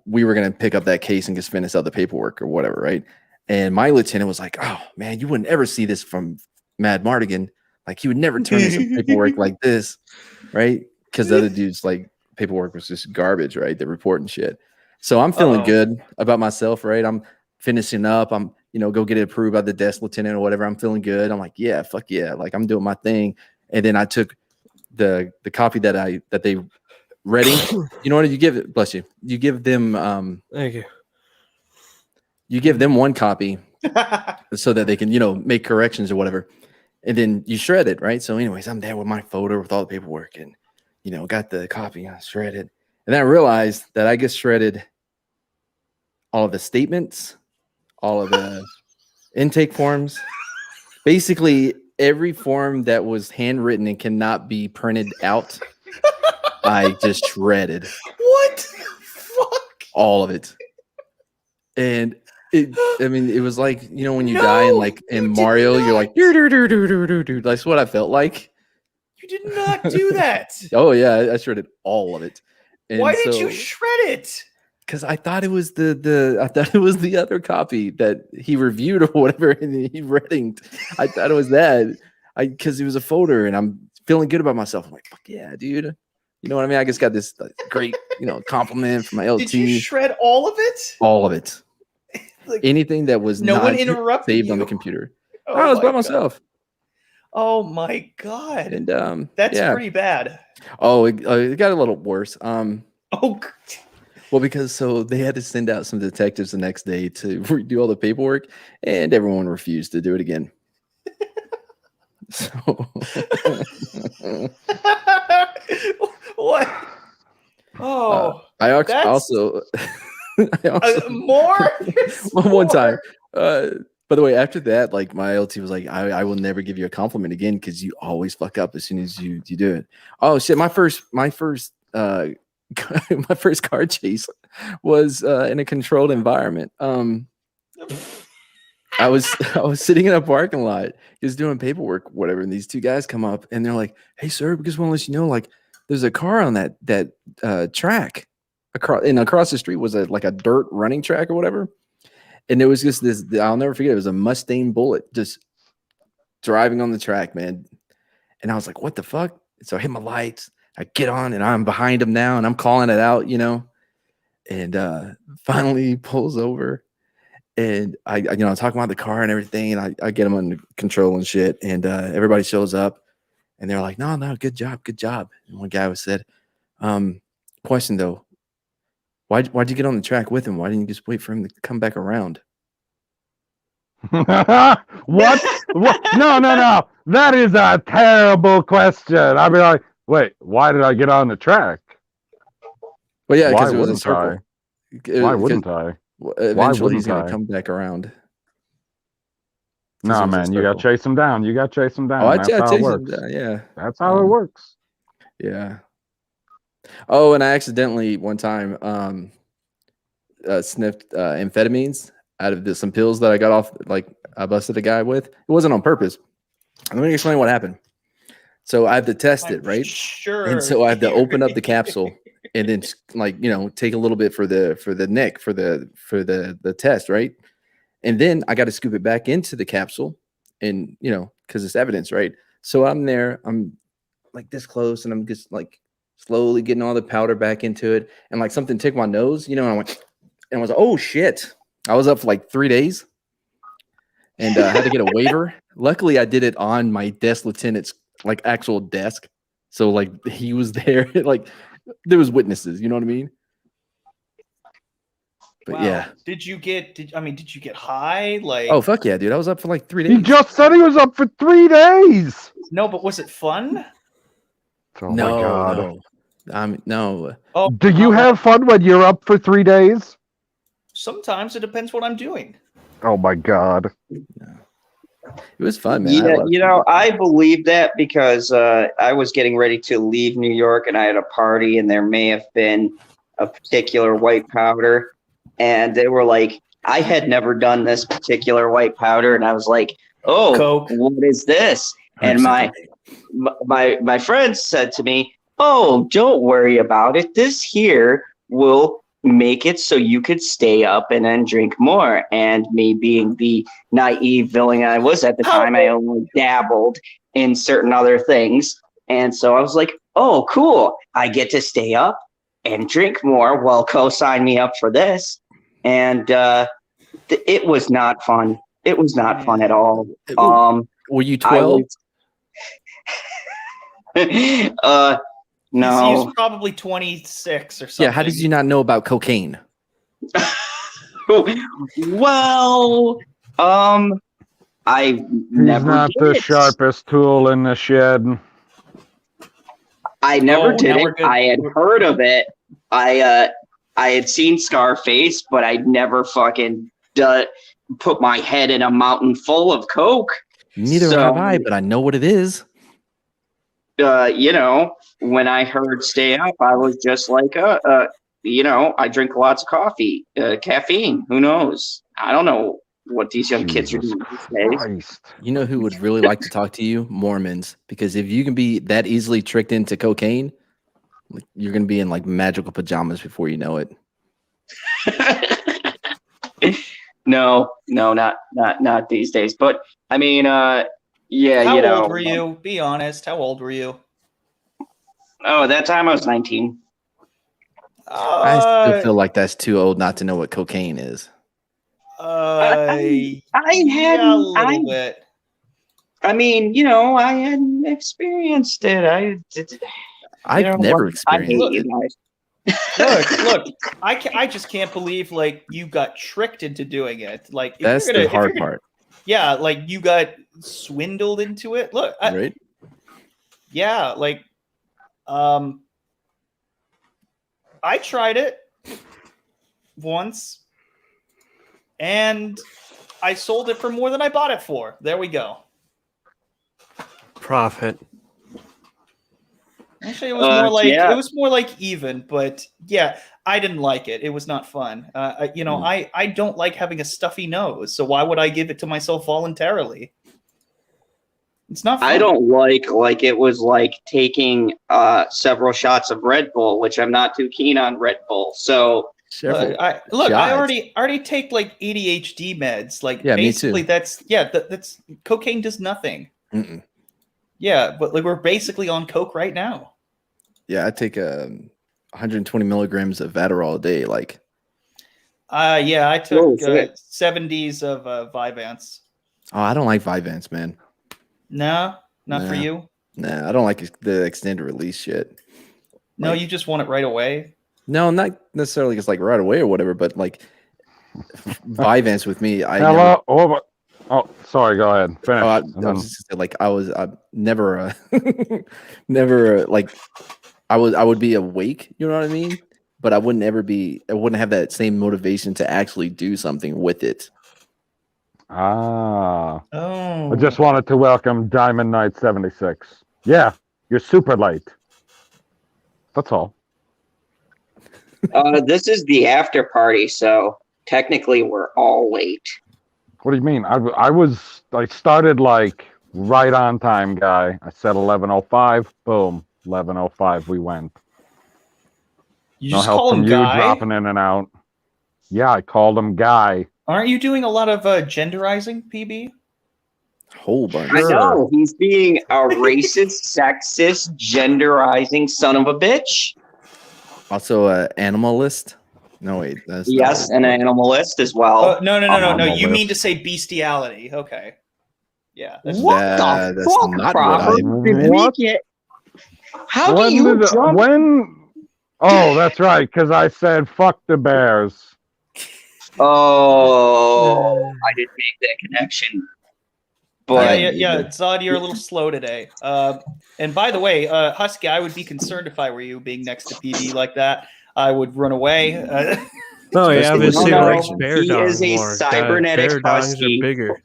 we were gonna pick up that case and just finish out the paperwork or whatever, right? And my lieutenant was like, "Oh man, you wouldn't ever see this from Mad Martigan. Like he would never turn in some paperwork like this, right? Because the other dude's like paperwork was just garbage, right? The report and shit. So I'm feeling good about myself, right? I'm finishing up. I'm go get it approved by the desk lieutenant or whatever. I'm feeling good. I'm like, yeah, fuck yeah, like I'm doing my thing. And then I took the copy that they ready. You know what? You give it. Bless you. You give them. Thank you. You give them one copy so that they can, make corrections or whatever. And then you shred it, right? So anyways, I'm there with my folder with all the paperwork and, got the copy, I shredded. And then I realized that I just shredded all of the statements, all of the intake forms, basically every form that was handwritten and cannot be printed out. I just shredded. What? Fuck. All of it. And it was like, when you die in Mario, you're like, do. That's what I felt like. You did not do that. Oh yeah, I shredded all of it. And why did you shred it? Because I thought it was the other copy that he reviewed or whatever, and he reading. I thought it was that. Because it was a folder, and I'm feeling good about myself. I'm like, fuck yeah, dude. You know what I mean? I just got this great, compliment from my LT. Did you shred all of it? All of it. Like, anything that was no not one interrupted saved you on the computer. Oh, I was by myself. Oh my God. And that's pretty bad. Oh, it got a little worse. Oh, well, because so they had to send out some detectives the next day to redo all the paperwork, and everyone refused to do it again. So what? Oh, I also more one time. By the way, after that, like my LT was like, I will never give you a compliment again because you always fuck up as soon as you do it. Oh shit! My first my first car chase was in a controlled environment. I was sitting in a parking lot just doing paperwork, whatever, and these two guys come up and they're like, "Hey, sir, we just want to let you know, like, there's a car on that track across the street was a dirt running track or whatever." And there was just this, I'll never forget, it was a Mustang Bullet just driving on the track, man. And I was like, what the fuck? So I hit my lights, I get on, and I'm behind him now, and I'm calling it out, and finally he pulls over, and I I'm talking about the car and everything, and I get him under control and shit, and everybody shows up, and they're like, no, good job. And one guy said, question though, why'd you get on the track with him? Why didn't you just wait for him to come back around? What? No. That is a terrible question. I'd be like, wait, why did I get on the track? Well, yeah, because it was a circle. Why wouldn't I? Eventually, he's going to come back around. No, man, you got to chase him down. Oh, That's how it works. Yeah. That's how it works. Yeah. Oh, and I accidentally one time sniffed amphetamines out of some pills that I got off, like I busted a guy with. It wasn't on purpose. Let me explain what happened. So I have to test it, right? Sure. And so I have to open up the capsule and then take a little bit for the neck for the test, right? And then I got to scoop it back into the capsule, and because it's evidence, right? So I'm there, I'm like this close, and I'm just like slowly getting all the powder back into it, and like something ticked my nose, and I went, and I was like, oh shit! I was up for like 3 days, and I had to get a waiver. Luckily, I did it on my desk lieutenant's like actual desk, so like he was there, like there was witnesses. You know what I mean? But Wow. yeah. Did you get high? Like, Oh fuck yeah, dude! I was up for like 3 days. He just said he was up for 3 days. no, but was it fun? Oh my God. No. Oh, Do you have fun when you're up for 3 days? Sometimes it depends what I'm doing. Oh my God. It was fun, man. I believe that because I was getting ready to leave New York and I had a party and there may have been a particular white powder, and they were like, I had never done this particular white powder, and I was like, oh, Coke. what is this? And my friend said to me, oh, don't worry about it. This here will make it so you could stay up and then drink more. And me being the naive villain I was at the time, I only dabbled in certain other things. And so I was like, oh, cool. I get to stay up and drink more. Well, co-sign me up for this. And it was not fun. It was not fun at all. Were you 12? No. He's probably 26 or something. Yeah, how did you not know about cocaine? Well, I He's never not did the it. sharpest tool in the shed. I never Oh, did now it. we're good. I had heard of it. I had seen Scarface, but I'd never fucking put my head in a mountain full of coke. Neither So- have I, but I know what it is. When I heard stay up, I was just like, I drink lots of coffee, caffeine. Who knows? I don't know what these young kids are doing these days. Christ. You know who would really like to talk to you? Mormons. Because if you can be that easily tricked into cocaine, like, you're going to be in like magical pajamas before you know it. No, not these days. But I mean, yeah, How old were you? Be honest. How old were you? Oh, that time I was 19. I still feel like that's too old not to know what cocaine is. I Yeah, a little bit. I mean, I hadn't experienced it. I've never I hate experienced you it. guys. Look. I just can't believe like you got tricked into doing it. Like if That's you're gonna, the if you're hard gonna- part, Yeah, like you got swindled into it. Look, right? yeah, like I tried it once and I sold it for more than I bought it for. There we go. Profit. Actually, it was more like yeah. even, but yeah, I didn't like it. It was not fun. I don't like having a stuffy nose, so why would I give it to myself voluntarily? It's not fun. I don't like it was like taking several shots of Red Bull, which I'm not too keen on Red Bull. So I already take like ADHD meds. Like Yeah, me too. basically that's cocaine does nothing. Mm-mm. Yeah, but like we're basically on coke right now. Yeah, I take 120 milligrams of Adderall a day. Like, Yeah, I took shit. 70s of Vyvanse. oh, I don't like Vyvanse, man. No, not for Nah. you. Nah, I don't like the extended release shit. No, Like- you just want it right away. No, not necessarily just like right away or whatever, but like Vyvanse with me, I Hello. Oh, sorry. Go ahead. Finish. Oh, I And then- was just gonna say, like I never, never like I would be awake. You know what I mean? But I wouldn't have that same motivation to actually do something with it. Oh. Oh, I just wanted to welcome Diamond Knight 76. Yeah, you're super late. That's all. This is the after party, so technically we're all late. What do you mean? I started like right on time, guy. I said 11:05. Boom, 11:05. We went. you No just help call from him you guy. dropping in and out. Yeah, I called him guy. Aren't you doing a lot of genderizing, PB? Whole bunch. I know he's being a racist, sexist, genderizing son of a bitch. Also, animalist. No, wait. That's Yes, not an animalist as well. Oh, no. You Animalist. mean to say bestiality? Okay. Yeah. That's What That's the fuck, not what Proper? I- Did we What? get? How When do you did- jump? when? Oh, that's right. Because I said fuck the Bears. Oh, I didn't make that connection. But yeah. Zod, you're a little slow today. And by the way, Husky, I would be concerned if I were you being next to PB like that. I would run away. No, he Especially obviously no, likes no, bear he dong is a more. cybernetic Bear dongs husky. are bigger.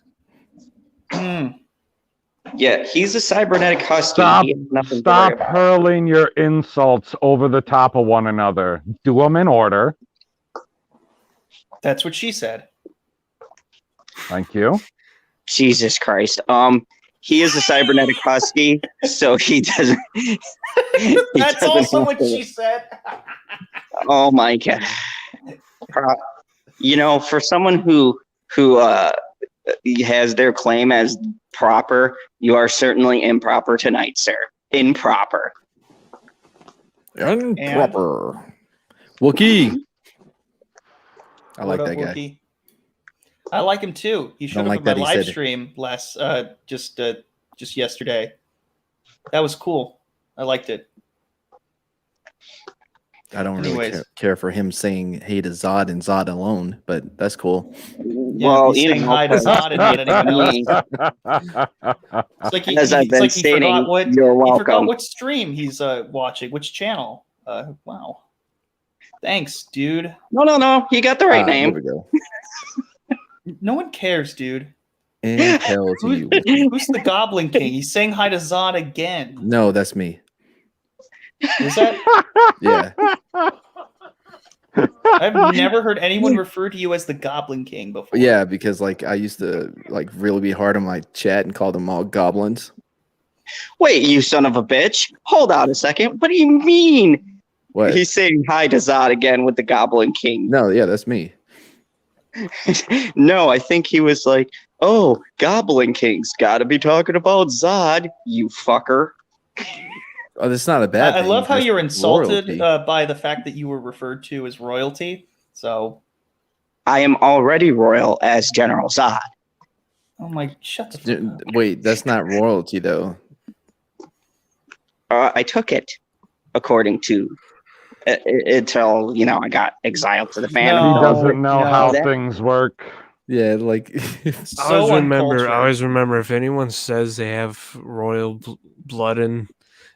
yeah, he's a cybernetic husky. Stop! He has nothing to worry Stop about. hurling your insults over the top of one another. Do them in order. That's what she said. Thank you. Jesus Christ. He is a cybernetic husky, so he doesn't. he That's doesn't also have what to- she said. Oh my god. For someone who has their claim as proper, you are certainly improper tonight, sir. Improper. Improper. Wookie. I like What that up, guy. Wookie? I like him too. He showed Don't up like at my that he live said- stream last just yesterday. That was cool. I liked it. I don't really Anyways. care for him saying hey to Zod and Zod alone, but that's cool. Yeah, well, he's you saying know, hi to Zod and not anyone else. It's like As I've been he forgot stating, you're he forgot welcome. what stream he's watching, which channel. Wow. Thanks, dude. No. You got the right There name. we go. No one cares, dude. And tell to you. Who's the Goblin King? He's saying hi to Zod again. No, that's me. Is that? Yeah. I've never heard anyone refer to you as the Goblin King before. Yeah, because I used to really be hard on my chat and call them all goblins. Wait, you son of a bitch. Hold on a second. What do you mean? What? He's saying hi to Zod again with the Goblin King. No, yeah, that's me. No, I think he was like, oh, Goblin King's gotta be talking about Zod, you fucker. Oh, that's not a bad I thing. love how That's you're insulted royalty. by the fact that you were referred to as royalty. So, I am already royal as General Zod. oh my, shut the fuck up. Wait, that's not royalty though. I took it according to until I got exiled to the family. He doesn't know No, how that- things work. Yeah, I So always remember if anyone says they have royal blood in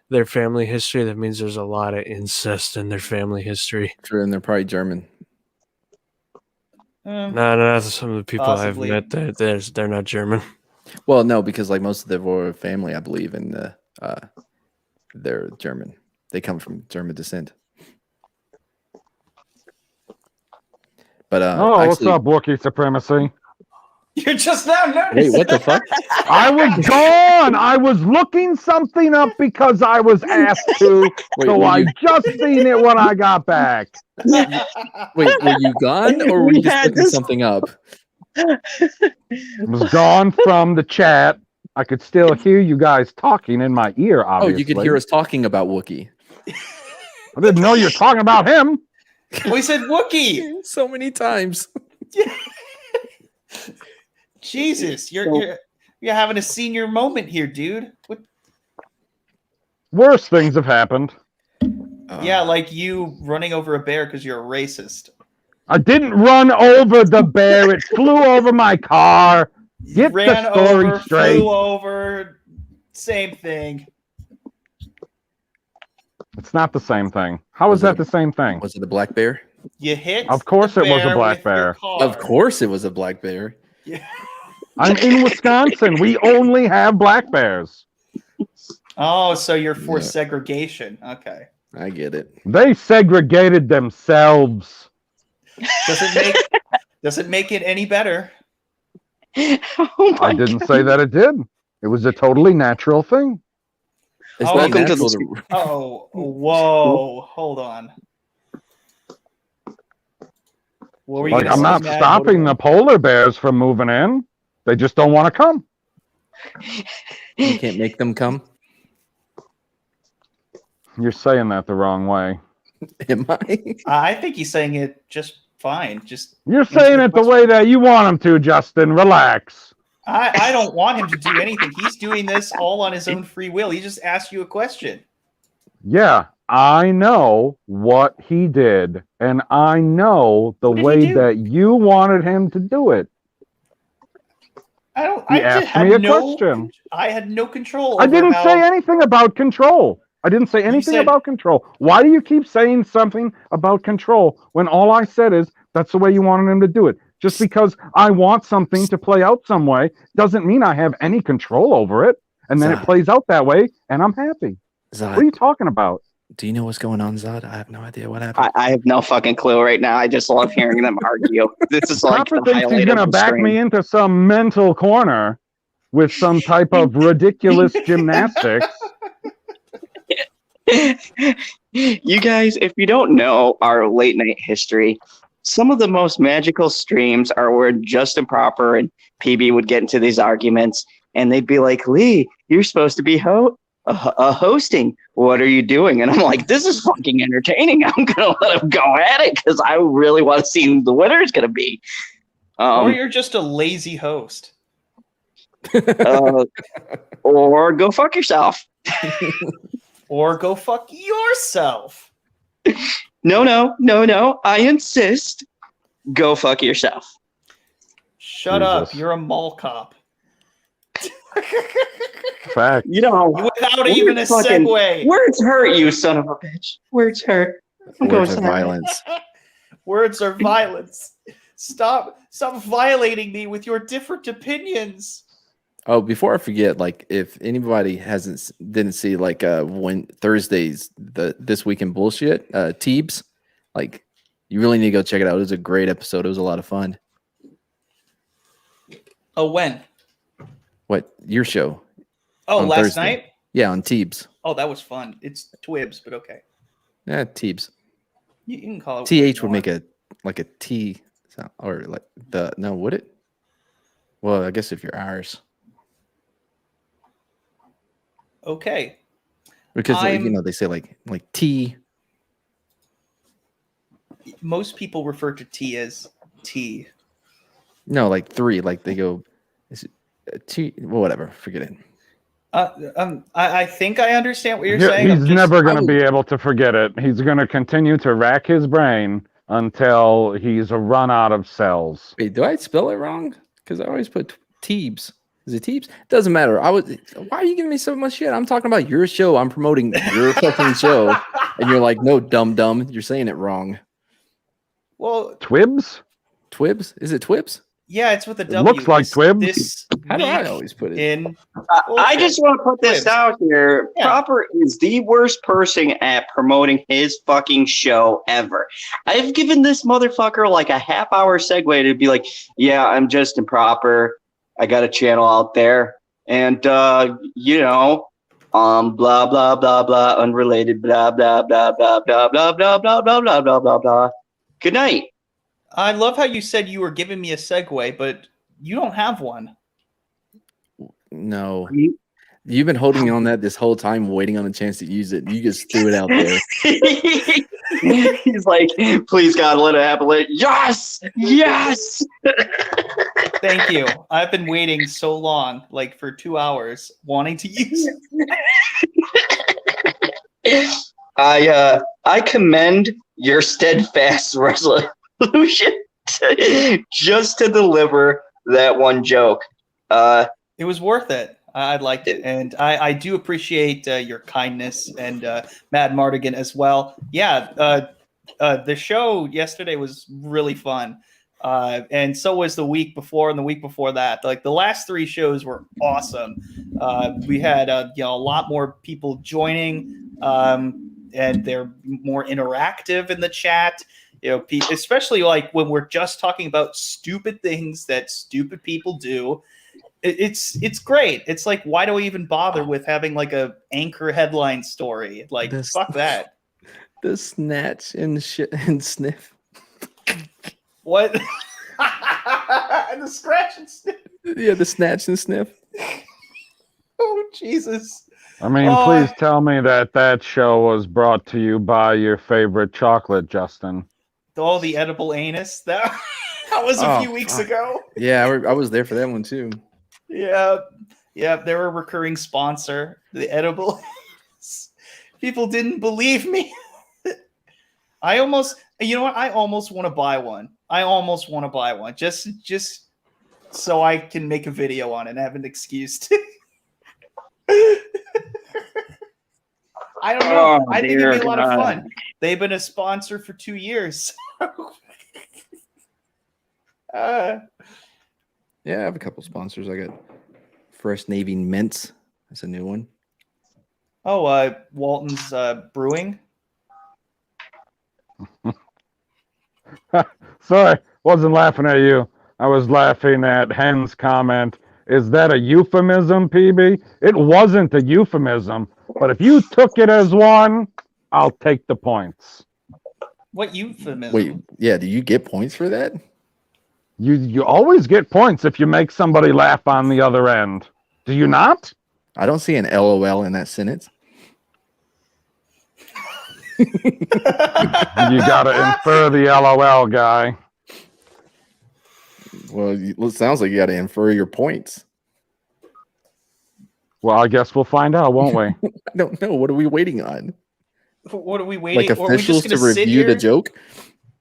their family history, that means there's a lot of incest in their family history. true, and they're probably German. No, some of the people Possibly. I've met, they're not German. Well, no, because most of the royal family, I believe, in they're German. They come from German descent. But What's up, Wookiee supremacy? You're just now noticing. Wait, what the fuck? I was gone. I was looking something up because I was asked to. Wait, So were I you- just seen it when I got back. Wait, were you gone or were We you just had looking this- something up? I was gone from the chat. I could still hear you guys talking in my ear, Oh, obviously. you could hear us talking about Wookiee. I didn't know you were talking about him. We said Wookiee. So many times. Jesus, you're having a senior moment here, dude. What? Worse things have happened. Yeah, like you running over a bear because you're a racist. I didn't run over the bear. It flew over my car. Get Ran the story over, straight. flew over, same thing. It's not the same thing. How is Was that it- the same thing? Was it a black bear? You hit. Of course the it was a bear black with your bear. car. Of course it was a black bear. Yeah. I'm in Wisconsin. We only have black bears. Oh, so you're for Yeah. segregation. Okay. I get it. They segregated themselves. Doesn't make it any better. Oh my I didn't say that it did. It was a totally natural thing. It's Oh, not welcome to natural the- Oh, whoa. Hold on. What were you Like, gonna I'm say, not Matt? stopping the polar bears from moving in. They just don't want to come. You can't make them come. You're saying that the wrong way. Am I? I think he's saying it just fine. Just You're answer saying it the question. way that you want him to, Justin. Relax. I don't want him to do anything. He's doing this all on his own free will. He just asked you a question. Yeah, I know what he did, and I know the What did he way do? that you wanted him to do it. He asked me a question. I had no control. I didn't say anything about control. I didn't say anything said- about control. Why do you keep saying something about control when all I said is that's the way you wanted him to do it? Just because I want something to play out some way doesn't mean I have any control over it. And then it Zod. plays out that way, and I'm happy. Zod, What are you talking about? do you know what's going on, Zod? I have no idea what happened. I have no fucking clue right now. I just love hearing them argue. This is like Proper the thinks he's highlight going to of the back stream. me into some mental corner with some type of ridiculous gymnastics. You guys, if you don't know our late night history, some of the most magical streams are where Thejustin Proper and PB would get into these arguments, and they'd be like, "Lee, you're supposed to be hosting. What are you doing?" And I'm like, "This is fucking entertaining. I'm gonna let him go at it because I really want to see who the winner is gonna be." Or you're just a lazy host. Or go fuck yourself. Or go fuck yourself. No. I insist. Go fuck yourself. Shut up. Jesus. You're a mall cop. Fact. You know, Without even a fucking- segue. Words hurt, you son of a bitch. Words hurt. I'm going Words of to that. violence. Words are violence. Stop violating me with your different opinions. Oh, before I forget, like if anybody didn't see like when Thursdays this week in bullshit, Teebs, like you really need to go check it out. It was a great episode. It was a lot of fun. Oh, when? What your show? Oh, On last Thursday. night? Yeah, on Teebs. Oh, that was fun. It's Twibs, but okay. Yeah, Teebs. You can call it. TH would make a T sound, or like would it? Well, I guess if you're Irish, Okay. because like, I'm- they say like T. Most people refer to T as T. No, like three. Like they go, is it T? Well, whatever. Forget it. I think I understand what you're saying. He's never going to be able to forget it. He's going to continue to rack his brain until he's run out of cells. Wait, do I spell it wrong? Because I always put Teebs. Is it Teebs? Doesn't matter. Why are you giving me so much shit? I'm talking about your show. I'm promoting your fucking show, and you're like, no, dumb. You're saying it wrong. Well, Twibs? Twibs? Is it Twibs? yeah, it's with a It W. looks like Twibs. This How do I week always put it? in I just want to put this Twibs. out here. Yeah. Proper is the worst person at promoting his fucking show ever. I've given this motherfucker like a half-hour segue to be like, "Yeah, I'm Justin Proper. I got a channel out there, and blah blah blah blah, unrelated, blah blah blah blah blah blah blah blah blah blah blah blah blah. Good night." I love how you said you were giving me a segue, but you don't have one. No. You've been holding me on that this whole time, waiting on a chance to use it. You just threw it out there. He's like, "Please God, let it happen." Yes. Thank you. I've been waiting so long, like for 2 hours, wanting to use it. I commend your steadfast resolution just to deliver that one joke. It was worth it. I liked it, and I do appreciate your kindness and Mad Martigan as well. Yeah, the show yesterday was really fun, and so was the week before and the week before that. Like the last 3 shows were awesome. We had a lot more people joining, and they're more interactive in the chat. Especially like when we're just talking about stupid things that stupid people do. It's great. It's like, why do we even bother with having like a anchor headline story? Like, fuck that. The snatch and shit and sniff. What? The scratch and sniff. Yeah, the snatch and sniff. Oh, Jesus. I mean, Oh, please tell me that show was brought to you by your favorite chocolate, Justin. all the edible anus. That was a few weeks ago. Yeah, I was there for that one too. Yeah. They're a recurring sponsor. The edible anus. People didn't believe me. I almost want to buy one. Just so I can make a video on it and have an excuse to. I don't know. I think it'd be a lot of fun. They've been a sponsor for 2 years. Yeah, I have a couple sponsors. I got Fresh Navy Mints. That's a new one. Oh, Walton's Brewing. Sorry, wasn't laughing at you. I was laughing at Hen's comment. Is that a euphemism, PB? It wasn't a euphemism, but if you took it as one, I'll take the points. What euphemism? Wait, yeah, do you get points for that? You always get points if you make somebody laugh on the other end. Do you not? I don't see an LOL in that sentence. You gotta infer the LOL, guy. Well, it sounds like you got to infer your points. Well, I guess we'll find out, won't we? I don't know. What are we waiting on? What are we waiting? Like officials to review the joke?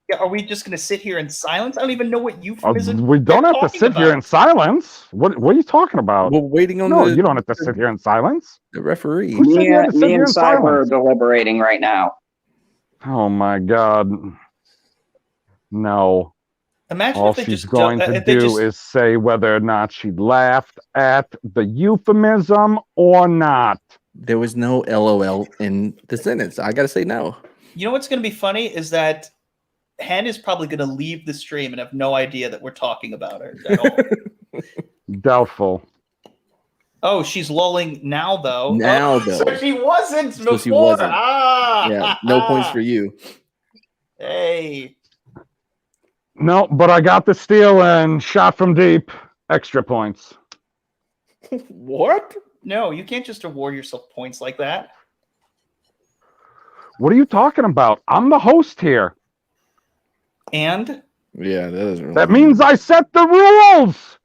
Yeah, are we just going to sit here in silence? I don't even know what euphemism. We don't have to sit here in silence. What are you talking about? We're waiting on you don't have to sit here in silence. The referee. Me and Cyber are deliberating right now. Oh my God. No. Imagine All if they she's just going to do is say whether or not she laughed at the euphemism or not. There was no LOL in the sentence. I got to say no. You know what's going to be funny is that Hen is probably going to leave the stream and have no idea that we're talking about her at all. Doubtful. Oh, she's lulling now, though. Now, though. So she wasn't so before. She wasn't. Ah! Yeah, no points for you. Hey. No, but I got the steal and shot from deep. Extra points. What? No, you can't just award yourself points like that. What are you talking about? I'm the host here. And? Yeah, that doesn't really That means I set the rules.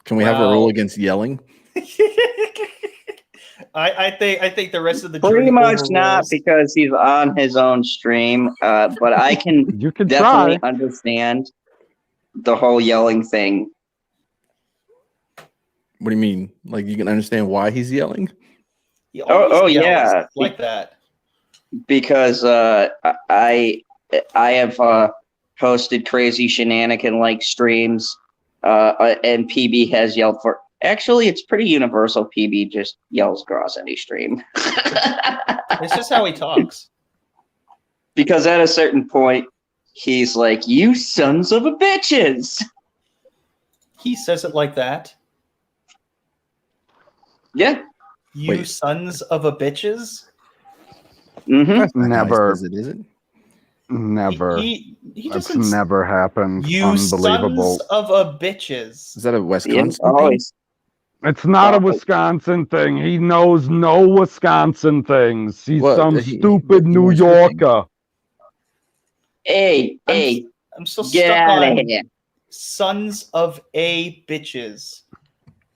Can we have a rule against yelling? I think the rest of the pretty much not, because he's on his own stream. But I can definitely understand the whole yelling thing. What do you mean? Like you can understand why he's yelling? Oh yeah, like that. Because I have hosted crazy shenanigan like streams, and PB has yelled for. Actually, it's pretty universal. PB just yells across any stream. It's just how he talks. Because at a certain point, he's like, "You sons of a bitches." He says it like that. Yeah. You sons of a bitches. Mm-hmm. Never. Is it? Never. He That's never happened. You Unbelievable. sons of a bitches. Is that a Wisconsin thing? Always. It's not a Wisconsin thing. He knows no Wisconsin things. He's some stupid New Yorker. Hey, I'm still get stuck out on of here. Sons of a bitches.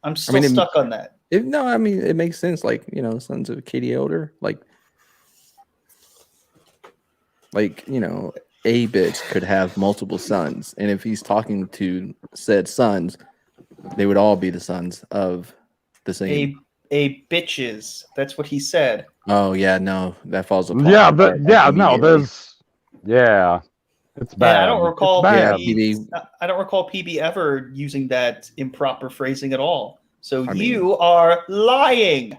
I'm still stuck on that. No, I mean it makes sense. Like sons of Katie Elder, like a bitch could have multiple sons, and if he's talking to said sons, they would all be the sons of the same. A bitches. That's what he said. Oh yeah, no, that falls apart. It's bad. I don't recall. PB. I don't recall PB ever using that improper phrasing at all. So you are lying.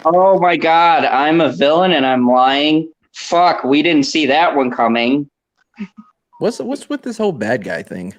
Oh my God, I'm a villain and I'm lying. Fuck, we didn't see that one coming. What's with this whole bad guy thing?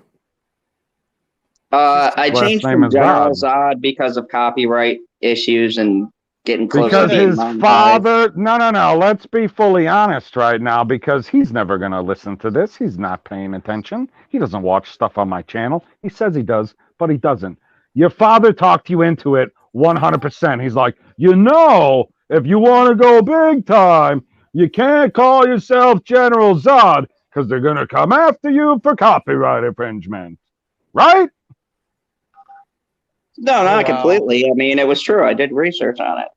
I changed from General Zod because of copyright issues, and getting close Because to being his mine. father, no. Let's be fully honest right now, because he's never going to listen to this. He's not paying attention. He doesn't watch stuff on my channel. He says he does, but he doesn't. Your father talked you into it 100%. He's like, if you want to go big time, you can't call yourself General Zod because they're going to come after you for copyright infringement. Right? No, not wow. completely. I mean, it was true. I did research on it.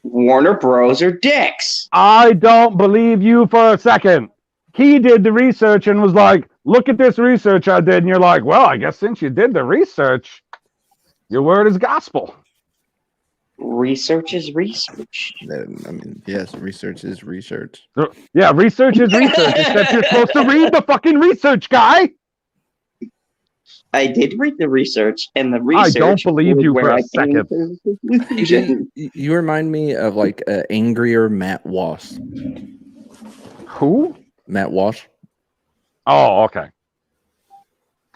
Warner Bros. Are dicks. I don't believe you for a second. He did the research and was like, look at this research I did. And you're like, well, I guess since you did the research, your word is gospel. Research is research. I mean, yes, research is research. Yeah, research is research, except you're supposed to read the fucking research, guy. I did read the research, and the research. I don't believe was you where for a I came second. to the conclusion. You remind me of like angrier Matt Walsh. Who? Matt Walsh. Oh, okay.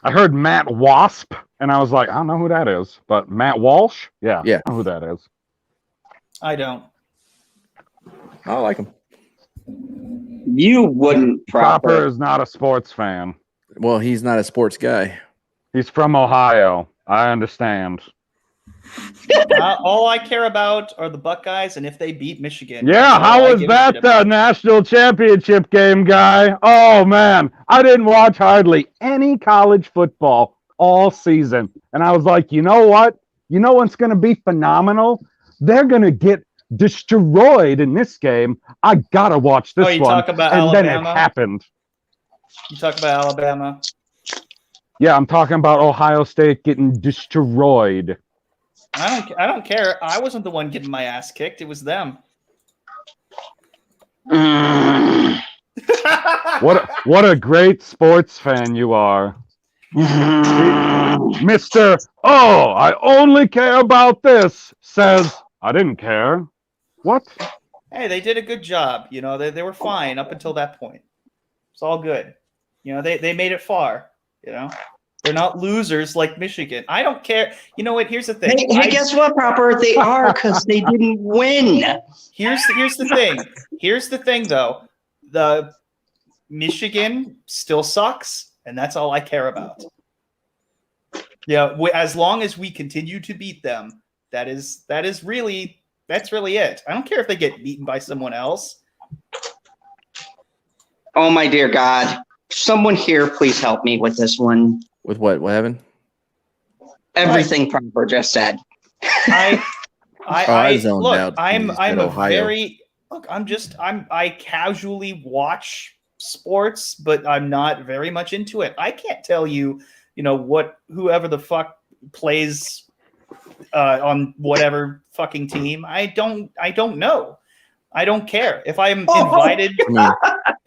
I heard Matt Wasp, and I was like, I don't know who that is. But Matt Walsh? Yeah. Yeah. I know who that is. I don't. I like him. You wouldn't Proper is not a sports fan. Well, he's not a sports guy. He's from Ohio. I understand. All I care about are the Buckeyes and if they beat Michigan. Yeah, That's all how I was give a that shit about. national championship game, guy? Oh, man. I didn't watch hardly any college football all season. And I was like, you know what? You know what's going to be phenomenal? They're going to get destroyed in this game. I got to watch this you one. talk about and Alabama? then it happened. You talk about Alabama. Yeah, I'm talking about Ohio State getting destroyed. I don't care. I wasn't the one getting my ass kicked. It was them. What a great sports fan you are. Mr. Oh, I only care about this says I didn't care. What? Hey, they did a good job. You know, they were fine up until that point. It's all good. You know, they made it far. You know, they're not losers like Michigan. I don't care. You know what? Here's the thing. Hey, guess what, Proper? They are because they didn't win. Here's the thing. Here's the thing, though. The Michigan still sucks, and that's all I care about. Yeah, as long as we continue to beat them, that's really it. I don't care if they get beaten by someone else. Oh my dear God! Someone here, please help me with this one. With what? What happened? Everything Proper just said. I zoned look. out I'm when you said a Ohio. very look. I casually watch sports, but I'm not very much into it. I can't tell you, whoever the fuck plays on whatever fucking team. I don't know. I don't care if I'm invited. I mean,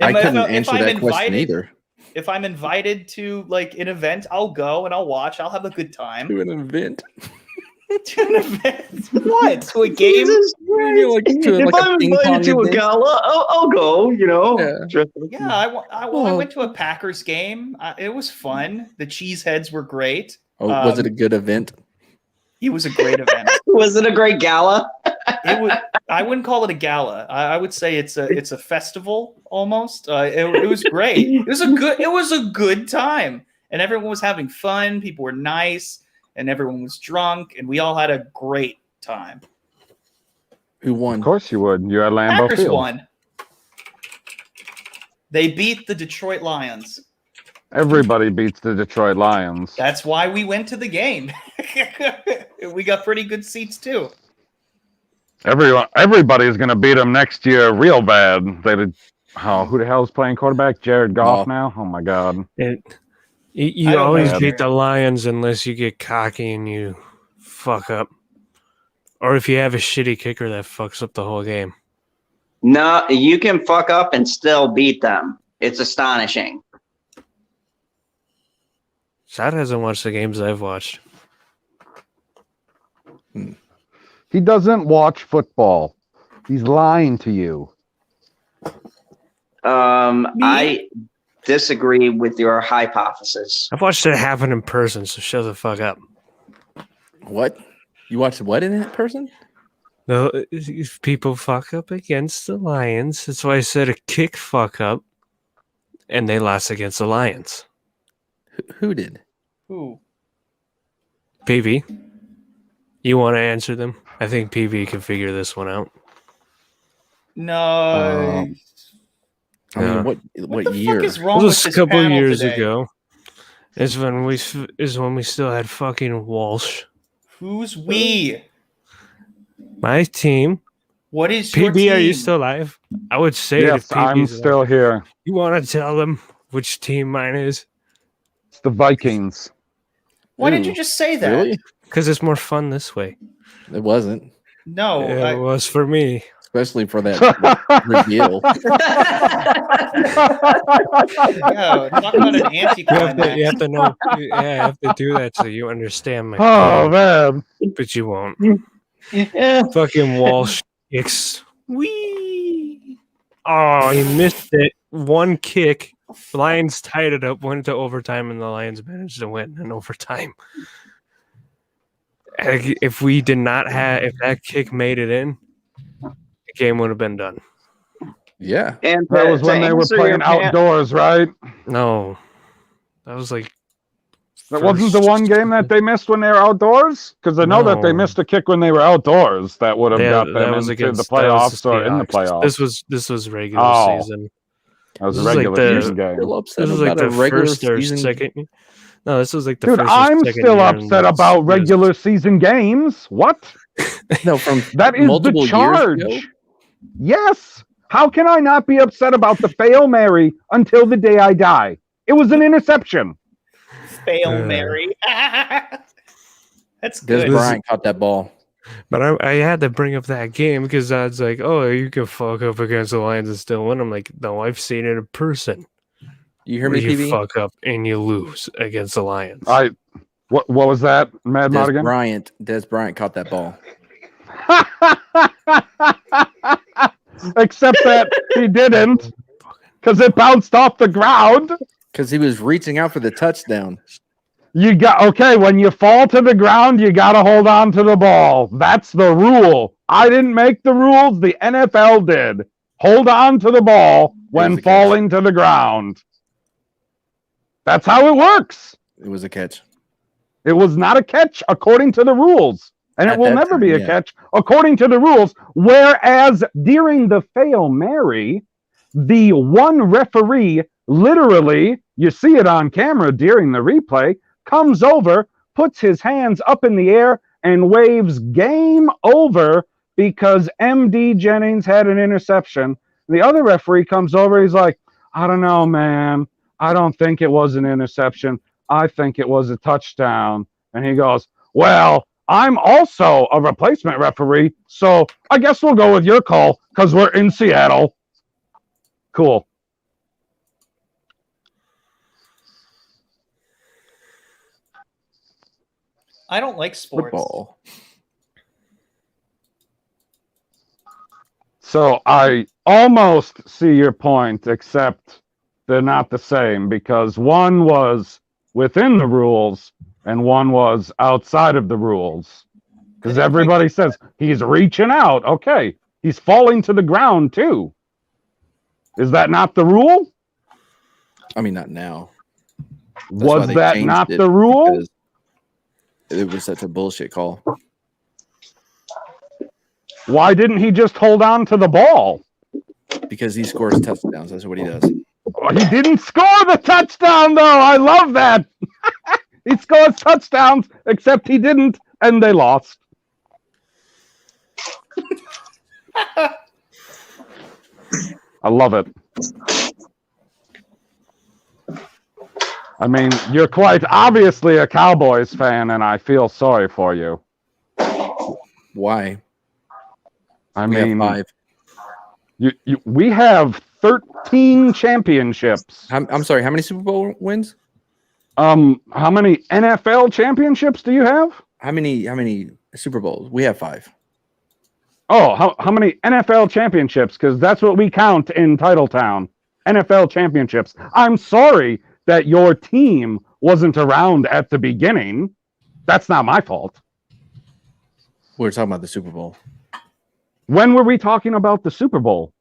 I couldn't answer that question either. If I'm invited to like an event, I'll go and I'll watch. I'll have a good time. To an event? To an event? What? To a game? If I'm invited to a gala, I'll go. Yeah, I went to a Packers game. It was fun. The cheeseheads were great. Oh, was it a good event? It was a great event. Was it a great gala? I wouldn't call it a gala. I would say it's a festival almost. It was great. It was a good time, and everyone was having fun. People were nice, and everyone was drunk, and we all had a great time. Who won? Of course you would. You're at Lambeau Packers Field. won. They beat the Detroit Lions. Everybody beats the Detroit Lions. That's why we went to the game. We got pretty good seats too. Everybody's going to beat them next year real bad. Who the hell is playing quarterback? Jared Goff now? Oh, my God. You always beat the Lions unless you get cocky and you fuck up. Or if you have a shitty kicker that fucks up the whole game. No, you can fuck up and still beat them. It's astonishing. Shad hasn't watched the games I've watched. He doesn't watch football. He's lying to you. I disagree with your hypothesis. I've watched it happen in person, so shut the fuck up. What? You watched what in that person? No, if people fuck up against the Lions. That's why I said a kick fuck up, and they lost against the Lions. Who did? Who? PV, you want to answer them? I think PV can figure this one out. No. I Yeah. mean, what the year? fuck is wrong It with was this a couple panel years today? ago. Is when we still had fucking Walsh. Who's we? My team. What is your PB, team? are you still alive? I would say Yes, if PB's I'm alive. still here. You want to tell them which team mine is? It's the Vikings. Why did you Ooh, just say that? Really? Because it's more fun this way. It wasn't, No. It was for me. especially for that reveal. No, talk about an anticlimax. You have to know. Yeah, you have to do that so you understand my Oh pain, man. but you won't. Yeah. Fucking Walsh kicks. Wee. Oh, he missed it. One kick. Lions tied it up, went to overtime, and the Lions managed to win in overtime. If we did not have, if that kick made it in, the game would have been done. Yeah. And That was when they were playing outdoors, right? No, that was like That wasn't the one game that they missed when they were outdoors? Because I know that they No. missed a kick when they were outdoors that would have got them into the playoffs or in the playoffs. This was regular Oh. season. That was a this was like regular the- season game. Still upset This was like about a the regular first or season. second. No, this was like the Dude, first. or I'm second still year in upset this- about this- regular season games. What? No, from That is multiple the years charge. ago? Yes. How can I not be upset about the Fail Mary until the day I die? It was an interception. Fail Mary. That's Des good. Bryant caught that ball. But I had to bring up that game because I was like, oh, you can fuck up against the Lions and still win. I'm like, no, I've seen it in person. You hear Where me, you PB? fuck up and you lose against the Lions. What was that, Mad Des Martigan? Bryant caught that ball. Except that he didn't, because it bounced off the ground. Because he was reaching out for the touchdown. When you fall to the ground, you got to hold on to the ball. That's the rule. I didn't make the rules, the NFL did. Hold on to the ball when a catch. falling to the ground. That's how it works. It was a catch. It was not a catch according to the rules. And it At will that never time, be a yeah. catch according to the rules. Whereas during the Fail Mary, the one referee literally, you see it on camera during the replay, comes over, puts his hands up in the air, and waves game over because MD Jennings had an interception. The other referee comes over, he's like, I don't know, man. I don't think it was an interception. I think it was a touchdown. And he goes, well, I'm also a replacement referee, so I guess we'll go with your call because we're in Seattle. Cool. I don't like sports. Football. So I almost see your point, except they're not the same because one was within the rules and one was outside of the rules. Because everybody says he's reaching out. Okay, he's falling to the ground too. Is that not the rule? I mean, not now. That's why Was they that changed not it, the rule? because it was such a bullshit call. Why didn't he just hold on to the ball? Because he scores touchdowns. That's what he does. Oh, he didn't score the touchdown, though. I love that. He scores touchdowns, except he didn't, and they lost. I love it. I mean, you're quite obviously a Cowboys fan, and I feel sorry for you. Why? I We mean, have 5. we have 13 championships. I'm sorry. How many Super Bowl wins? How many NFL championships do you have? How many Super Bowls? We have 5. Oh, how many NFL championships? Because that's what we count in Titletown. NFL championships. I'm sorry that your team wasn't around at the beginning. That's not my fault. We're talking about the Super Bowl. When were we talking about the Super Bowl?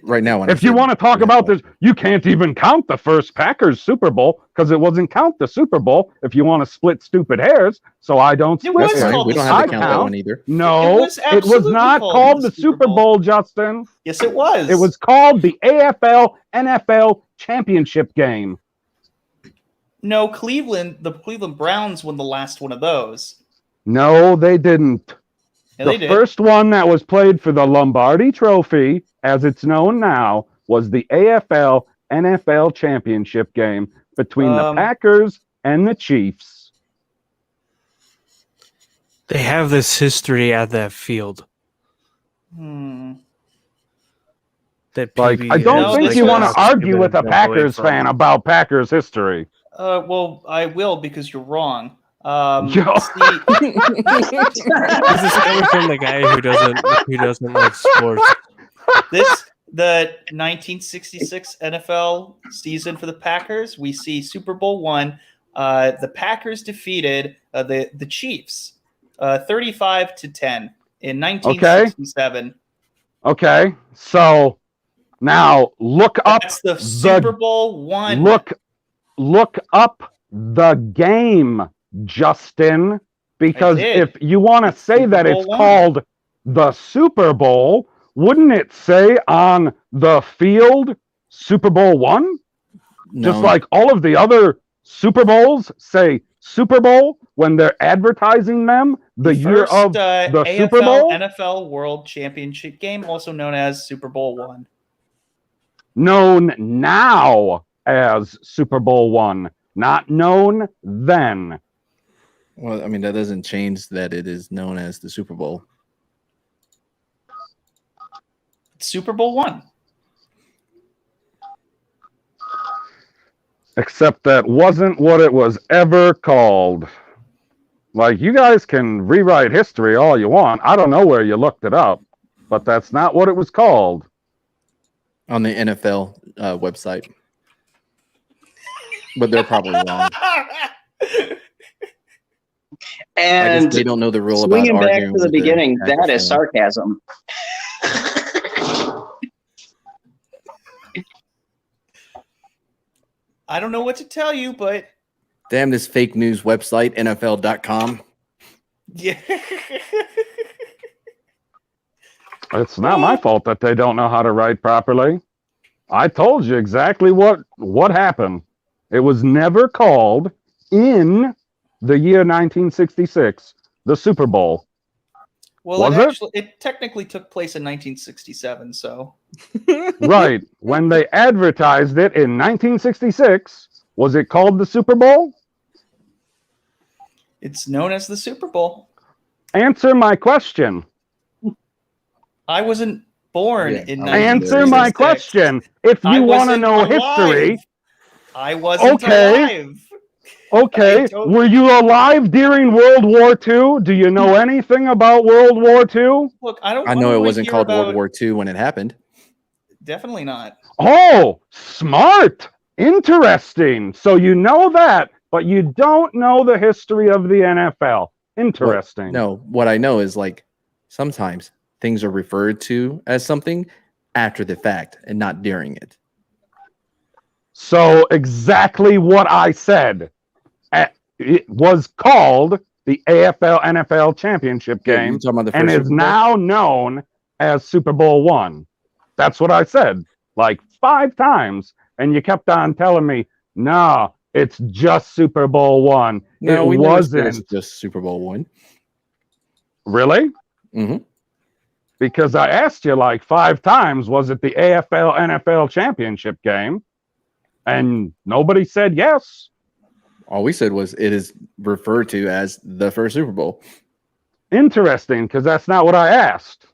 Right now, when If you want to talk about this, you can't even count the first Packers Super Bowl because it wasn't count the Super Bowl if you want to split stupid hairs. So I don't It split was that's hairs. fine. called We the don't have to Super count that Bowl. one either. No, It was it was absolutely not called called the the Super Super Bowl. Bowl, Justin. Yes, it was. It was called the AFL NFL Championship game. No, the Cleveland Browns won the last one of those. No, they didn't. Yeah, The they did. first one that was played for the Lombardi Trophy, as it's known now, was the AFL NFL Championship game between the Packers and the Chiefs. They have this history at that field. That Like, I PB don't No, think this you want was- to argue with a Jump away Packers from. fan about Packers history. Well, I will because you're wrong. Yo. This is coming from the guy who doesn't like sports. The 1966 NFL season for the Packers, we see Super Bowl I. The Packers defeated the Chiefs 35-10 in 1967. Okay, so now look up That's the Super Bowl I. Look up the game, Justin, because I did. if you want to say Super that Bowl it's I. called the Super Bowl, wouldn't it say on the field Super Bowl One? No. Just like all of the other Super Bowls say Super Bowl when they're advertising them the year First, of the AFL, Super Bowl? NFL World Championship game, also known as Super Bowl I. Known now as Super Bowl One, not known then. Well, I mean, that doesn't change that it is known as the Super Bowl. Super Bowl I. Except that wasn't what it was ever called. Like, you guys can rewrite history all you want. I don't know where you looked it up, but that's not what it was called. On the NFL website. But they're probably wrong. I And guess they don't know the rule about swinging back arguing to the with beginning, Packers that is fan. sarcasm. I don't know what to tell you, but Damn this fake news website, NFL.com. yeah. It's not my fault that they don't know how to write properly. I told you exactly what happened. It was never called in the year 1966 the Super Bowl. Well, Was it? it technically took place in 1967, so Right. When they advertised it in 1966, was it called the Super Bowl? it's known as the Super Bowl. Answer my question. I wasn't born Yeah, in I wasn't Answer my 1966. question. If I you want to wasn't know alive. history, I wasn't Okay. alive. okay, I don't- were you alive during World War II? Do you know anything about World War II? Look, I don't. I know wanna it wasn't hear called about- World War II when it happened. Definitely not. Oh, smart. Interesting. So you know that, but you don't know the history of the NFL. Interesting. No, what I know is like sometimes things are referred to as something after the fact and not during it. So exactly what I said. It was called the AFL NFL Championship Yeah, game you're talking about the and first is Super Bowl? now known as Super Bowl One. That's what I said like 5 times. And you kept on telling me, no, it's just Super Bowl One. No, it we never said wasn't. it's just Super Bowl one. Really? Mm-hmm. Because I asked you like 5 times, was it the AFL NFL Championship game? And nobody said yes. All we said was it is referred to as the first Super Bowl. Interesting, because that's not what I asked.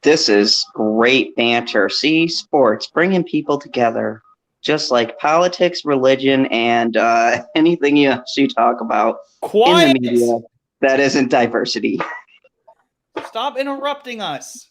This is great banter. See, sports bringing people together, just like politics, religion, and anything else you talk about in Quiet. the media that isn't diversity. Stop interrupting us.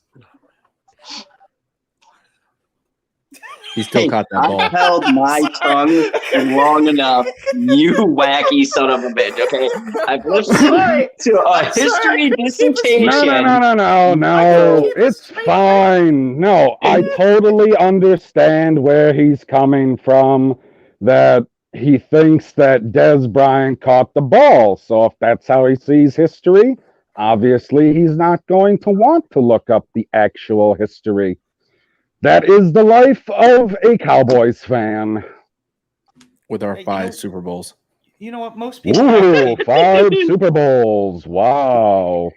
He still caught that ball. I held my tongue long enough, you wacky son of a bitch, okay? I've listened to a history dissertation. No. It's fine. No, I totally understand where he's coming from. That he thinks that Des Bryant caught the ball. So if that's how he sees history, obviously he's not going to want to look up the actual history. That is the life of a Cowboys fan. With our 5 Super Bowls. You know what? Most people. Ooh, 5 Super Bowls. Wow.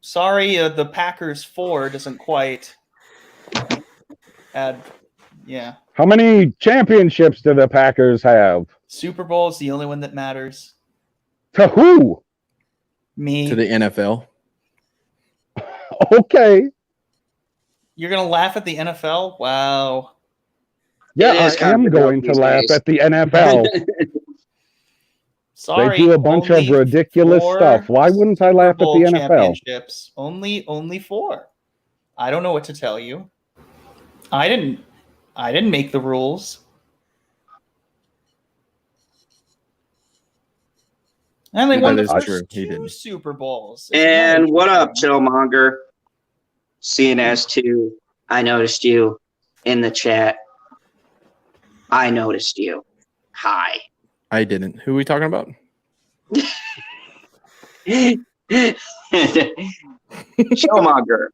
Sorry, the Packers 4 doesn't quite add. Yeah. How many championships do the Packers have? Super Bowl is the only one that matters. To who? Me. To the NFL. Okay. You're going to laugh at the NFL? Wow. Yeah, I am going to laugh at the NFL. Sorry. They do a bunch of ridiculous stuff. Why wouldn't I laugh at the NFL? Championships. Only 4. I don't know what to tell you. I didn't make the rules. And they won the first 2 Super Bowls. And what up, Chillmonger? CNS2, I noticed you in the chat. I noticed you. Hi. I didn't. Who are we talking about? Chillmonger,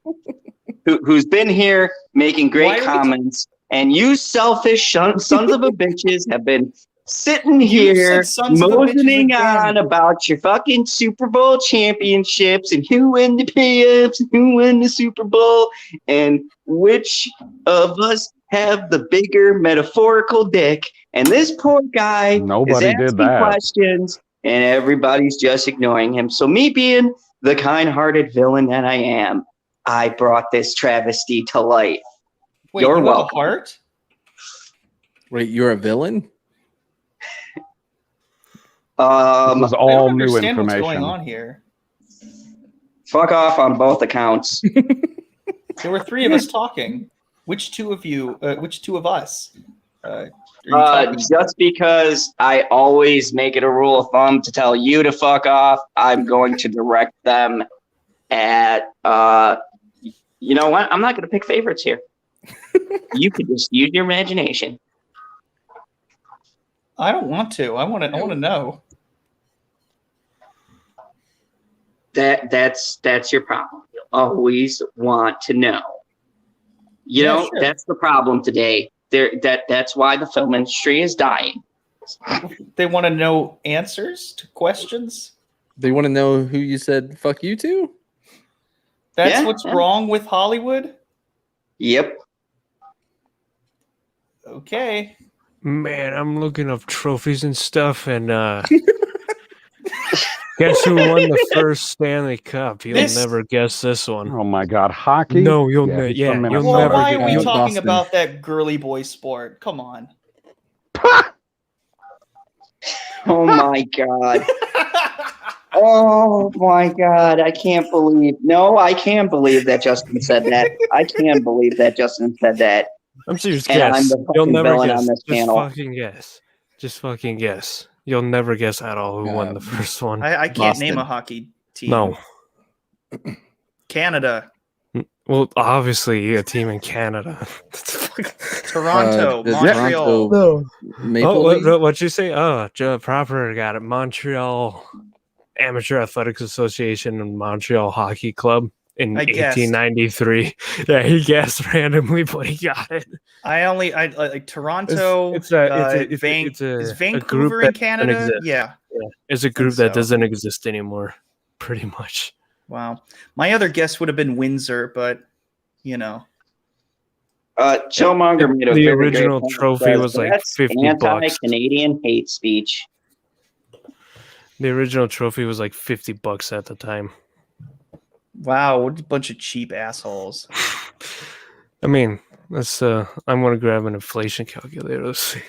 who's been here making great comments, and you selfish sons of a bitches have been sitting here motioning on about your fucking Super Bowl championships and who won the playoffs and who won the Super Bowl and which of us have the bigger metaphorical dick. And this poor guy is asking questions and everybody's just ignoring him. So me being the kind-hearted villain that I am, I brought this travesty to life. Wait, You're you welcome. have a heart? Wait, you're a villain? This is all new information. What's going on here? Fuck off on both accounts. There were 3 of us talking. Which two of us? Just because I always make it a rule of thumb to tell you to fuck off, I'm going to direct them at, you know what? I'm not going to pick favorites here. You could just use your imagination. I don't want to. I want to know. That's your problem. You always want to know. You know, sure. That's the problem today. That's why the film industry is dying. They want to know answers to questions. They want to know who you said fuck you to? That's what's wrong with Hollywood? Yep. Okay. Man, I'm looking up trophies and stuff, and guess who won the first Stanley Cup? You'll never guess this one. Oh my God, hockey? No, you'll never. You'll never. Why are we talking about that girly boy sport? Come on. Oh my God. Oh my God. I can't believe. No, I can't believe that Justin said that. I can't believe that Justin said that. I'm serious. Guess. You'll never guess. On this fucking guess. Just fucking guess. You'll never guess at all who won the first one. I can't name a hockey team. No. Canada. Well, obviously a team in Canada. Toronto, Montreal. No. What'd you say? Oh, Joe Proper got it. Montreal Amateur Athletics Association and Montreal Hockey Club in 1893. Yeah, he guessed randomly, but he got it. I like Toronto. Is Vancouver in Canada? Yeah. It's a group that doesn't exist anymore, pretty much. Wow. My other guess would have been Windsor, but you know. Chillmonger made the original trophy was like $50. Anti-Canadian hate speech. The original trophy was like $50 at the time. Wow, what a bunch of cheap assholes. I mean, let's I'm gonna grab an inflation calculator. Let's see.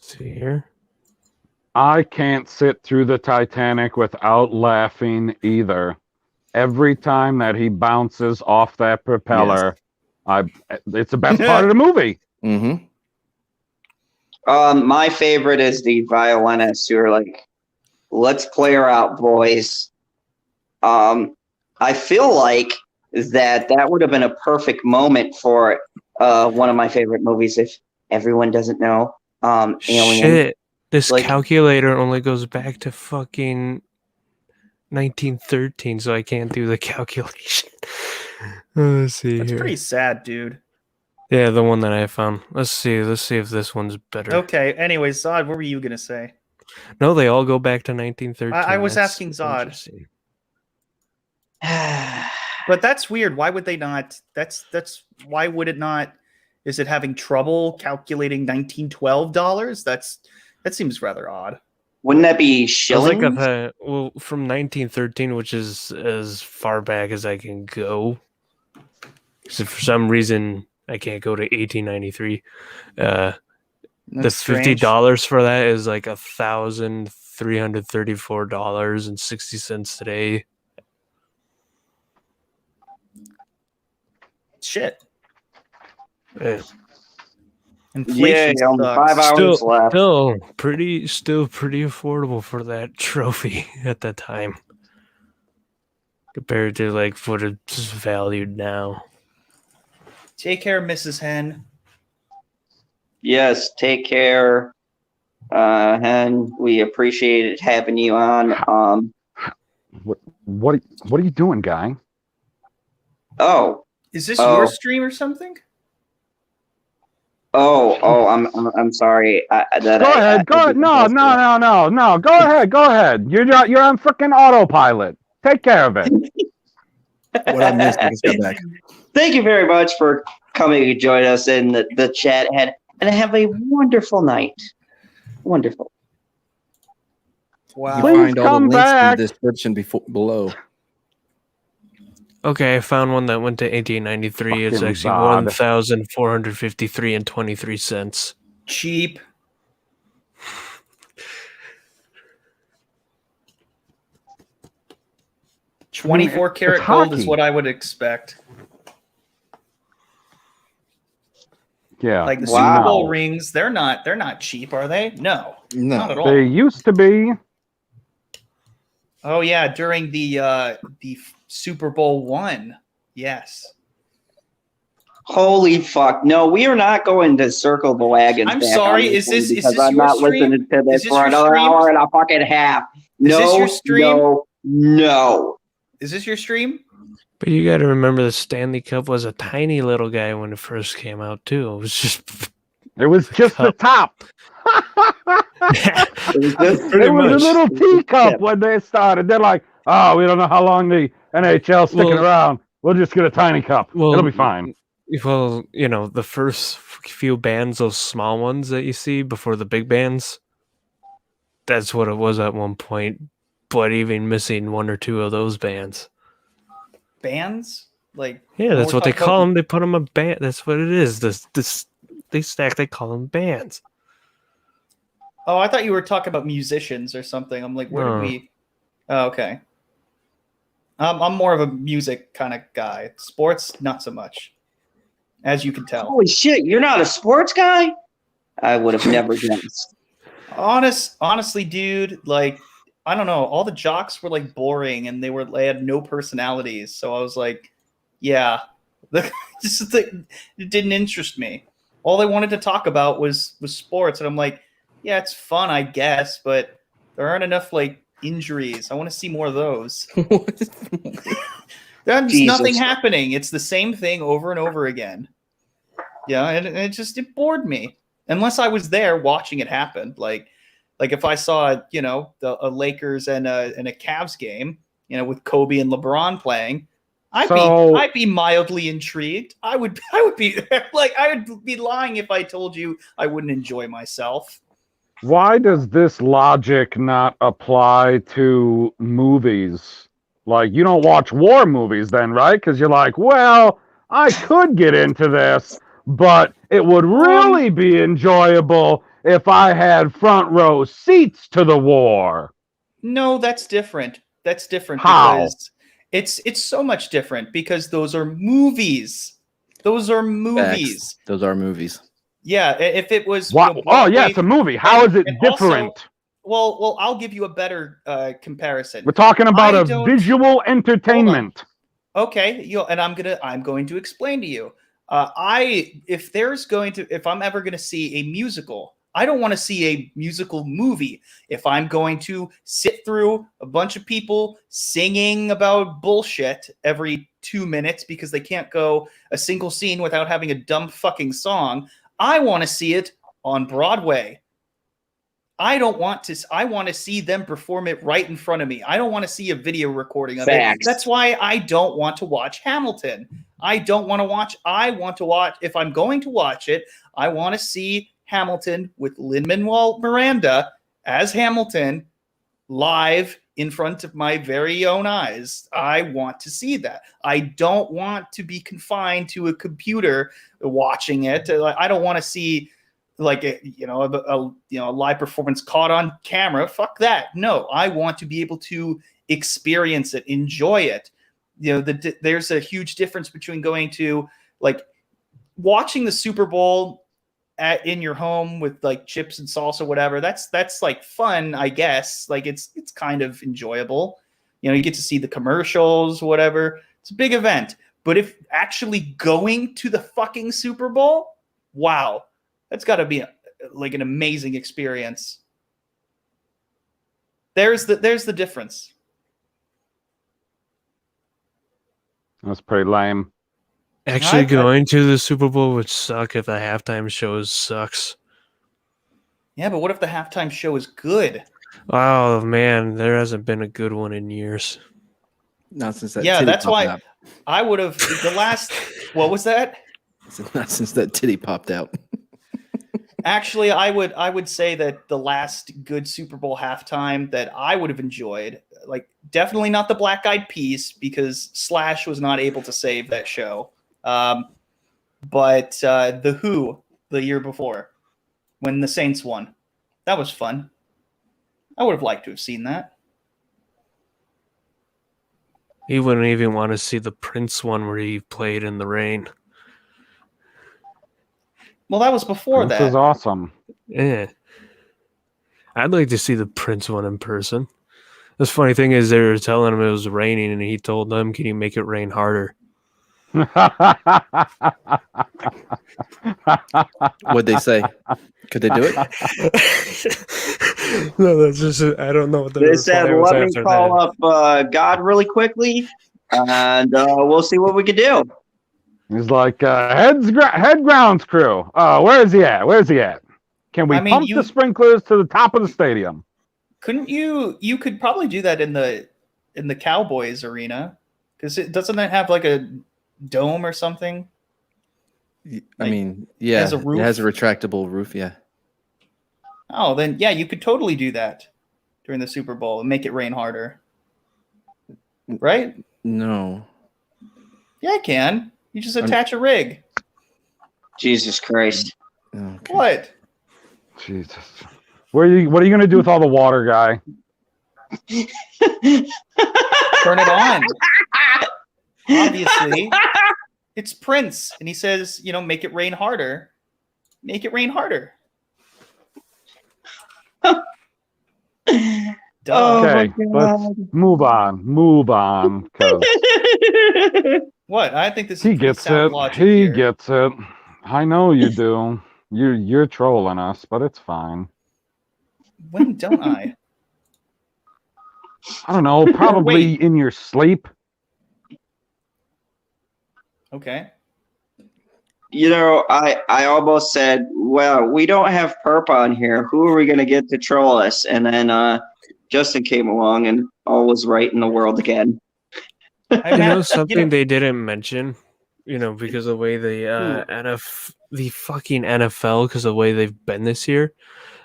See here. I can't sit through the Titanic without laughing either. every time that he bounces off that propeller, it's the best part of the movie. Mm-hmm. My favorite is the violinists who are like, "Let's play her out, boys." I feel like that would have been a perfect moment for one of my favorite movies. If everyone doesn't know, Alien. Shit, this Like- calculator only goes back to fucking 1913, so I can't do the calculation. Let's see That's here. pretty sad, dude. Yeah, the one that I found. Let's see if this one's better. Okay. Anyway, Zod, what were you gonna say? No, they all go back to 1913. I was That's asking Zod. interesting. But that's weird. Why would they not? That's why would it not? Is it having trouble calculating $1912? That seems rather odd. Wouldn't that be I was shillings? like, well, from 1913, which is as far back as I can go. So for some reason, I can't go to 1893. The That's strange. $50 for that is like $1,334.60 today. Shit. Yeah. Inflation sucks. 5 hours left. Still pretty affordable for that trophy at that time, compared to like what it's valued now. Take care, Mrs. Hen. Yes, take care, and we appreciate having you on. What are you doing, guy? Oh, Is this Oh. your stream or something? I'm sorry. Go ahead. Go ahead. No. Go ahead. You're on freaking autopilot. Take care of it. What I missed, I can step back. Thank you very much for coming to join us in the chat, and have a wonderful night. Wonderful. Wow. You Please find all the come links back. in the description below. Okay, I found one that went to 1893. It's Fucking actually Zod. 1,453 and 23 cents. Cheap. It's 24 karat gold is hockey. what I would expect. Yeah. Like the Wow. Super Bowl rings, they're not cheap, are they? No, not at No. all. They used to be. Oh yeah, during the Super Bowl one. Yes. Holy fuck! No, we are not going to circle the wagons. I'm back sorry, on is one this because I'm your not stream? listening to Is this this for your another stream? hour and a fucking half. No, this your stream? no. Is this your stream? But you got to remember, the Stanley Cup was a tiny little guy when it first came out too. It was just It was just the top. It was just Pretty It was much. a little teacup Yeah. when they started. They're like, oh, we don't know how long the NHL's sticking Well- around. We'll just get a tiny cup. Well, It'll be fine. Well, the first few bands, those small ones that you see before the big bands, that's what it was at one point. But even missing one or two of those bands. Bands? Like Yeah, that's we're what they talking call about- them. They put them a band. That's what it is. They call them bands. Oh, I thought you were talking about musicians or something. I'm like, where No. did we? Oh, okay. I'm more of a music kind of guy. Sports, not so much, as you can tell. Holy shit! You're not a sports guy. I would have never guessed. Honestly, dude, like I don't know. All the jocks were like boring, and they had no personalities. So I was like, yeah, it didn't interest me. All they wanted to talk about was sports, and I'm like, yeah, it's fun, I guess, but there aren't enough like injuries. I want to see more of those. There's Jesus. nothing happening. It's the same thing over and over again. Yeah, and it bored me. Unless I was there watching it happen. Like if I saw, a Lakers and a Cavs game, with Kobe and LeBron playing, I'd be mildly intrigued. I would be like, I would be lying if I told you I wouldn't enjoy myself. Why does this logic not apply to movies? Like, you don't watch war movies then, right? Because you're like, well, I could get into this, but it would really be enjoyable if I had front row seats to the war. No, that's different. That's different How? because It's so much different because those are movies. Those are movies. Facts. Those are movies. Yeah, if it was What? Oh, yeah, Broadway, it's a movie. How is it and different? also, well, I'll give you a better comparison. We're talking about I a don't- visual entertainment. Okay, and I'm going to explain to you. If I'm ever going to see a musical, I don't want to see a musical movie. If I'm going to sit through a bunch of people singing about bullshit every 2 minutes because they can't go a single scene without having a dumb fucking song, I want to see it on Broadway. I want to see them perform it right in front of me. I don't want to see a video recording of Facts. it. That's why I don't want to watch Hamilton. I want to watch, if I'm going to watch it, I want to see Hamilton with Lin-Manuel Miranda as Hamilton live in front of my very own eyes. I want to see that. I don't want to be confined to a computer watching it. I don't want to see like a live performance caught on camera. Fuck that. No, I want to be able to experience it, enjoy it. There's a huge difference between going to like watching the Super Bowl in your home with like chips and salsa, whatever. That's like fun, I guess. Like it's kind of enjoyable. You get to see the commercials, whatever. It's a big event. But if actually going to the fucking Super Bowl, wow. That's got to be like an amazing experience. There's the difference. That's pretty lame. Actually, going to the Super Bowl would suck if the halftime show sucks. Yeah, but what if the halftime show is good? Oh man, there hasn't been a good one in years. Not since that. Yeah, titty that's popped why out. I would have the last. What was that? Not since that titty popped out. Actually, I would say that the last good Super Bowl halftime that I would have enjoyed, like definitely not the Black Eyed Peas because Slash was not able to save that show. But the Who the year before when the Saints won, that was fun. I would have liked to have seen that. He wouldn't even want to see the Prince one where he played in the rain. Well, that was before This that. is awesome. Yeah. I'd like to see the Prince one in person. The funny thing is they were telling him it was raining and he told them, can you make it rain harder? What'd they say? Could they do it? No, that's just, I don't know what They said, let me call up God really quickly, and we'll see what we can do. He's like, head grounds crew. Where is he at? Where's he at? Can we pump the sprinklers to the top of the stadium? Couldn't you? You could probably do that in the Cowboys arena because doesn't that have like a dome or something? I mean, yeah, has a roof? It has a retractable roof. Yeah. Oh, then yeah, you could totally do that during the Super Bowl and make it rain harder, right? No. Yeah, I can. You just attach a rig. Jesus Christ. Okay. What? Jesus. What are you going to do with all the water, guy? Turn it on. Obviously. It's Prince. And he says, make it rain harder. Make it rain harder. Okay, let's move on. 'Cause What? I think this is he gets it. He gets it. I know you do. You're trolling us, but it's fine. When don't I? I don't know. Probably in your sleep. Okay. I almost said, well, we don't have Perp on here. Who are we going to get to troll us? And then Justin came along and all was right in the world again. Something they didn't mention, because of the way the fucking NFL, because of the way they've been this year,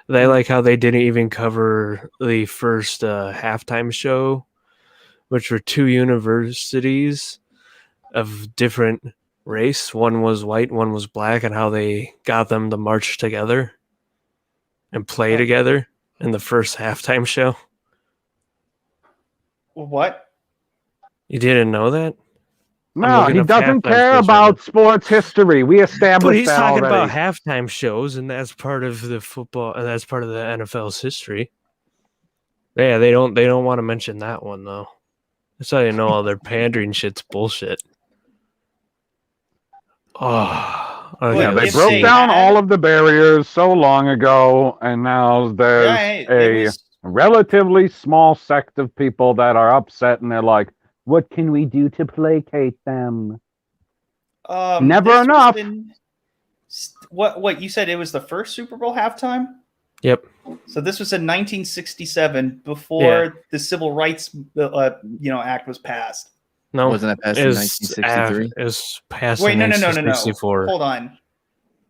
they like how they didn't even cover the first halftime show, which were two universities of different race. One was white, one was black, and how they got them to march together and play together in the first halftime show. What? You didn't know that? No, looking he up doesn't halftime care shows right about now. sports history. We But established he's that talking already. about halftime shows, and that's part of the football, and that's part of the NFL's history. Yeah, they don't want to mention that one though. That's how you know all their pandering shit's bullshit. Oh, okay. Yeah, they if broke they down had- all of the barriers so long ago, and now there's Yeah, a it was relatively small sect of people that are upset, and they're like, "What can we do to placate them?" Never this was enough. what you said, it was the first Super Bowl halftime? Yep. So this was in 1967, before the Civil Rights Act was passed. No, Wasn't that passed it in was 1963? It was passed Wait, in no. 1964. Hold on.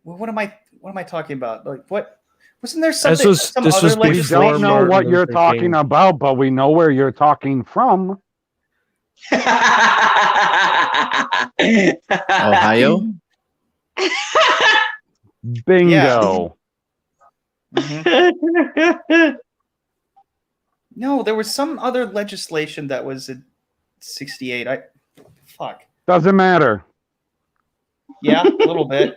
Well, what am I talking about? Like, what? Wasn't there something? This was some before other We legislation? don't know Martin what you're Luther talking King. about, but we know where you're talking from. Ohio? Bingo. Mhm. No, there was some other legislation that was in 68. Fuck. Doesn't matter. Yeah, a little bit.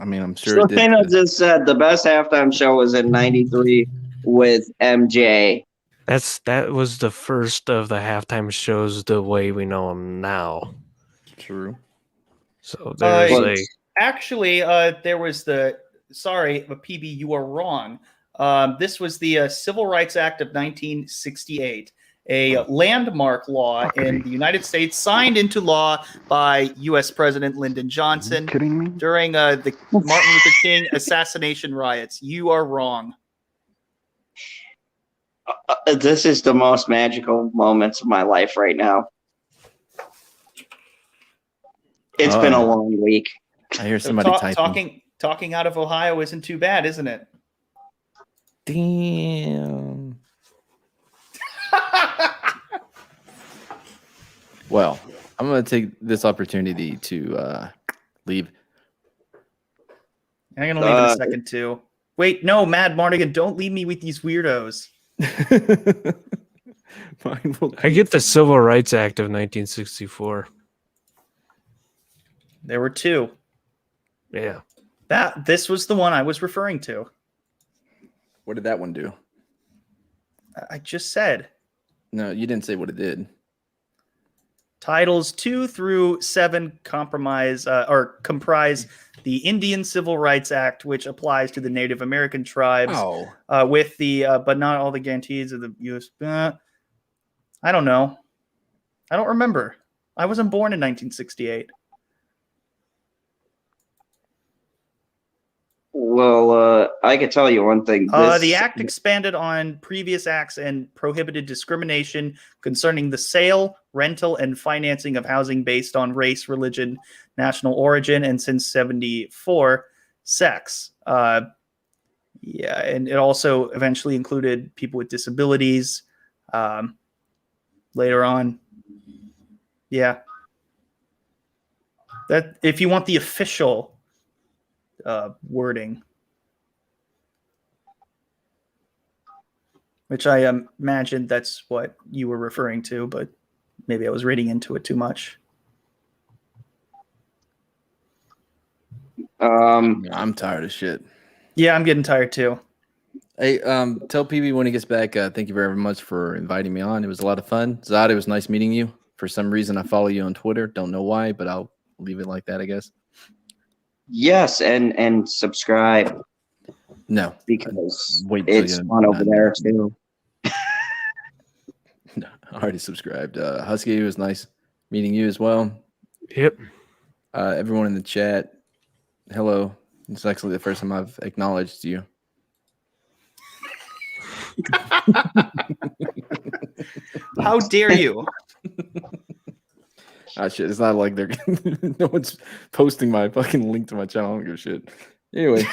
I mean, I'm sure it did. Selena just said the best halftime show was in '93 with MJ. That was the first of the halftime shows the way we know them now. True. So there's Well, Actually, there was sorry, but PB, you are wrong. This was the Civil Rights Act of 1968, a landmark law in the United States, signed into law by U.S. President Lyndon Are you Johnson kidding me? during the Martin Luther King assassination riots. You are wrong. This is the most magical moments of my life right now. It's been a long week. I hear So somebody typing. talking out of Ohio isn't too bad, isn't it? Damn. Well, I'm going to take this opportunity to leave. I'm gonna leave in a second too. Wait, no, Mad Martigan, don't leave me with these weirdos. Mine will- I get the Civil Rights Act of 1964. There were two. Yeah. This was the one I was referring to. What did that one do? I just said No, you didn't say what it did. titles 2 through 7 comprise the Indian Civil Rights Act, which applies to the Native American tribes, Oh, with the but not all the guarantees of the U.S. I don't know. I don't remember. I wasn't born in 1968. Well, I can tell you one thing. The act expanded on previous acts and prohibited discrimination concerning the sale, rental, and financing of housing based on race, religion, national origin, and since 1974, sex. And it also eventually included people with disabilities. Later on, that if you want the official wording, which I imagine that's what you were referring to, but maybe I was reading into it too much. I'm tired of shit. Yeah, I'm getting tired too. Hey, tell PB when he gets back. Thank you very much for inviting me on. It was a lot of fun. Zod, it was nice meeting you. For some reason, I follow you on Twitter. Don't know why, but I'll leave it like that, I guess. Yes, and subscribe No, because Wait till it's you- fun over there too. no, I already subscribed. Husky, it was nice meeting you as well. Yep. Everyone in the chat, hello. It's actually the first time I've acknowledged you. How dare you? Ah, shit. It's not like they're no one's posting my fucking link to my channel. I don't give a shit. Anyway,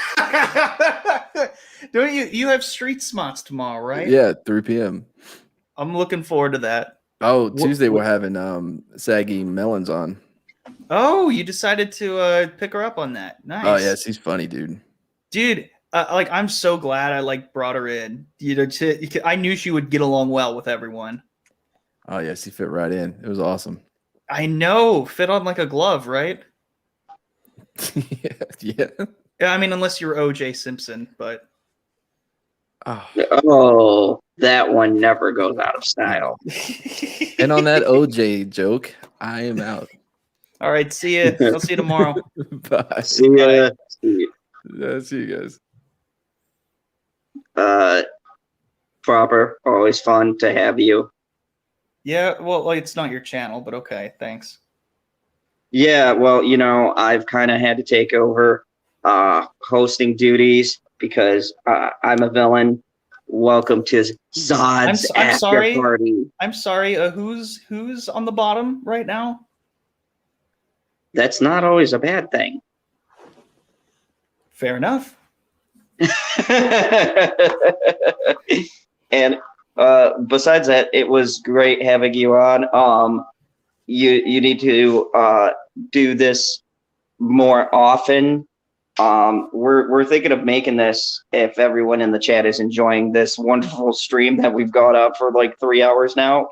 Don't you have Street Smarts tomorrow, right? yeah, 3 p.m. I'm looking forward to that. Oh, Tuesday we're having Saggy Melons on. Oh, you decided to pick her up on that. Nice. Oh yes, he's funny, dude. Dude, I'm so glad I brought her in. I knew she would get along well with everyone. Oh yes, he fit right in. It was awesome. I know, fit on like a glove, right? Yeah. Yeah, I mean, unless you're OJ Simpson, but Oh, Oh, that one never goes out of style. and on that OJ joke, I am out. All right, see you. I'll see you tomorrow. Bye. See ya. See you guys. Proper. Always fun to have you. Yeah, well, it's not your channel, but okay, thanks. Yeah, well, I've kind of had to take over hosting duties because I'm a villain. Welcome to Zod's I'm after sorry. party. I'm sorry. Who's on the bottom right now? That's not always a bad thing. Fair enough. And besides that, it was great having you on. You need to do this more often. We're thinking of making this, if everyone in the chat is enjoying this wonderful stream that we've got up for like 3 hours now.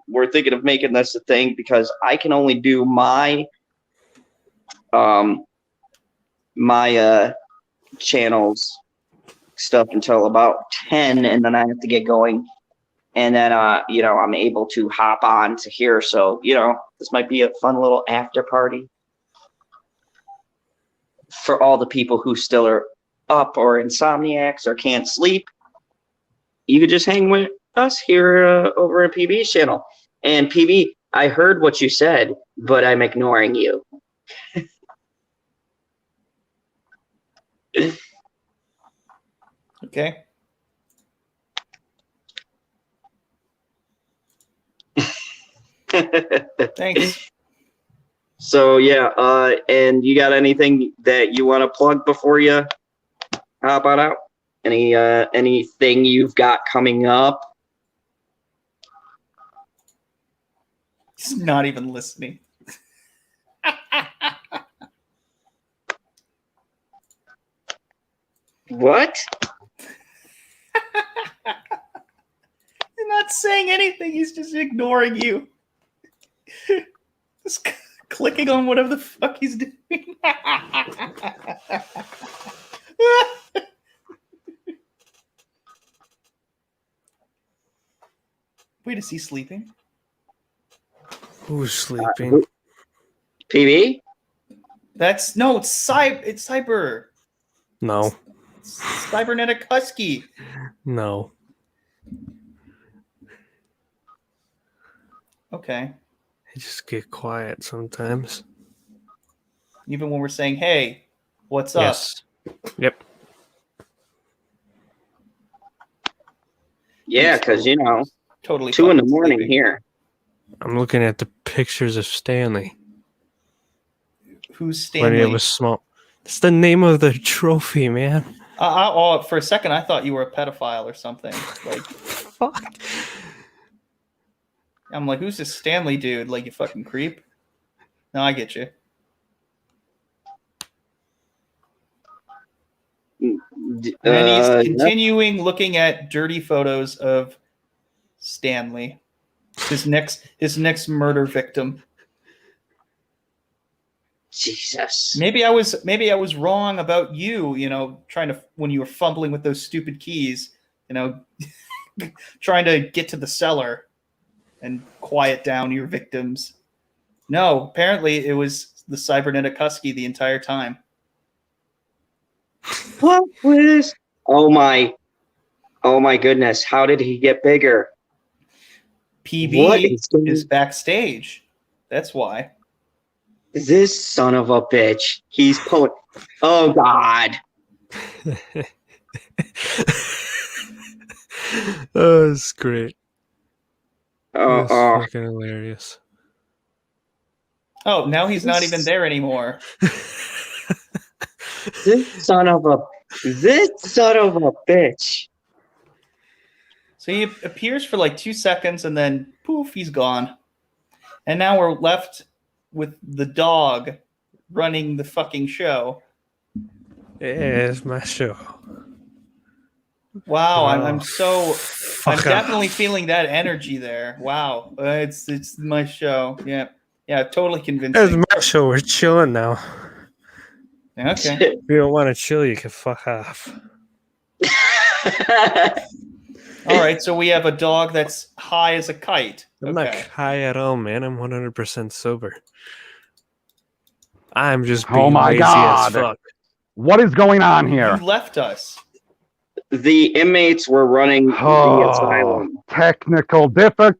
We're thinking of making this a thing because I can only do my channel's stuff until about 10, and then I have to get going. And then, I'm able to hop on to here. So, this might be a fun little after party for all the people who still are up or insomniacs or can't sleep. You could just hang with us here over at PB's channel. And PB, I heard what you said, but I'm ignoring you. Okay. Thanks. So yeah, and you got anything that you want to plug before you hop on out? Anything you've got coming up? He's not even listening. What? He's not saying anything. He's just ignoring you. Just clicking on whatever the fuck he's doing. Wait, is he sleeping? Who's sleeping? PB? It's Cyber. No. Cybernetic Husky. No. Okay. I just get quiet sometimes. Even when we're saying, hey, what's up? Yes. Yep. Yeah, because, Totally 2 in the fucking morning sleeping. here. I'm looking at the pictures of Stanley Who's when Stanley? he was small. It's the name of the trophy, man. For a second, I thought you were a pedophile or something. Like, Fuck. I'm like, who's this Stanley dude? Like, you fucking creep. No, I get you. And he's continuing looking at dirty photos of Stanley, his next murder victim. Jesus. Maybe I was wrong about you. Trying to, when you were fumbling with those stupid keys, trying to get to the cellar and quiet down your victims. No, apparently it was the Cybernetic Husky the entire time. What was? Oh my goodness! How did he get bigger? PB is backstage. That's why. This son of a bitch. He's pulling. Oh God. Oh, it's great. That's Oh. fucking hilarious. Oh, now he's not even there anymore. This son of a bitch. So he appears for like 2 seconds and then poof, he's gone. And now we're left with the dog running the fucking show. Yeah, it's my show. Wow, I'm so I'm fuck definitely off. feeling that energy there. Wow, it's my show. Yeah, totally It's convincing. my show. We're chilling now. Okay. If you don't want to chill, you can fuck off. All right, so we have a dog that's high as a kite. I'm not high at all, man. I'm 100% sober. I'm just Oh being my lazy God. as fuck. What is going on here? You left us. The inmates were running the Oh, asylum. technical difficulties,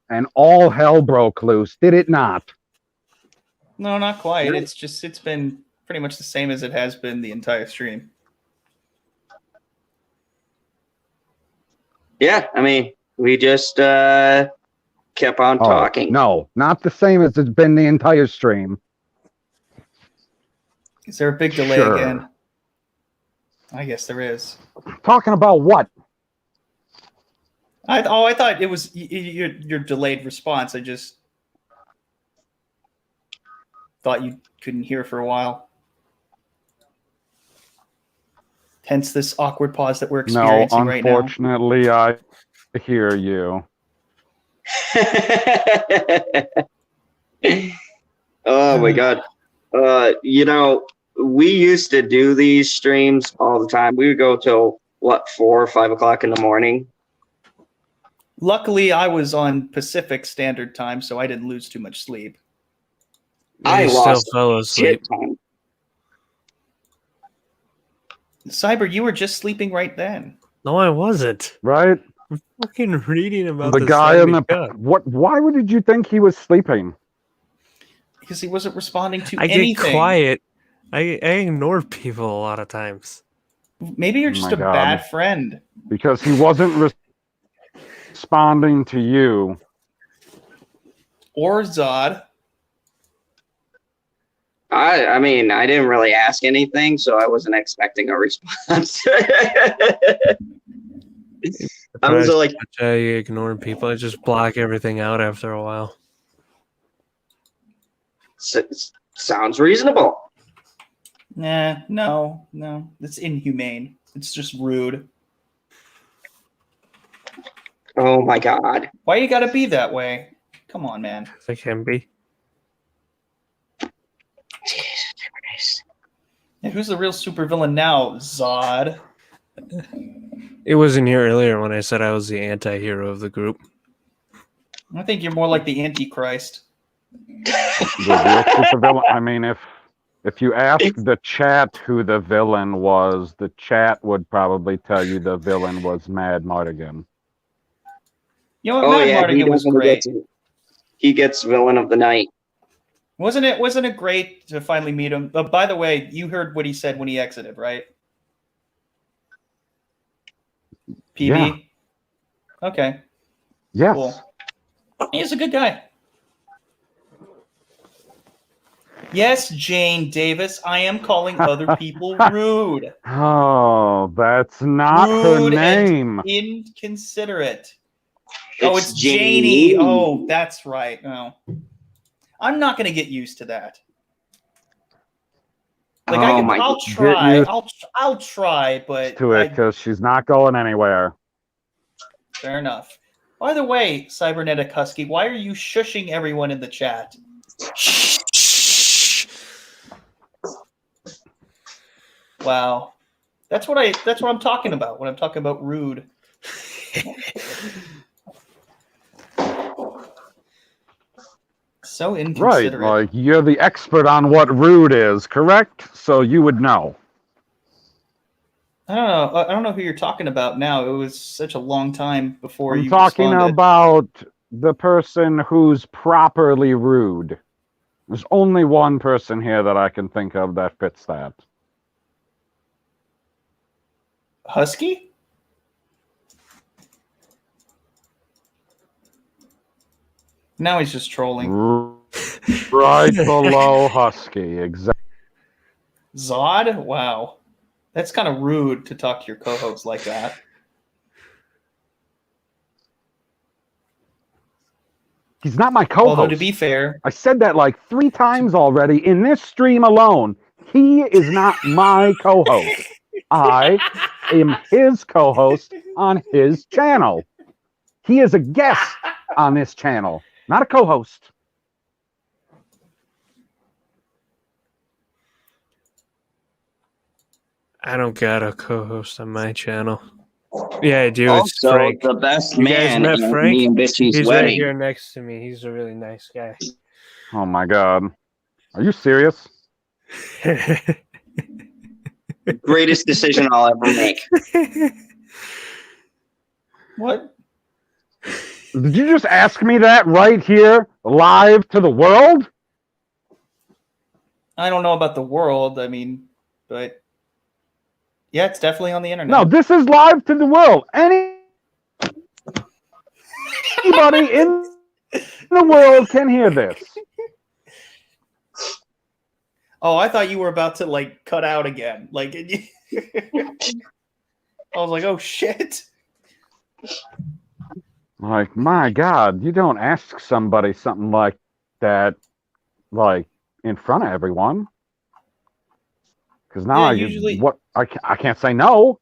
and all hell broke loose, did it not? No, not quite. It's been pretty much the same as it has been the entire stream. Yeah, I mean, we just kept on talking. No, not the same as it's been the entire stream. Is there a big delay Sure. again? I guess there is. Talking about what? I thought it was your delayed response. I just thought you couldn't hear for a while. Hence this awkward pause that we're No, experiencing right now. unfortunately, I hear you. Oh my God. You know, we used to do these streams all the time. We would go till 4 or 5 o'clock in the morning. Luckily, I was on Pacific Standard Time, so I didn't lose too much sleep. I You still lost fell asleep. shit time. Cyber, you were just sleeping right then. No, I wasn't. Right? I'm fucking reading about The this guy in Stanley the Cup. what? Why did you think he was sleeping? Because he wasn't responding to I anything. get quiet. I ignore people a lot of times. Maybe you're Oh just my a God. bad friend. Because he wasn't responding to you. Or Zod. I mean, I didn't really ask anything, so I wasn't expecting a response. I was like, I ignore people. I just block everything out after a while. sounds reasonable. Nah, no. It's inhumane. It's just rude. Oh my God. Why you gotta be that way? Come on, man. I can be. Jesus Christ. Yeah, who's the real supervillain now? Zod. It wasn't here earlier when I said I was the anti-hero of the group. I think you're more like the Antichrist. The real supervillain. I mean, if you ask the chat who the villain was, the chat would probably tell you the villain was Mad Martigan. You know what? Mad Martigan was great. He gets villain of the night. Wasn't it great to finally meet him? But by the way, you heard what he said when he exited, right? PB? Yeah. Okay. Yes. Cool. He's a good guy. Yes, Jane Davis, I am calling other people rude. Oh, that's not Rude her name. and inconsiderate. It's it's Janie. Oh, that's right. Oh. I'm not going to get used to that. Like I'll try. I'll try, but To it because she's not going anywhere. Fair enough. By the way, Cybernetic Husky, why are you shushing everyone in the chat? Wow. That's what I'm talking about when I'm talking about rude. So inconsiderate. Right, like you're the expert on what rude is, correct? So you would know. I don't know. I don't know who you're talking about now. It was such a long time before I'm you talking responded. about the person who's properly rude. There's only one person here that I can think of that fits that. Husky? Now he's just trolling. Right below Husky, exactly. Zod? Wow. That's kind of rude to talk to your co-host like that. He's not my co-host. Although to be fair, I said that like 3 times already in this stream alone. He is not my co-host. I am his co-host on his channel. He is a guest on this channel, not a co-host. I don't got a co-host on my channel. Yeah, I do. It's Also, Frank. the best You guys man met in Frank? me and Bitchy's He's wedding. right here next to me. He's a really nice guy. Oh my God. Are you serious? Greatest decision I'll ever make. What? Did you just ask me that right here, live to the world? I don't know about the world. I mean, but yeah, it's definitely on the internet. No, this is live to the world. Anybody in the world can hear this. Oh, I thought you were about to like cut out again. Like, I was like, oh shit. Like, my God, you don't ask somebody something like that, like, in front of everyone. Because now Yeah, I can't say no.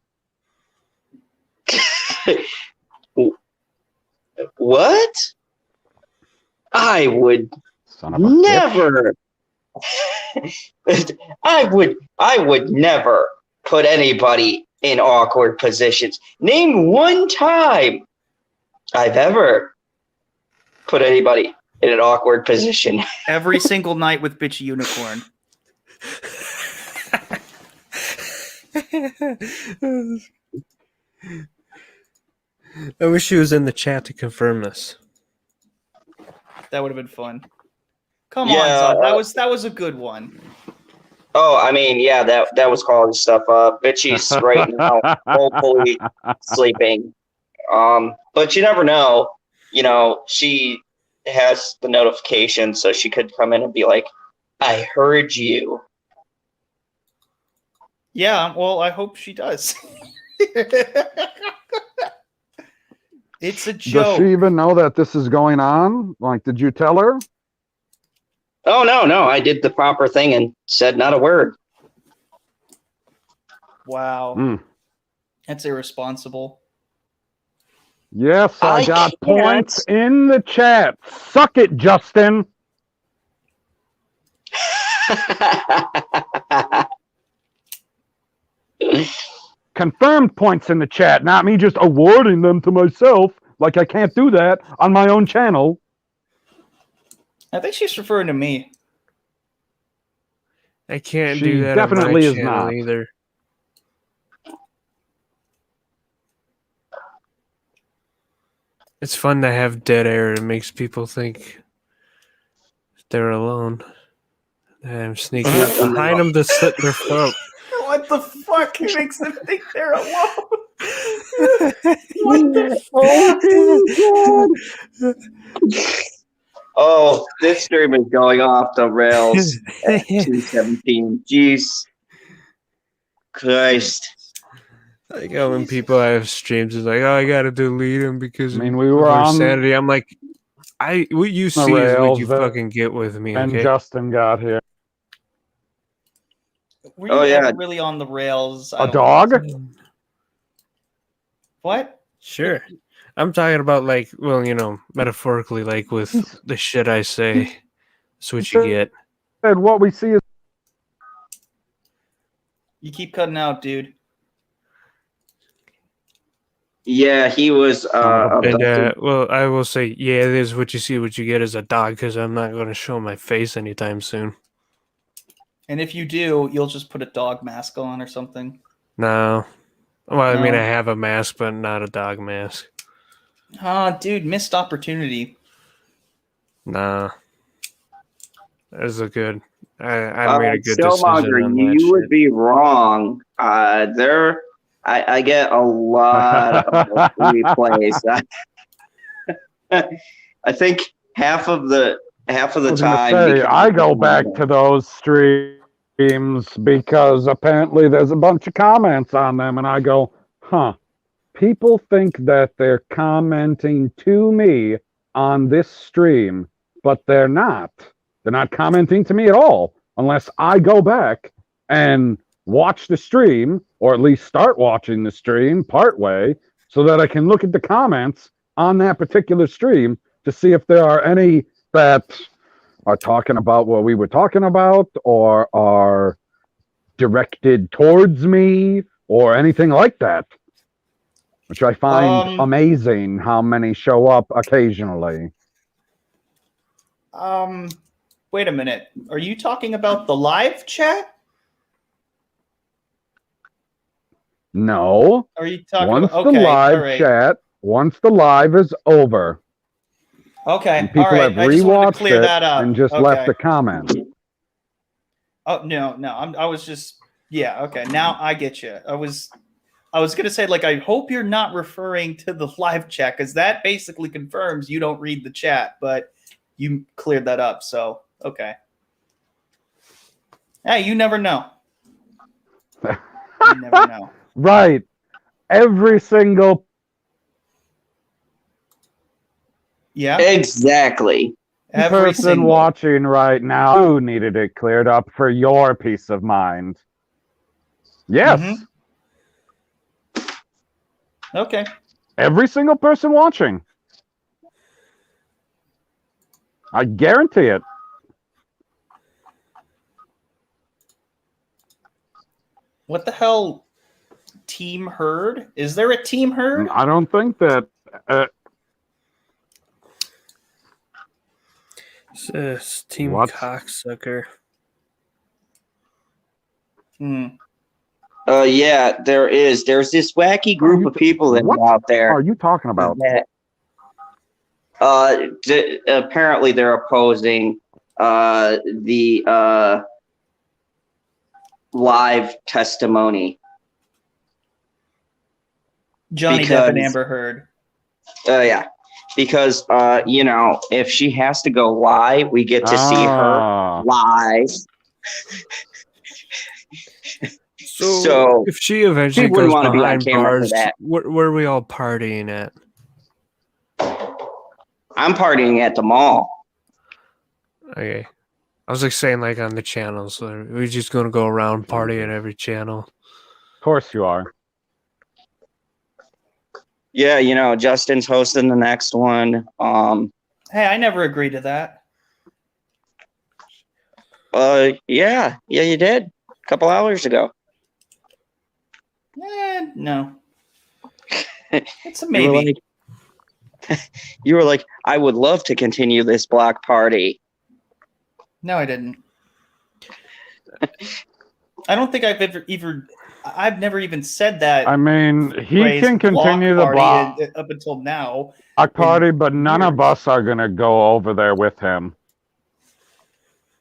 What? I would Son of a bitch. never. I would never put anybody in awkward positions. Name one time I've ever put anybody in an awkward position. Every single night with Bitchy Unicorn. I wish he was in the chat to confirm this. That would have been fun. Come Yeah, on, Zod. That was a good one. Oh, I mean, yeah, that was calling stuff up. Bitchy's right now, hopefully sleeping. But you never know. You know, she has the notification, so she could come in and be like, "I heard you." Yeah, well, I hope she does. It's a Does joke. she even know that this is going on? Like, did you tell her? Oh no, I did the proper thing and said not a word. Wow. Mm. That's irresponsible. Yes, I I got can't. points in the chat. Suck it, Justin. Confirmed points in the chat, not me just awarding them to myself. Like I can't do that on my own channel. I think she's referring to me. I can't She do that definitely on is my channel not. either. It's fun to have dead air. It makes people think they're alone. I'm sneaking up behind them to slit their throat. What the fuck makes them think they're alone? What the Oh, this stream is going off the rails at 2:17. Jeez. Christ. Like, oh, when people have streams, it's like, oh, I gotta delete them because I mean, of we were our on sanity. I'm like, what you the see is what rails you that- fucking get with me, and okay? Justin got here. Were you Oh, yeah. ever really on the rails? A dog? What? Sure. I'm talking about, like, well, you know, metaphorically, like with the shit I say. That's what you get. And what we see is You keep cutting out, dude. Yeah, he was of a And, well, I will say, yeah, it is what you see, what you get as a dog, because I'm not going to show my face anytime soon. And if you do, you'll just put a dog mask on or something. No. Well, I mean, No. I have a mask, but not a dog mask. Ah, dude, missed opportunity. Nah. That was a good. I made a good decision Stillmonger, on that you shit. would be wrong. I get a lot of replays. I think half of the I was gonna time. say, because I go back to those streams because apparently there's a bunch of comments on them, and I go, huh, people think that they're commenting to me on this stream, but they're not. They're not commenting to me at all unless I go back and watch the stream, or at least start watching the stream partway, so that I can look at the comments on that particular stream to see if there are any that are talking about what we were talking about, or are directed towards me, or anything like that. Which I find amazing how many show up occasionally. Wait a minute. Are you talking about the live chat? No. Are you talking once about the live chat, once the live is over, okay, and people have I just wanted to rewatched clear it that up. and just left a comment. Oh no, I was just okay. Now I get you. I was gonna say, like, I hope you're not referring to the live chat, because that basically confirms you don't read the chat, but you cleared that up, so okay. Hey, you never know. You never know. Right. Every single. Yeah. Exactly. Every person single watching right now who needed it cleared up for your peace of mind. Yes. Mm-hmm. Okay. Every single person watching. I guarantee it. What the hell? Team Herd? Is there a Team Herd? I don't think that. Team What? Cocksucker. Yeah, there is. There's this wacky group of people that are out there. What are you talking about? That, apparently they're opposing the live testimony. Johnny Depp and Amber Heard. Yeah. Because, if she has to go live, we get to see her live. So if she eventually she wouldn't goes want to be on behind camera bars, for that. where are we all partying at? I'm partying at the mall. Okay. I was like saying, like, on the channels. So we're just going to go around party at every channel. Of course you are. Yeah, Justin's hosting the next one. Hey, I never agreed to that. Yeah, you did a couple hours ago. No. It's a maybe. You were like, I would love to continue this block party. No, I didn't. I don't think I've never even said that. I mean, he can continue the block up until now. Party, but none of us are going to go over there with him.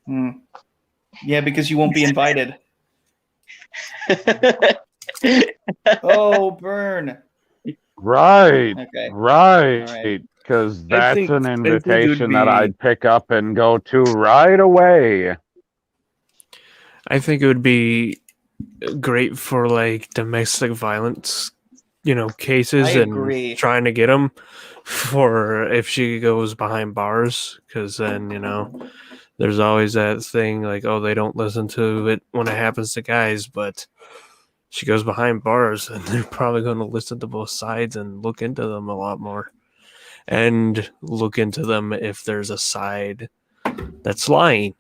Yeah, because you won't be invited. Oh, burn. Right. Okay. Right. Because that's an invitation that I'd pick up and go to right away. I think it would be great for, like, domestic violence, cases, and trying to get them for if she goes behind bars, because then, there's always that thing like, oh, they don't listen to it when it happens to guys, but she goes behind bars and they're probably going to listen to both sides and look into them a lot more, and look into them if there's a side that's lying.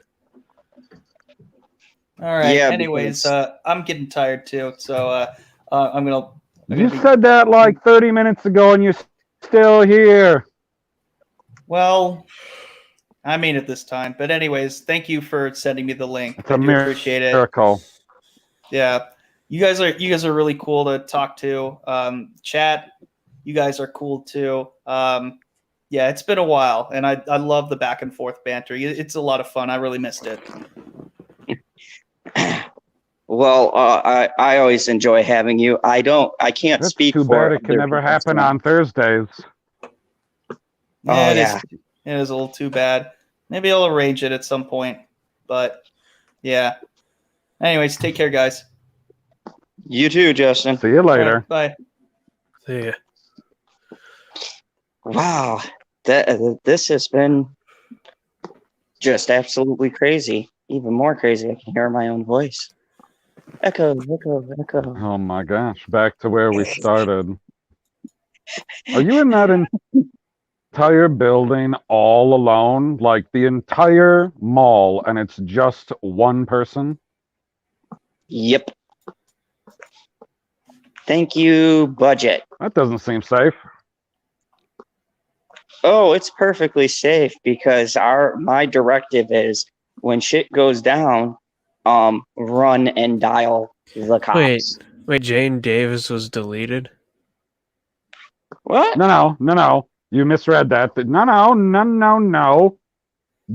All right. Yeah, anyways, I'm getting tired too, so I'm gonna. You said that like 30 minutes ago, and you're still here. Well, I mean it this time. But anyways, thank you for sending me the link. It's a appreciate it. Miracle. Yeah, you guys are really cool to talk to. Chat, you guys are cool too. Yeah, it's been a while, and I love the back and forth banter. It's a lot of fun. I really missed it. Well, I always enjoy having you. I can't speak for. Too bad it can never happen on Thursdays. Yeah, it is a little too bad. Maybe I'll arrange it at some point. But yeah. Anyways, take care, guys. You too, Justin. See you later. Right, bye. See ya. Wow, this has been just absolutely crazy. Even more crazy. I can hear my own voice. Echo, echo, echo. Oh my gosh, back to where we started. Are you in that entire building all alone? Like the entire mall, and it's just one person? Yep. Thank you, budget. That doesn't seem safe. Oh, it's perfectly safe because my directive is when shit goes down, run and dial the cops. Wait, Jane Davis was deleted? What? No. You misread that. No.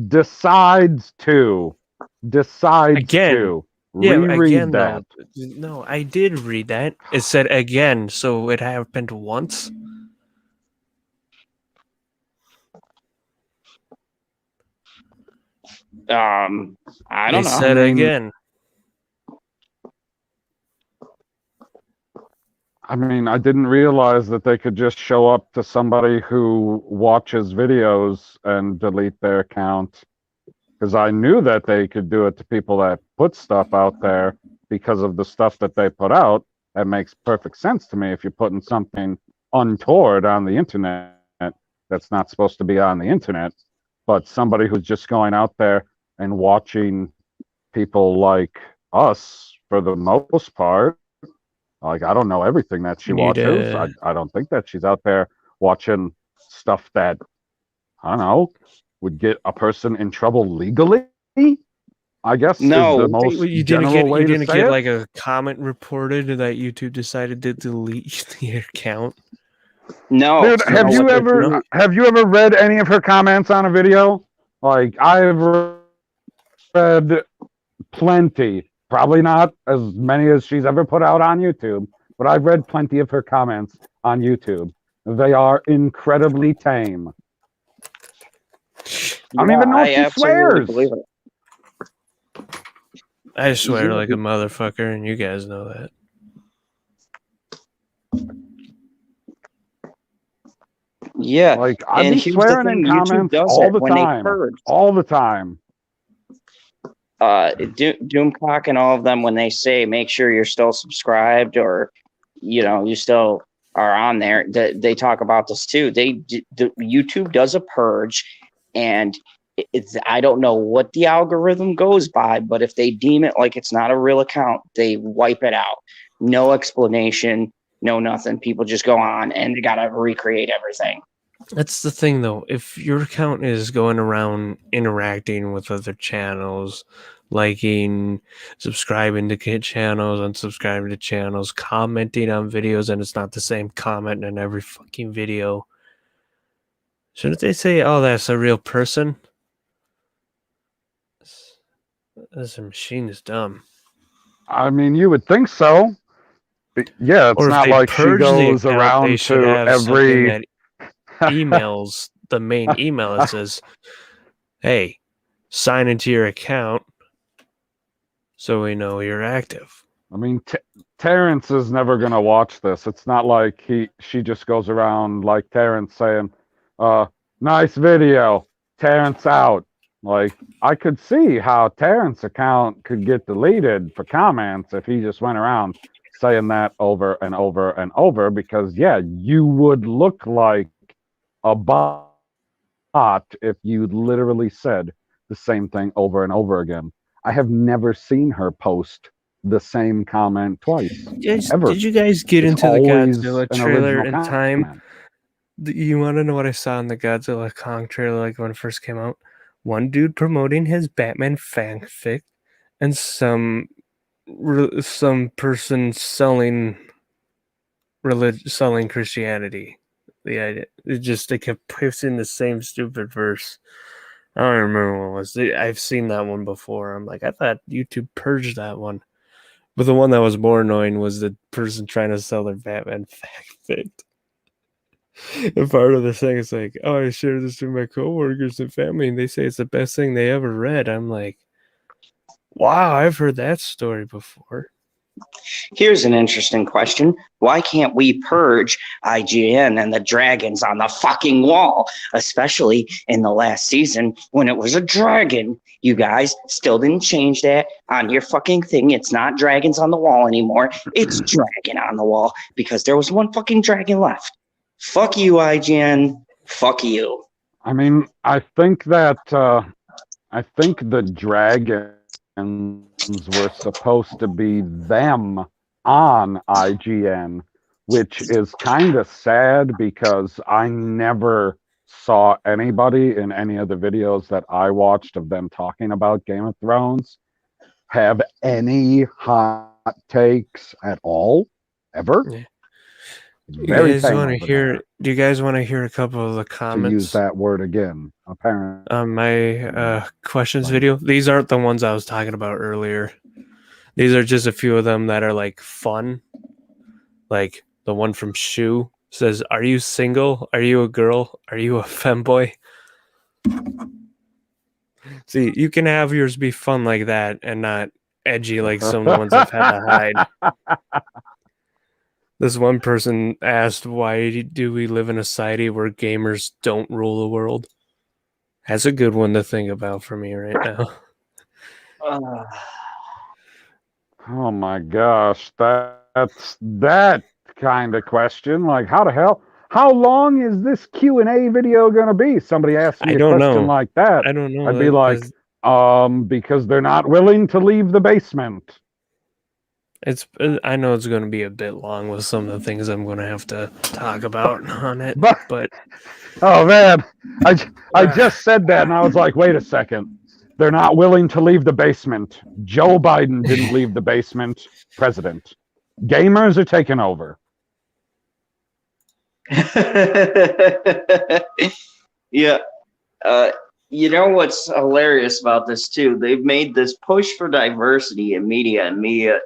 Decides to. Again. To. Yeah, Reread again, that. though. No, I did read that. It said again, so it happened once. I don't know. They said again. I mean, I didn't realize that they could just show up to somebody who watches videos and delete their account. Because I knew that they could do it to people that put stuff out there because of the stuff that they put out. That makes perfect sense to me. If you're putting something untoward on the internet that's not supposed to be on the internet, but somebody who's just going out there and watching people like us for the most part, like, I don't know everything that she watches. I don't think that she's out there watching stuff that, I don't know, would get a person in trouble legally. I guess No, is the most You general way to didn't say get it. like a comment reported that YouTube decided to delete the account. no. Dude, You know what they're doing? have you ever read any of her comments on a video? Like, I've read plenty. Probably not as many as she's ever put out on YouTube, but I've read plenty of her comments on YouTube. They are incredibly tame. I don't even know if she absolutely swears. believe it. I swear like a motherfucker, and you guys know that. Yeah, Like, I've and been here's the swearing thing, in YouTube comments does all it the when they time. purge. All the time. Doomcock and all of them, when they say make sure you're still subscribed or you still are on there, they talk about this too. YouTube does a purge, and I don't know what the algorithm goes by, but if they deem it like it's not a real account, they wipe it out. No explanation, no nothing. People just go on and they gotta recreate everything. That's the thing, though. If your account is going around interacting with other channels, liking, subscribing to channels, unsubscribing to channels, commenting on videos, and it's not the same comment in every fucking video, shouldn't they say, oh, that's a real person? This machine is dumb. I mean, you would think so. But yeah, it's Or if not they like she purge the goes account, they around should to have something every. that emails the main email that says, hey, sign into your account so we know you're active. I mean, Terrence is never gonna watch this. It's not like she just goes around like Terrence saying, nice video, Terrence out. Like, I could see how Terrence's account could get deleted for comments if he just went around saying that over and over and over, because yeah, you would look like a bot if you literally said the same thing over and over again. I have never seen her post the same comment twice. Ever. Did you guys get It's into the always Godzilla an trailer original in comment. time? You want to know what I saw in the Godzilla Kong trailer, like when it first came out? One dude promoting his Batman fanfic, and some person selling Christianity. The idea, they kept posting the same stupid verse. I don't remember what it was. I've seen that one before. I'm like, I thought YouTube purged that one. But the one that was more annoying was the person trying to sell their Batman fanfic. And part of the thing is like, oh, I shared this with my coworkers and family, and they say it's the best thing they ever read. I'm like, wow, I've heard that story before. Here's an interesting question. Why can't we purge IGN and the dragons on the fucking wall? Especially in the last season when it was a dragon. You guys still didn't change that on your fucking thing. It's not dragons on the wall anymore. It's dragon on the wall because there was one fucking dragon left. Fuck you, IGN. Fuck you. I mean, I think the dragons were supposed to be them on IGN, which is kind of sad because I never saw anybody in any of the videos that I watched of them talking about Game of Thrones have any hot takes at all, ever. Yeah. Very Do you guys want to hear a couple of the to comments? use that word again, apparently. On my questions video. These aren't the ones I was talking about earlier. These are just a few of them that are like fun. Like the one from Shu says, "Are you single? Are you a girl? Are you a femboy?" See, you can have yours be fun like that and not edgy like some of the ones I've had to hide. This one person asked, "Why do we live in a society where gamers don't rule the world?" That's a good one to think about for me right now. Oh my gosh, that's that kind of question. Like, how the hell? How long is this Q&A video going to be? Somebody asked me I a don't question know. like that. I don't know. I'd be like, because they're not willing to leave the basement. I know it's going to be a bit long with some of the things I'm going to have to talk about on it, but oh man, I just said that and I was like, wait a second. They're not willing to leave the basement. Joe Biden didn't leave the basement. President. Gamers are taking over. Yeah. You know what's hilarious about this too? They've made this push for diversity in media, and media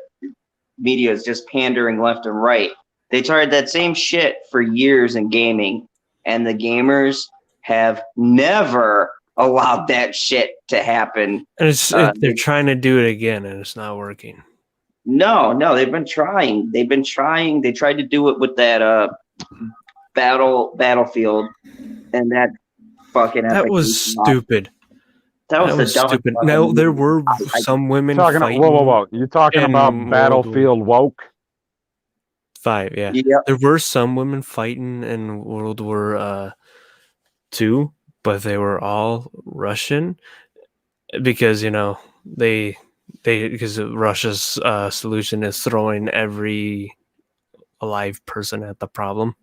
is just pandering left and right. They tried that same shit for years in gaming, and the gamers have never allowed that shit to happen. and they're trying to do it again, and it's not working. No, they've been trying. They tried to do it with that Battlefield, and that fucking That was stupid. That was stupid. Now there were some women fighting. Whoa! You talking about Battlefield woke? 5, yeah. Yep. There were some women fighting in World War II, but they were all Russian because because Russia's solution is throwing every alive person at the problem.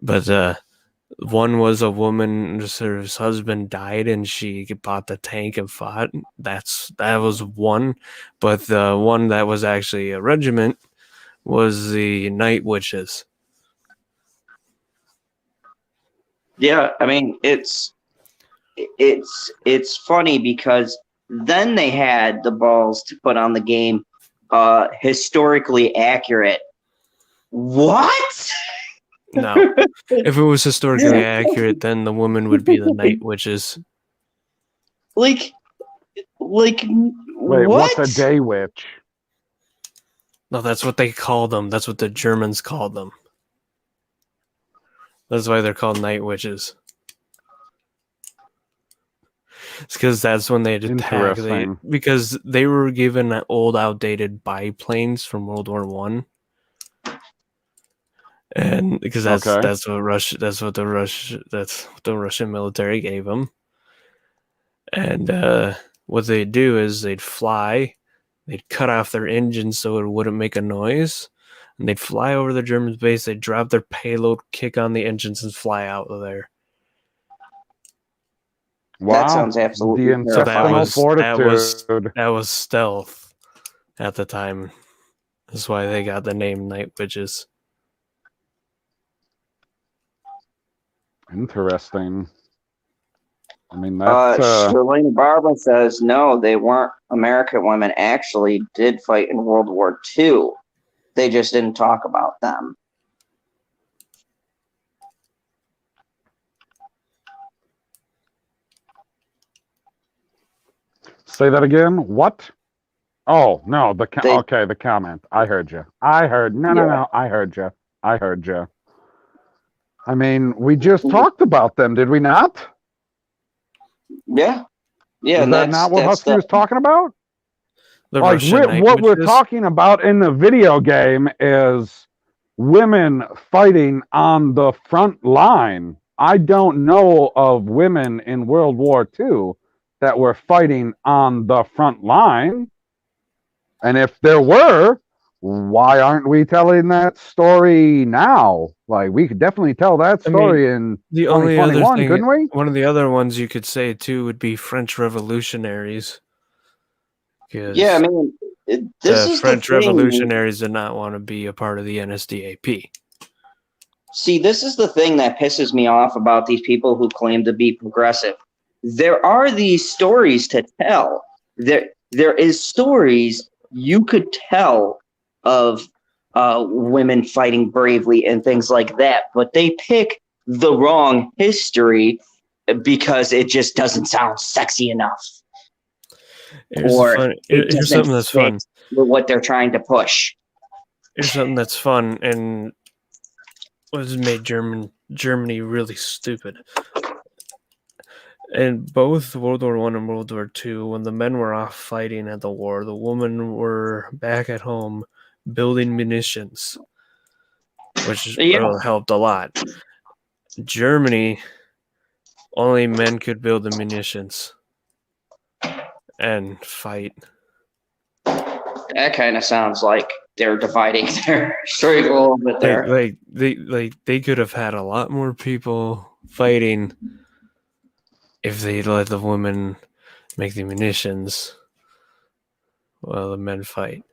But one was a woman, her husband died, and she bought the tank and fought. That was one, but the one that was actually a regiment was the Night Witches. Yeah, I mean it's funny because then they had the balls to put on the game historically accurate. What? No. If it was historically accurate, then the woman would be the Night Witches. Wait, what's a day witch? No, that's what they call them. That's what the Germans called them. That's why they're called Night Witches. It's because that's when they'd attack. Because they were given old, outdated biplanes from World War One. And because that's what the Russian military gave them. And what they'd do is they'd fly, they'd cut off their engines so it wouldn't make a noise, and they'd fly over the German base, they'd drop their payload, kick on the engines, and fly out of there. Wow. That sounds absolutely terrifying. That was stealth at the time. That's why they got the name Night Witches. Interesting. I mean, that's... Shalene Barber says, no, they weren't American women. Actually did fight in World War II. They just didn't talk about them. Say that again. What? Oh no, They, okay, the comment. I heard you. I heard. No, no, yeah, no. I heard you. I heard you. I mean, we just talked about them, did we not? yeah, yeah, Is and that not what that's Husky the was talking about? The Like Russian night what we're witches. talking about in the video game is women fighting on the front line. I don't know of women in World War II that were fighting on the front line. And if there were, why aren't we telling that story now? Like we could definitely tell that I mean, story in the only other 2021, thing, couldn't we? one of the other ones you could say too would be French revolutionaries. yeah. I Because mean, this the is the French thing. revolutionaries did not want to be a part of the NSDAP. See, this is the thing that pisses me off about these people who claim to be progressive. There are these stories to tell. There is stories you could tell of women fighting bravely and things like that, but they pick the wrong history because it just doesn't sound sexy enough, or it Here's doesn't something that's fit fun. with what they're trying to push. Here's something that's fun and was made Germany really stupid. In both World War One and World War Two, when the men were off fighting at the war, the women were back at home building munitions, which Yeah. helped a lot. Germany, only men could build the munitions and fight. That kind of sounds like they're dividing their straight a little bit there. They could have had a lot more people fighting if they let the women make the munitions while the men fight.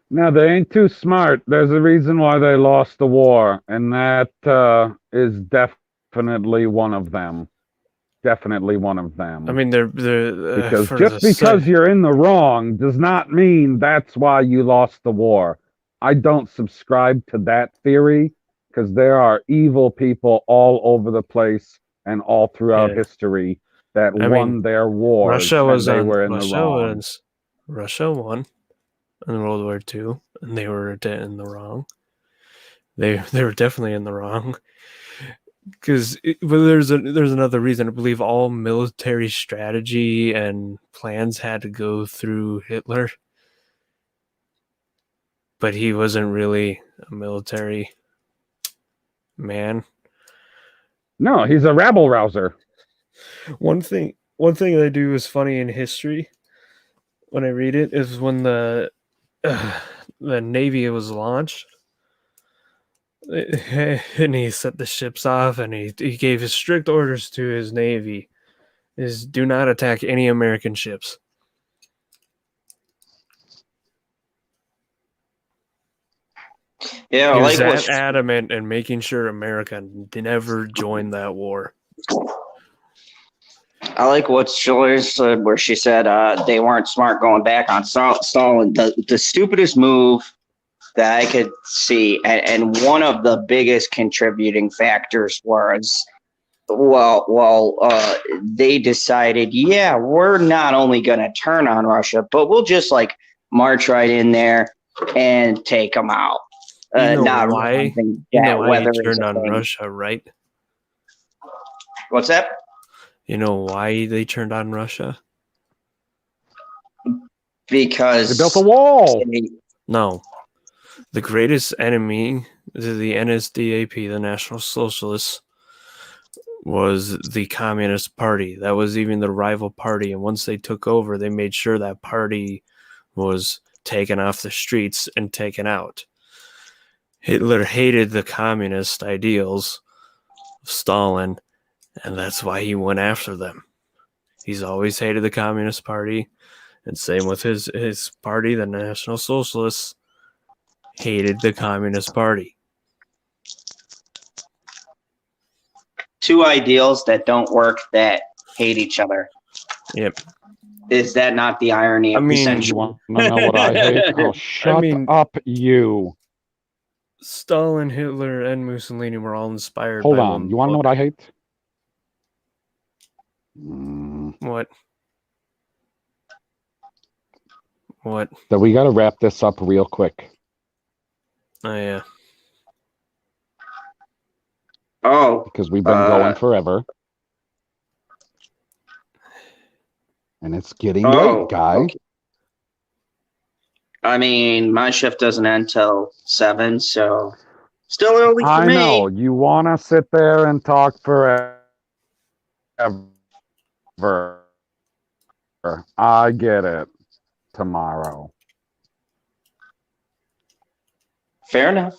No, they ain't too smart. There's a reason why they lost the war, and that is definitely one of them. Definitely one of them. I mean, they're because just because you're in the wrong does not mean that's why you lost the war. I don't subscribe to that theory because there are evil people all over the place and all throughout history that won their wars and they were in the wrong. Russia won in World War II, and they were in the wrong. They were definitely in the wrong. Because there's another reason. I believe all military strategy and plans had to go through Hitler, but he wasn't really a military man. No, he's a rabble rouser. One thing I do is funny in history when I read it is when the Navy was launched. And he set the ships off, and he gave his strict orders to his navy: is do not attack any American ships. Yeah, He like was that adamant in making sure America never joined that war. I like what Schiller said, where she said they weren't smart going back on Stalin. The stupidest move that I could see, and one of the biggest contributing factors was, they decided, yeah, we're not only going to turn on Russia, but we'll just like march right in there and take them out. Not why? You know why he turned on Russia, right? What's that? You know why they turned on Russia? Because they built a wall. No. The greatest enemy to the NSDAP, the National Socialists, was the Communist Party. That was even the rival party. And once they took over, they made sure that party was taken off the streets and taken out. Hitler hated the communist ideals of Stalin, and that's why he went after them. He's always hated the Communist Party, and same with his party, the National Socialists, hated the Communist Party. Two ideals that don't work that hate each other. Yep. Is that not the irony of the century? You want to know what I hate? Oh, shut up, you. Stalin, Hitler, and Mussolini were all inspired Hold by on. one You want to know what I hate? What? What? that we got to wrap this up real quick. Oh yeah. Oh, Because we've been going forever. And it's getting late, guy. Okay. I mean, my shift doesn't end till 7, so still early for me. I know. You want to sit there and talk forever. I get it. Tomorrow. Fair enough.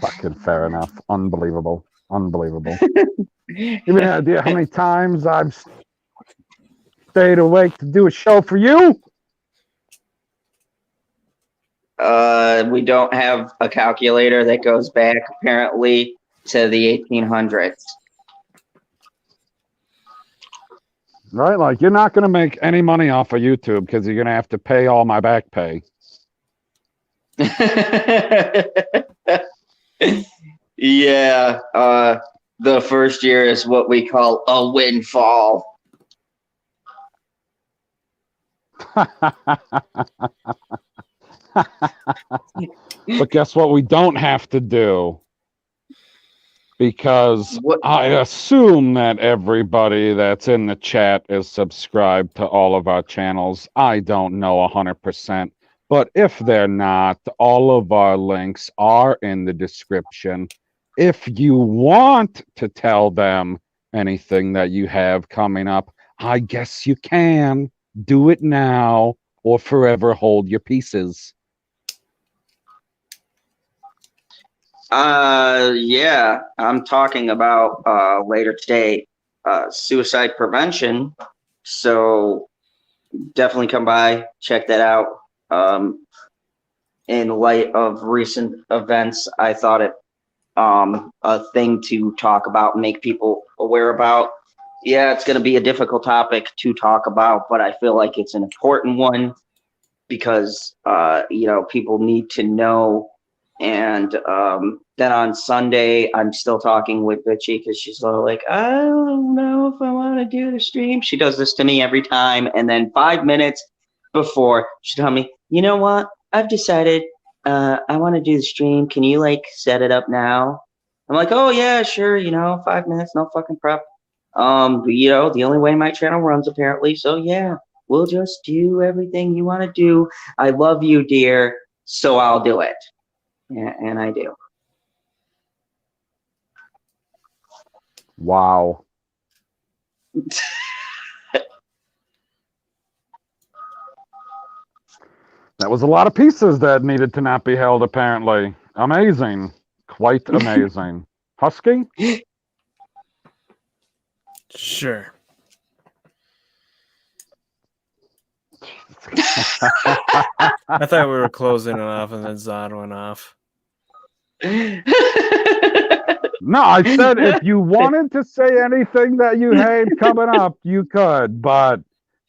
Fucking fair enough. Unbelievable. Unbelievable. You have any idea how many times I've stayed awake to do a show for you? We don't have a calculator that goes back apparently to the 1800s. Right? Like, you're not going to make any money off of YouTube because you're going to have to pay all my back pay. Yeah, the first year is what we call a windfall. But guess what we don't have to do? Because I assume that everybody that's in the chat is subscribed to all of our channels. I don't know 100%. But if they're not, all of our links are in the description. If you want to tell them anything that you have coming up, I guess you can. Do it now or forever hold your pieces. Yeah, I'm talking about later today, suicide prevention. So definitely come by, check that out. In light of recent events, I thought it a thing to talk about, make people aware about. Yeah, it's going to be a difficult topic to talk about, but I feel like it's an important one because people need to know. And then on Sunday, I'm still talking with Bitchy because she's like, I don't know if I want to do the stream. She does this to me every time, and then 5 minutes before, she told me, you know what? I've decided I want to do the stream. Can you set it up now? I'm like, oh yeah, sure. 5 minutes, no fucking prep. The only way my channel runs apparently. So yeah, we'll just do everything you want to do. I love you, dear. So I'll do it. Yeah, and I do. Wow. That was a lot of pieces that needed to not be held, apparently. Amazing. Quite amazing. Husky? Sure. I thought we were closing it off and then Zod went off. No, I said if you wanted to say anything that you had coming up, you could. But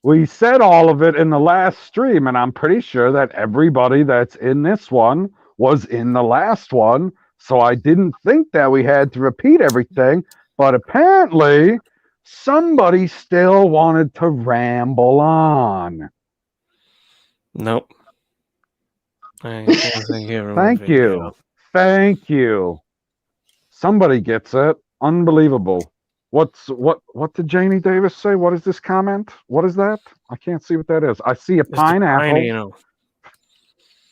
we said all of it in the last stream, and I'm pretty sure that everybody that's in this one was in the last one. So I didn't think that we had to repeat everything. But apparently, somebody still wanted to ramble on. Nope. I don't think Thank you. Thank you. Somebody gets it. Unbelievable. What did Janie Davis say? What is this comment? What is that? I can't see what that is. I see a pineapple.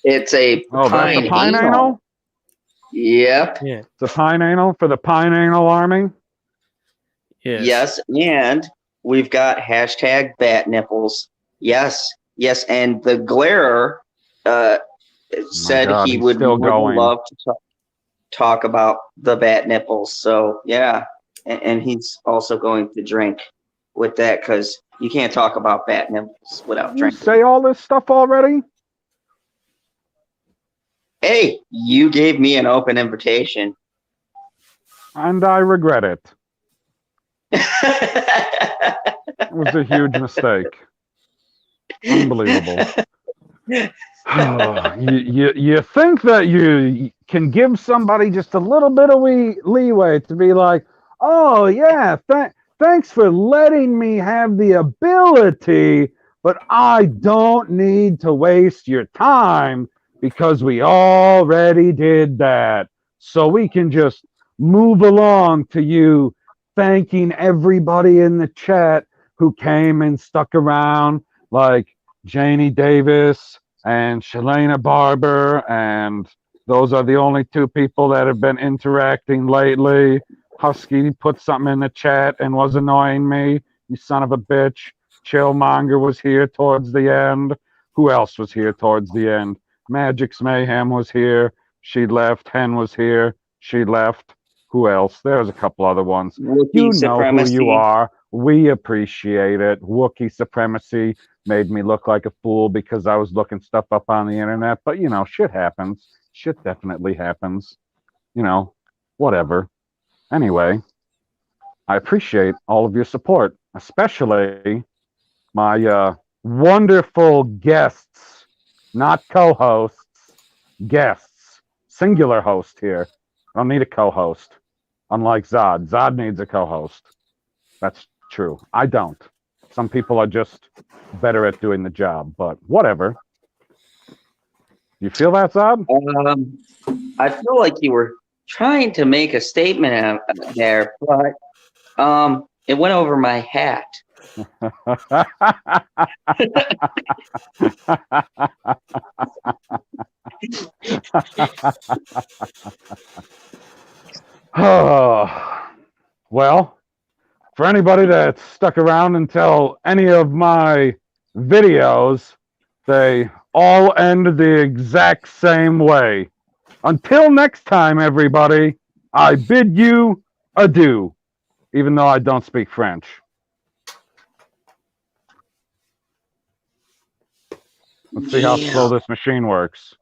It's a that's a pine anal? Yep. Yeah. It's a pine anal for the pine anal army? Yes, and we've got hashtag bat nipples. Yes, and the Glairer said he would love to talk about the bat nipples. So yeah, and he's also going to drink with that because you can't talk about bat nipples without drinking. You say all this stuff already? Hey, you gave me an open invitation. And I regret it. It was a huge mistake. Unbelievable. You think that you can give somebody just a little bit of leeway to be like, oh yeah, Thanks for letting me have the ability, but I don't need to waste your time because we already did that. So we can just move along to you thanking everybody in the chat who came and stuck around, like Janie Davis and Shalana Barber, and those are the only two people that have been interacting lately. Husky put something in the chat and was annoying me. You son of a bitch. Chillmonger was here towards the end. Who else was here towards the end? Magic's Mayhem was here. She left. Hen was here. She left. Who else? There's a couple other ones. Wookiee You know supremacy. who you are. We appreciate it. Wookiee supremacy made me look like a fool because I was looking stuff up on the internet. But, you know, shit happens. Shit definitely happens. You know, whatever. Anyway, I appreciate all of your support, especially my wonderful guests, not co-hosts, guests, singular host here. I don't need a co-host, unlike Zod. Zod needs a co-host. That's true. I don't. Some people are just better at doing the job, but whatever. You feel that, Zod? I feel like you were trying to make a statement out there, but it went over my hat. Well, for anybody that stuck around until any of my videos, they all end the exact same way. Until next time, everybody, I bid you adieu, even though I don't speak French. Let's see how slow this machine works.